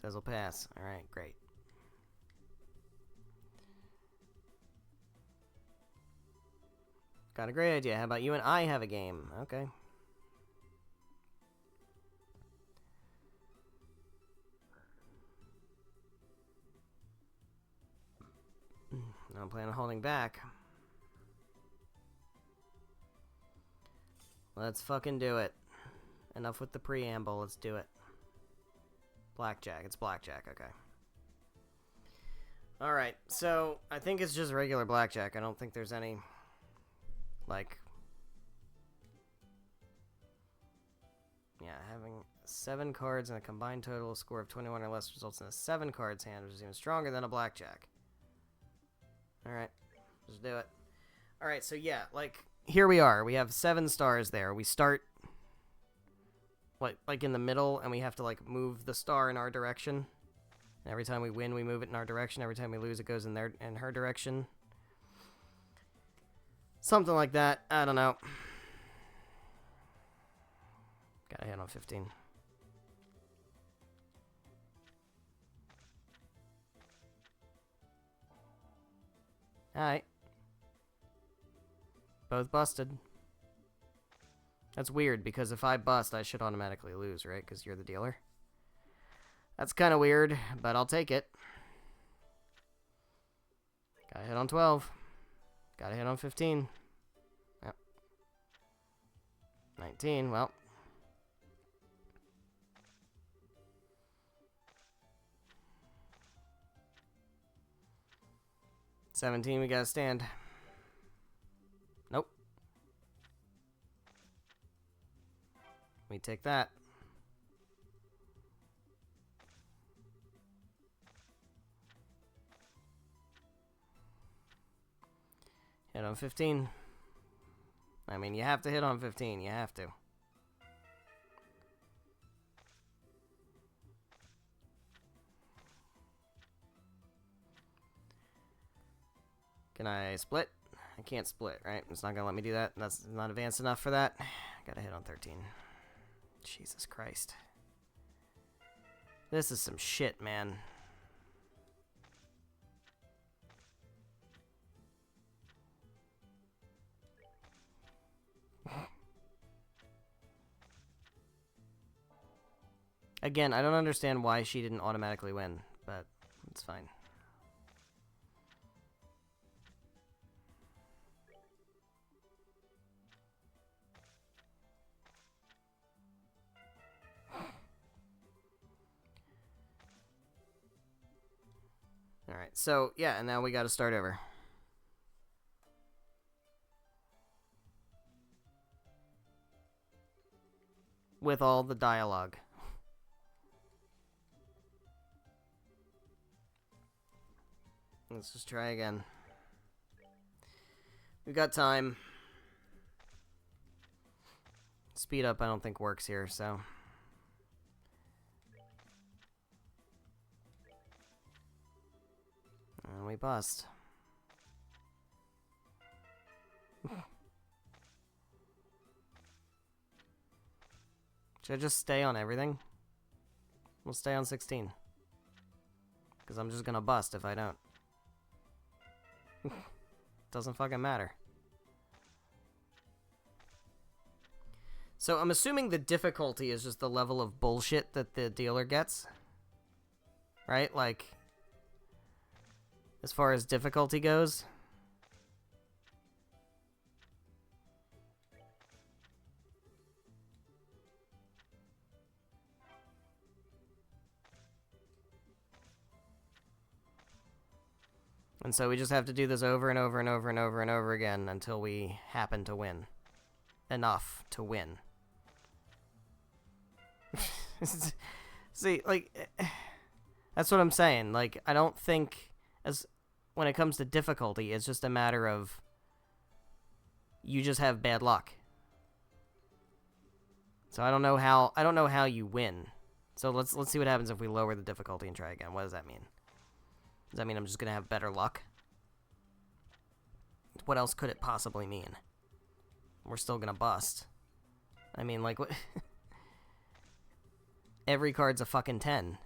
Says we'll pass. All right, great. Got a great idea. How about you and I have a game? Okay. I don't plan on holding back. Let's fucking do it. Enough with the preamble. Let's do it. Blackjack. It's blackjack. Okay. Alright, so I think it's just regular blackjack. I don't think there's any, like... Yeah, having 7 cards and a combined total score of 21 or less results in a 7 cards hand, which is even stronger than a blackjack. Alright, just do it. Alright, so yeah, like, here we are. We have 7 stars there. We start, like in the middle, and we have to, like, move the star in our direction. And every time we win, we move it in our direction. Every time we lose, it goes in her direction. Something like that. I don't know. Got a hit on 15. Alright. Both busted. That's weird, because if I bust, I should automatically lose, right? Because you're the dealer. That's kind of weird, but I'll take it. Got a hit on 12. Got a hit on 15. Yep. 19, well. $17, we gotta stand. Nope. We take that. Hit on 15. I mean, you have to hit on 15. You have to. Can I split? I can't split, right? It's not gonna let me do that. That's not advanced enough for that. Gotta hit on 13. Jesus Christ. This is some shit, man. Again, I don't understand why she didn't automatically win, but it's fine. Alright, so, yeah, and now we gotta start over. with all the dialogue. Let's just try again. We've got time. Speed up I don't think works here, so... And we bust. Should I just stay on everything? We'll stay on 16. Because I'm just gonna bust if I don't. Doesn't fucking matter. So I'm assuming the difficulty is just the level of bullshit that the dealer gets. Right? Like, as far as difficulty goes. And so we just have to do this over and over and over and over and over again until we happen to win. Enough to win. See, like, that's what I'm saying. Like, I don't think, as when it comes to difficulty, it's just a matter of you just have bad luck. So I don't know how you win. So let's see what happens if we lower the difficulty and try again. What does that mean? Does that mean I'm just gonna have better luck? What else could it possibly mean? We're still gonna bust. I mean, like, what? Every card's a fucking 10.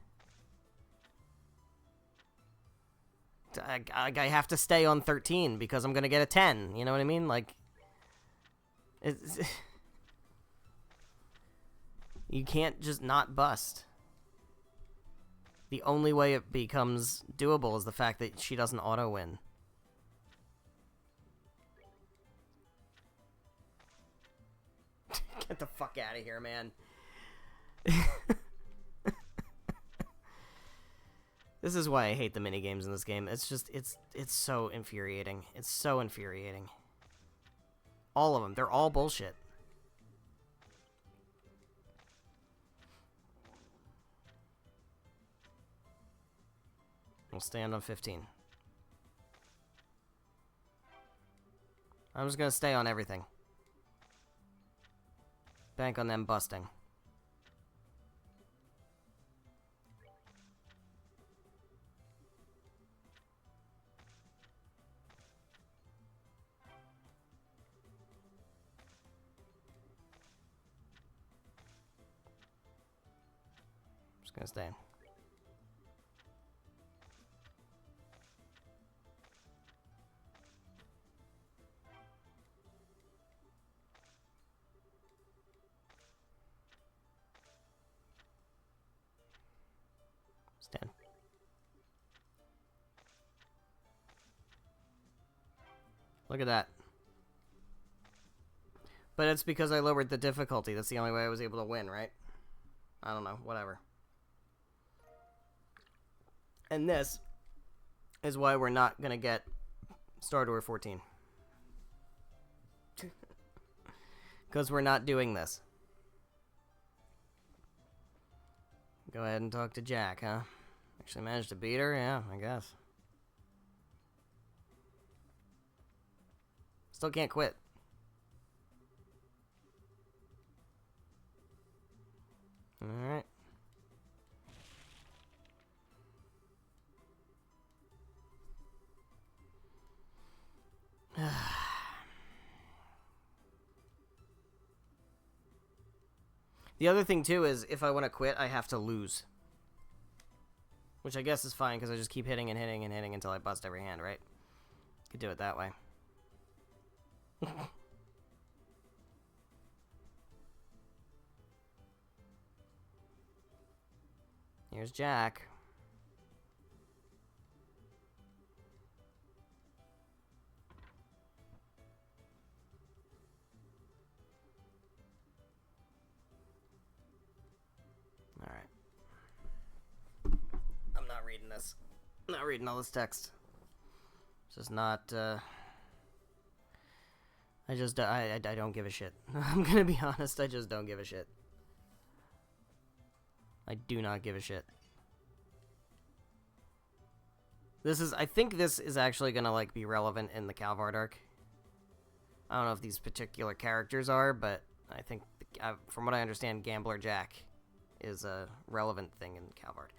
I have to stay on 13 because I'm gonna get a 10. You know what I mean? Like, it's... You can't just not bust. The only way it becomes doable is the fact that she doesn't auto-win. Get the fuck out of here, man. This is why I hate the minigames in this game. It's just, it's so infuriating. It's so infuriating. All of them. They're all bullshit. We'll stand on 15. I'm just gonna stay on everything. Bank on them busting. Just gonna stay. Stand. Look at that. But it's because I lowered the difficulty. That's the only way I was able to win, right? I don't know. Whatever. And this is why we're not going to get Star Tour 14. Because we're not doing this. Go ahead and talk to Jack, huh? Actually managed to beat her? Yeah, I guess. Still can't quit. Alright. The other thing, too, is if I want to quit, I have to lose. Which I guess is fine, because I just keep hitting and hitting and hitting until I bust every hand, right? Could do it that way. Here's Jack. Alright. I'm not reading this. I'm not reading all this text. It's just not, I don't give a shit. I'm gonna be honest, I just don't give a shit. I do not give a shit. I think this is actually gonna, like, be relevant in the Calvard arc. I don't know if these particular characters are, but I think, from what I understand, Gambler Jack is a relevant thing in Calvard.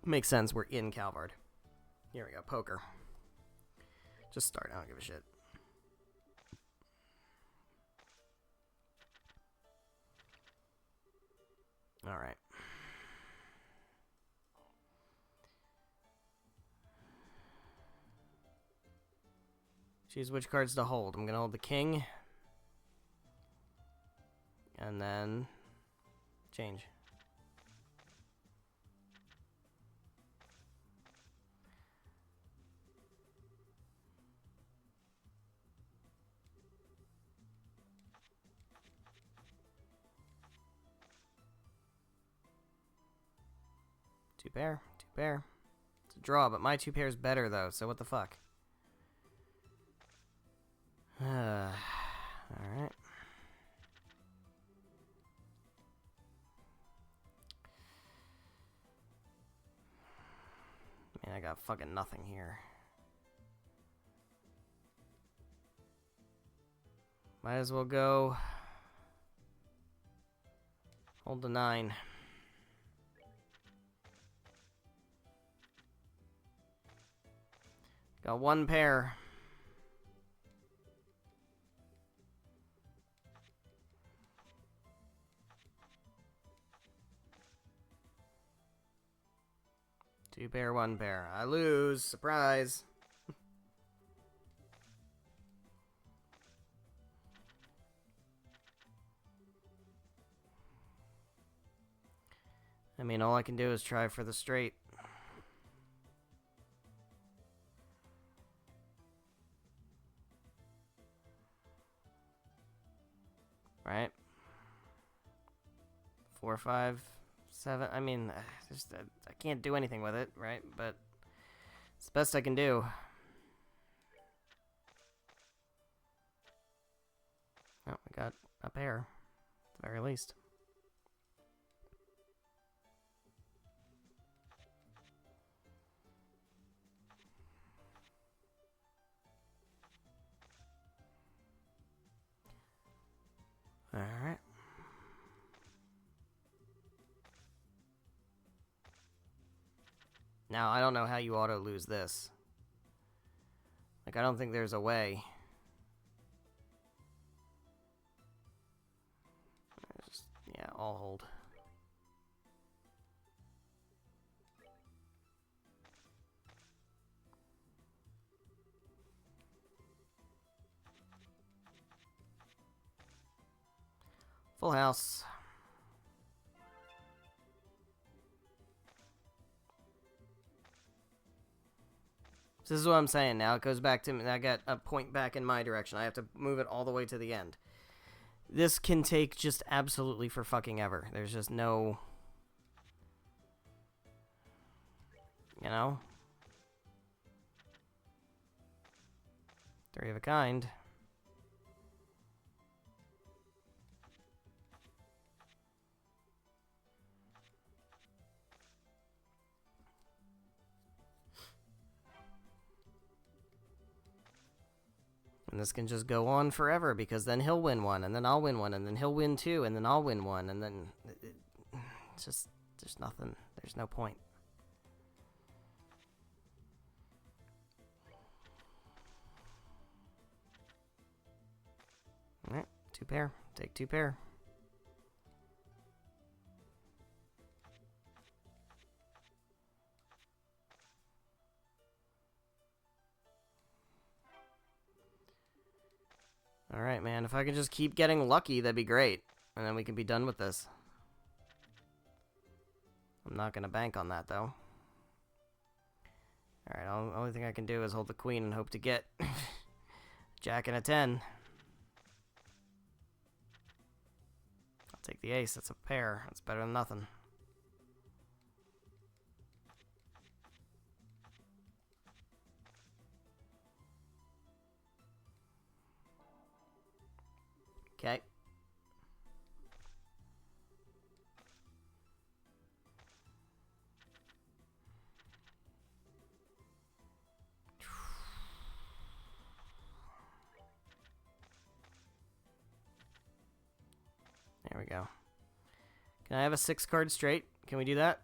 Makes sense, we're in Calvard. Here we go, poker. Just start, I don't give a shit. Alright. Choose which cards to hold. I'm gonna hold the king. And then change. Two pair, two pair. It's a draw, but my two pair is better though, so what the fuck? Alright. Man, I got fucking nothing here. Might as well go hold the 9. Got one pair. Two pair, one pair. I lose. Surprise. I mean, all I can do is try for the straight. Right? 4, 5, 7. I mean, I can't do anything with it, right? But it's the best I can do. Oh, we got a pair, at the very least. Alright. Now, I don't know how you auto-lose this. Like, I don't think there's a way. Yeah, I'll hold. Full house. This is what I'm saying now. It goes back to me. I got a point back in my direction. I have to move it all the way to the end. This can take just absolutely for fucking ever. There's just no... You know? 3 of a kind. And this can just go on forever, because then he'll win one, and then I'll win one, and then he'll win 2, and then I'll win one, and then... It's just... There's nothing. There's no point. Alright, 2 pair. Take 2 pair. Alright, man. If I could just keep getting lucky, that'd be great. And then we can be done with this. I'm not gonna bank on that, though. Alright, the only thing I can do is hold the queen and hope to get Jack and a 10. I'll take the ace. That's a pair. That's better than nothing. Okay. we go. Can I have a 6-card straight? Can we do that?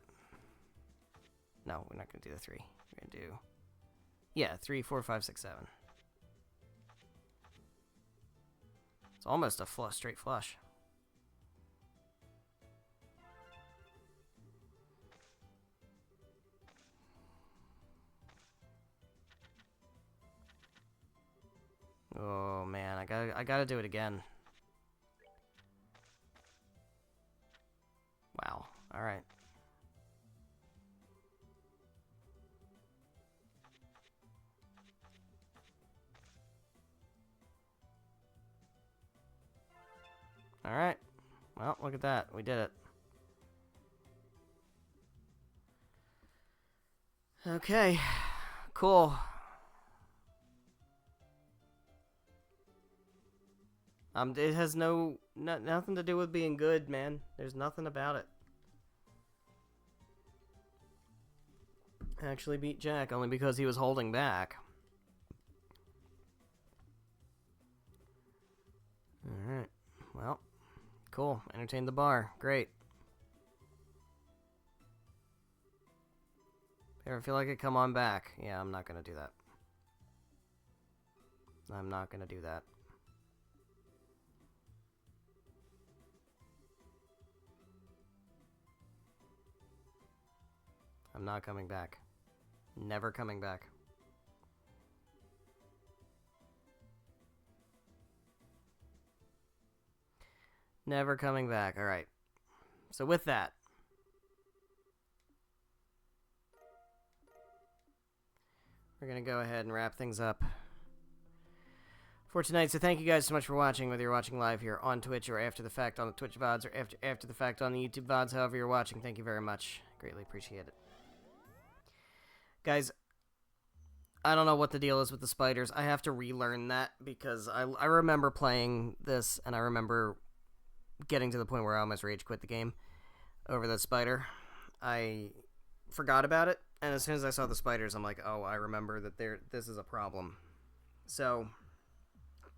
No, we're not going to do the 3. We're going to do... Yeah, 3, 4, 5, 6, 7. It's almost a flush, straight flush. Oh man, I gotta do it again. Wow. All right. All right. Well, look at that. We did it. Okay. Cool. It has nothing to do with being good, man. There's nothing about it. I actually beat Jack only because he was holding back. Alright. Well, cool. Entertained the bar. Great. Ever feel like it? Come on back. Yeah, I'm not gonna do that. I'm not gonna do that. I'm not coming back. Never coming back. Never coming back. Alright. So with that, we're going to go ahead and wrap things up for tonight. So thank you guys so much for watching, whether you're watching live here on Twitch or after the fact on the Twitch VODs or after the fact on the YouTube VODs, however you're watching. Thank you very much. Greatly appreciate it. Guys, I don't know what the deal is with the spiders. I have to relearn that because I remember playing this and I remember getting to the point where I almost rage quit the game over the spider. I forgot about it, and as soon as I saw the spiders, I'm like, oh, I remember that this is a problem. So,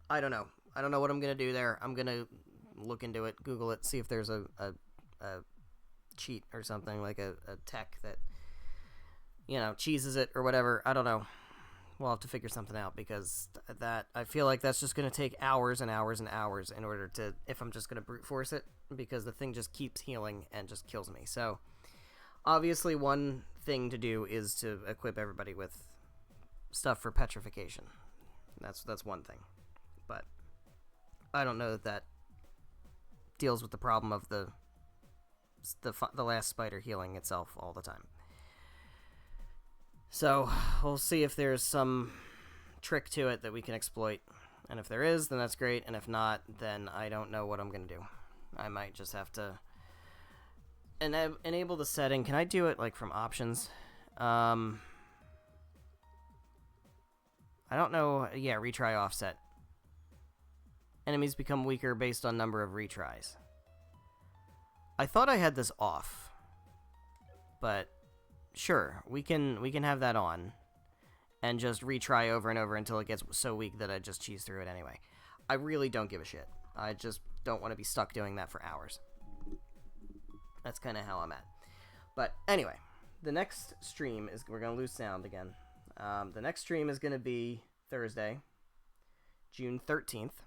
I don't know. I don't know what I'm going to do there. I'm going to look into it, Google it, see if there's a cheat or something, like a tech that, you know, cheeses it or whatever. I don't know. We'll have to figure something out because I feel like that's just going to take hours and hours and hours in order to, if I'm just going to brute force it, because the thing just keeps healing and just kills me. So, obviously one thing to do is to equip everybody with stuff for petrification. That's one thing. But I don't know that deals with the problem of the last spider healing itself all the time. So, we'll see if there's some trick to it that we can exploit. And if there is, then that's great. And if not, then I don't know what I'm going to do. I might just have to enable the setting. Can I do it, like, from options? I don't know. Yeah, retry offset. Enemies become weaker based on number of retries. I thought I had this off. But sure, we can have that on and just retry over and over until it gets so weak that I just cheese through it anyway. I really don't give a shit. I just don't want to be stuck doing that for hours. That's kind of how I'm at. But anyway, the next stream is, we're going to lose sound again. The next stream is going to be Thursday, June 13th.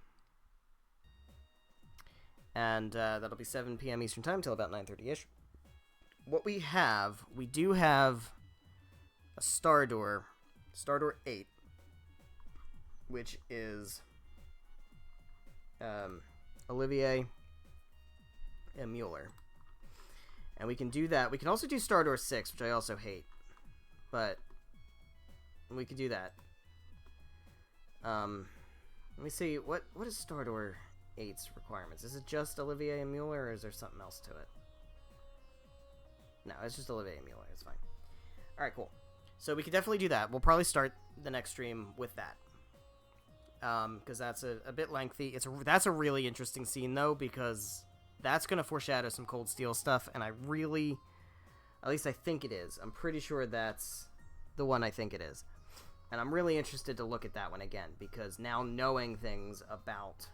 And that'll be 7 p.m. Eastern Time till about 9:30ish. What we do have a Stardoor 8, which is Olivier and Mueller. And we can do that. We can also do Stardoor 6, which I also hate. But we could do that. Let me see, what is Stardoor 8's requirements? Is it just Olivier and Mueller, or is there something else to it? No, it's just Olivier and Mueller. It's fine. Alright, cool. So we could definitely do that. We'll probably start the next stream with that. Because that's a bit lengthy. That's a really interesting scene, though, because that's going to foreshadow some Cold Steel stuff, and I really, at least I think it is. I'm pretty sure that's the one I think it is. And I'm really interested to look at that one again, because now knowing things about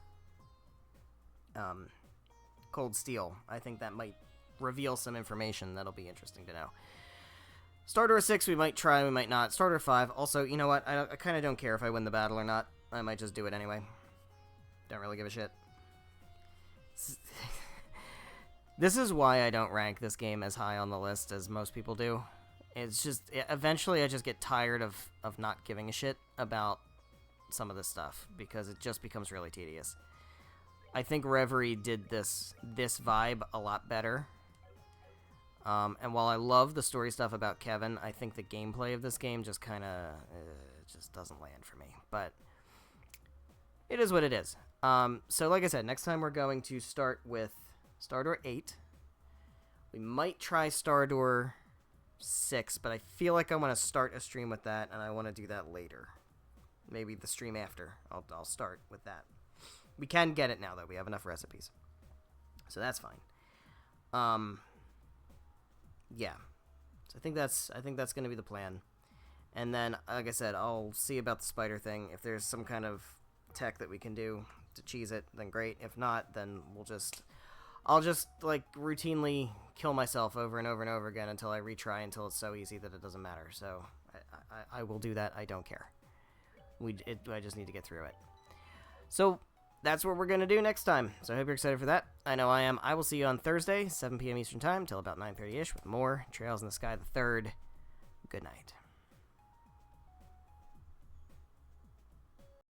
Cold Steel. I think that might reveal some information that'll be interesting to know. Starter 6 we might try, we might not. Starter 5, also, you know what? I kind of don't care if I win the battle or not. I might just do it anyway. Don't really give a shit. This is why I don't rank this game as high on the list as most people do. It's just, eventually I just get tired of not giving a shit about some of this stuff, because it just becomes really tedious. I think Reverie did this vibe a lot better. And while I love the story stuff about Kevin, I think the gameplay of this game just kind of just doesn't land for me. But it is what it is. So like I said, next time we're going to start with Stardoor 8. We might try Stardoor 6, but I feel like I want to start a stream with that, and I want to do that later. Maybe the stream after. I'll start with that. We can get it now, though. We have enough recipes. So that's fine. Yeah. So I think that's going to be the plan. And then, like I said, I'll see about the spider thing. If there's some kind of tech that we can do to cheese it, then great. If not, then I'll just like routinely kill myself over and over and over again until I retry until it's so easy that it doesn't matter. So I will do that. I don't care. I just need to get through it. So that's what we're going to do next time. So I hope you're excited for that. I know I am. I will see you on Thursday, 7 p.m. Eastern Time, till about 9:30ish with more Trails in the Sky the 3rd. Good night.